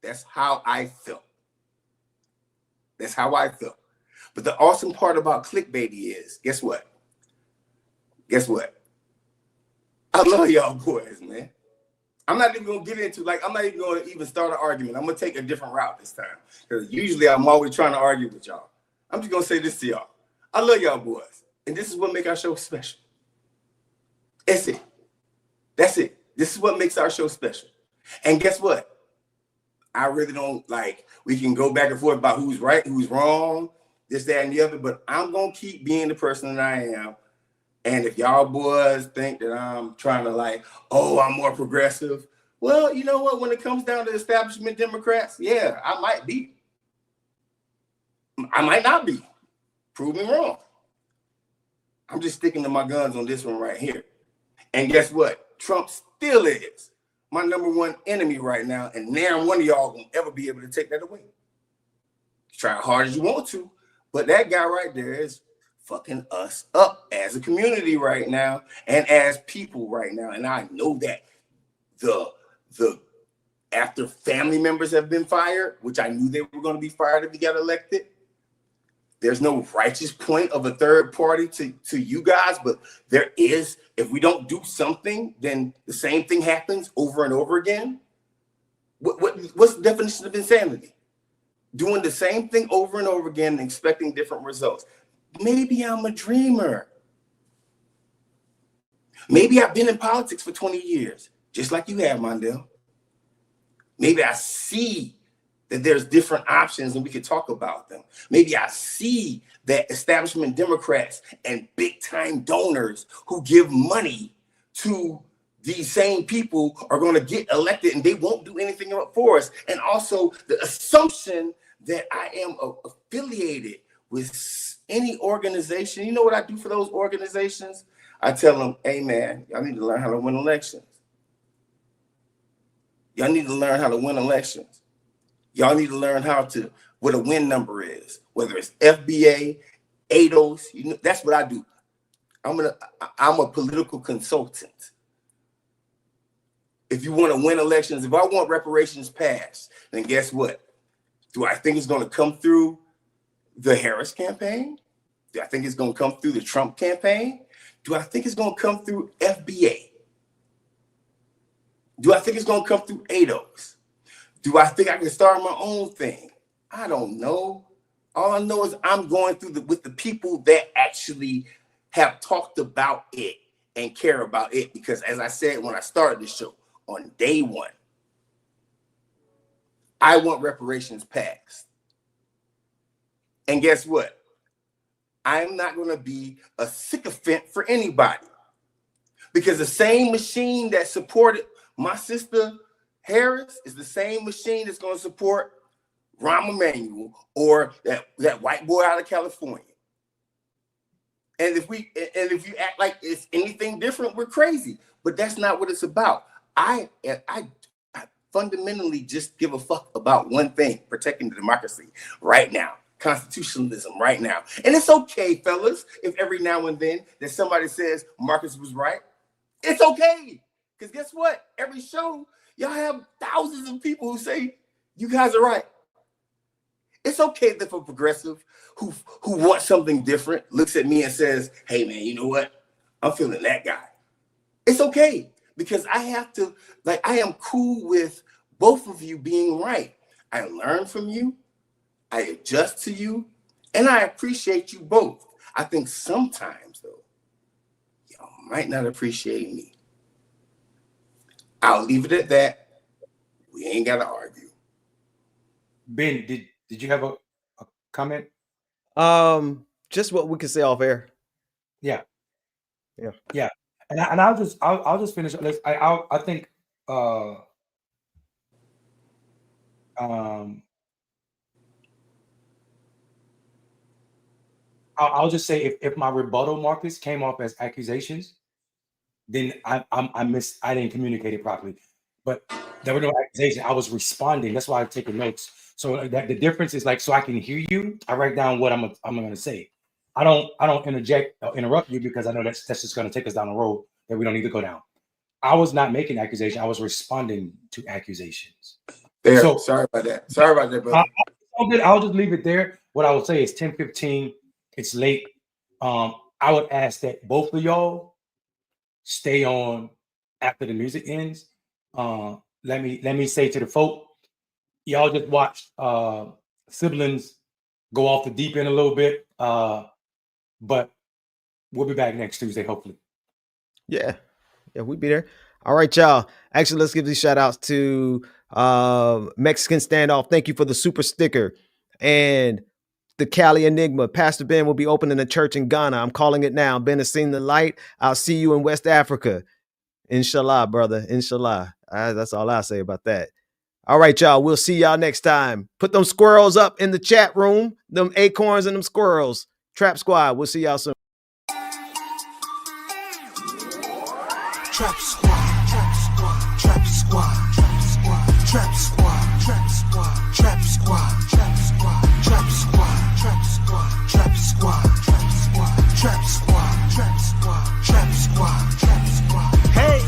S3: That's how I felt. That's how I felt. But the awesome part about Clickbaity is, guess what? Guess what? I love y'all boys, man. I'm not even gonna get into, like, I'm not even gonna even start an argument. I'm gonna take a different route this time. Because usually I'm always trying to argue with y'all. I'm just gonna say this to y'all. I love y'all boys. And this is what makes our show special. That's it. That's it. This is what makes our show special. And guess what? I really don't, like, we can go back and forth about who's right, who's wrong, this, that, and the other, but I'm gonna keep being the person that I am. And if y'all boys think that I'm trying to, like, oh, I'm more progressive, well, you know what? When it comes down to establishment Democrats, yeah, I might be. I might not be. Prove me wrong. I'm just sticking to my guns on this one right here. And guess what? Trump still is my #1 enemy right now, and now one of y'all won't ever be able to take that away. Try as hard as you want to, but that guy right there is fucking us up as a community right now and as people right now. And I know that the after family members have been fired, which I knew they were going to be fired if he got elected, there's no righteous point of a third party to you guys, but there is. If we don't do something, then the same thing happens over and over again. What's the definition of insanity? Doing the same thing over and over again and expecting different results. Maybe I'm a dreamer. Maybe I've been in politics for 20 years, just like you have, Mondale. Maybe I see that there's different options and we could talk about them. Maybe I see that establishment Democrats and big time donors who give money to these same people are going to get elected and they won't do anything for us. And also the assumption that I am affiliated with any organization. You know what I do for those organizations? I tell them, hey man, y'all need to learn how to win elections. Y'all need to learn how to win elections. Y'all need to learn what a win number is, whether it's FBA, ADOS. You know, that's what I do. I'm a political consultant. If you want to win elections, if I want reparations passed, then guess what? Do I think it's going to come through the Harris campaign? Do I think it's going to come through the Trump campaign? Do I think it's going to come through FBA? Do I think it's going to come through ADOS? Do I think I can start my own thing? I don't know. All I know is I'm going through with the people that actually have talked about it and care about it. Because as I said when I started the show, on day one, I want reparations passed. And guess what? I'm not going to be a sycophant for anybody. Because the same machine that supported my sister Harris is the same machine that's going to support Rahm Emanuel or that white boy out of California. And if you act like it's anything different, we're crazy. But that's not what it's about. I fundamentally just give a fuck about one thing: protecting the democracy right now, constitutionalism right now. And it's okay, fellas, if every now and then that somebody says Marcus was right. It's okay. Because guess what? Every show, y'all have thousands of people who say you guys are right. It's okay that for progressive who wants something different looks at me and says, hey man, you know what? I'm feeling that guy. It's okay. Because I have to, like, I am cool with both of you being right. I learn from you. I adjust to you, and I appreciate you both. I think sometimes, though, y'all might not appreciate me. I'll leave it at that. We ain't got to argue.
S4: Ben, did you have a comment?
S2: Just what we can say off air.
S4: Yeah.
S2: Yeah.
S4: And I'll just finish. I think I'll just say if my rebuttal, Marcus, came off as accusations, then I didn't communicate it properly. But there were no accusations. I was responding. That's why I'm taking notes. So that the difference is like, so I can hear you. I write down what I'm going to say. I don't interject or interrupt you because I know that's just going to take us down a road that we don't need to go down. I was not making accusations. I was responding to accusations.
S3: There.
S4: So
S3: sorry about that. Sorry about that, brother.
S4: I'll just leave it there. What I would say is 10:15. It's late. I would ask that both of y'all stay on after the music ends. Let me say to the folk, y'all just watched siblings go off the deep end a little bit. But we'll be back next Tuesday, hopefully. Yeah,
S2: we'll be there. All right, y'all. Actually, let's give these shout outs to Mexican Standoff. Thank you for the super sticker. And the Cali Enigma. Pastor Ben will be opening a church in Ghana. I'm calling it now. Ben has seen the light. I'll see you in West Africa. Inshallah, brother. Inshallah. That's all I'll say about that. All right, y'all. We'll see y'all next time. Put them squirrels up in the chat room. Them acorns and them squirrels. Trap Squad. We'll see y'all soon.
S1: Trap Squad, Trap Squad, Trap Squad, Trap Squad, Trap Squad, Trap Squad, Trap Squad, Trap Squad, Trap Squad, Trap Squad, Trap Squad, Trap Squad, Trap Squad, Trap Squad, Trap Squad, Trap Squad. Hey,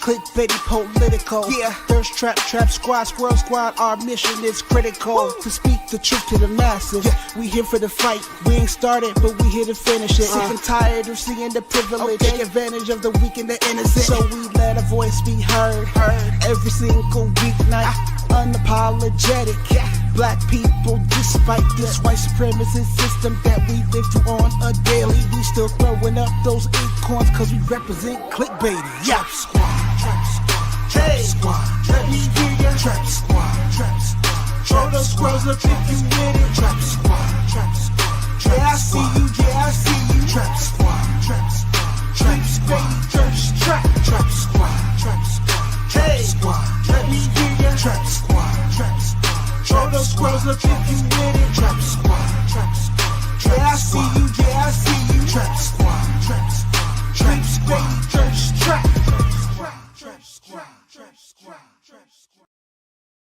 S1: clickbaity political. Yeah, thirst trap, trap squad, squirrel squad. Our mission is critical to speak the truth to the masses. Yeah. We here for the fight. We ain't started, but we here to finish it. Sick and tired of seeing the privilege. Take advantage of the weak and the innocent. So we let our voice be heard. Every single weeknight. Unapologetic. Black people, despite this white supremacist system that we live through on a daily, we still throwing up those acorns cause we represent clickbaity. Trap Squad, Trap Squad, Trap Squad, let me hear ya. Trap Squad, Trap Squad, throw those squirrels up if you with it. Trap Squad, Trap Squad, yeah I see you, yeah I see you. Trap Squad, Trap Squad, Trap Squad, ThirstTrap, Trap Squad, Trap Squad, Trap Squad, let me hear ya. Trap Squad, Trap Squad, throw those squirrels up if you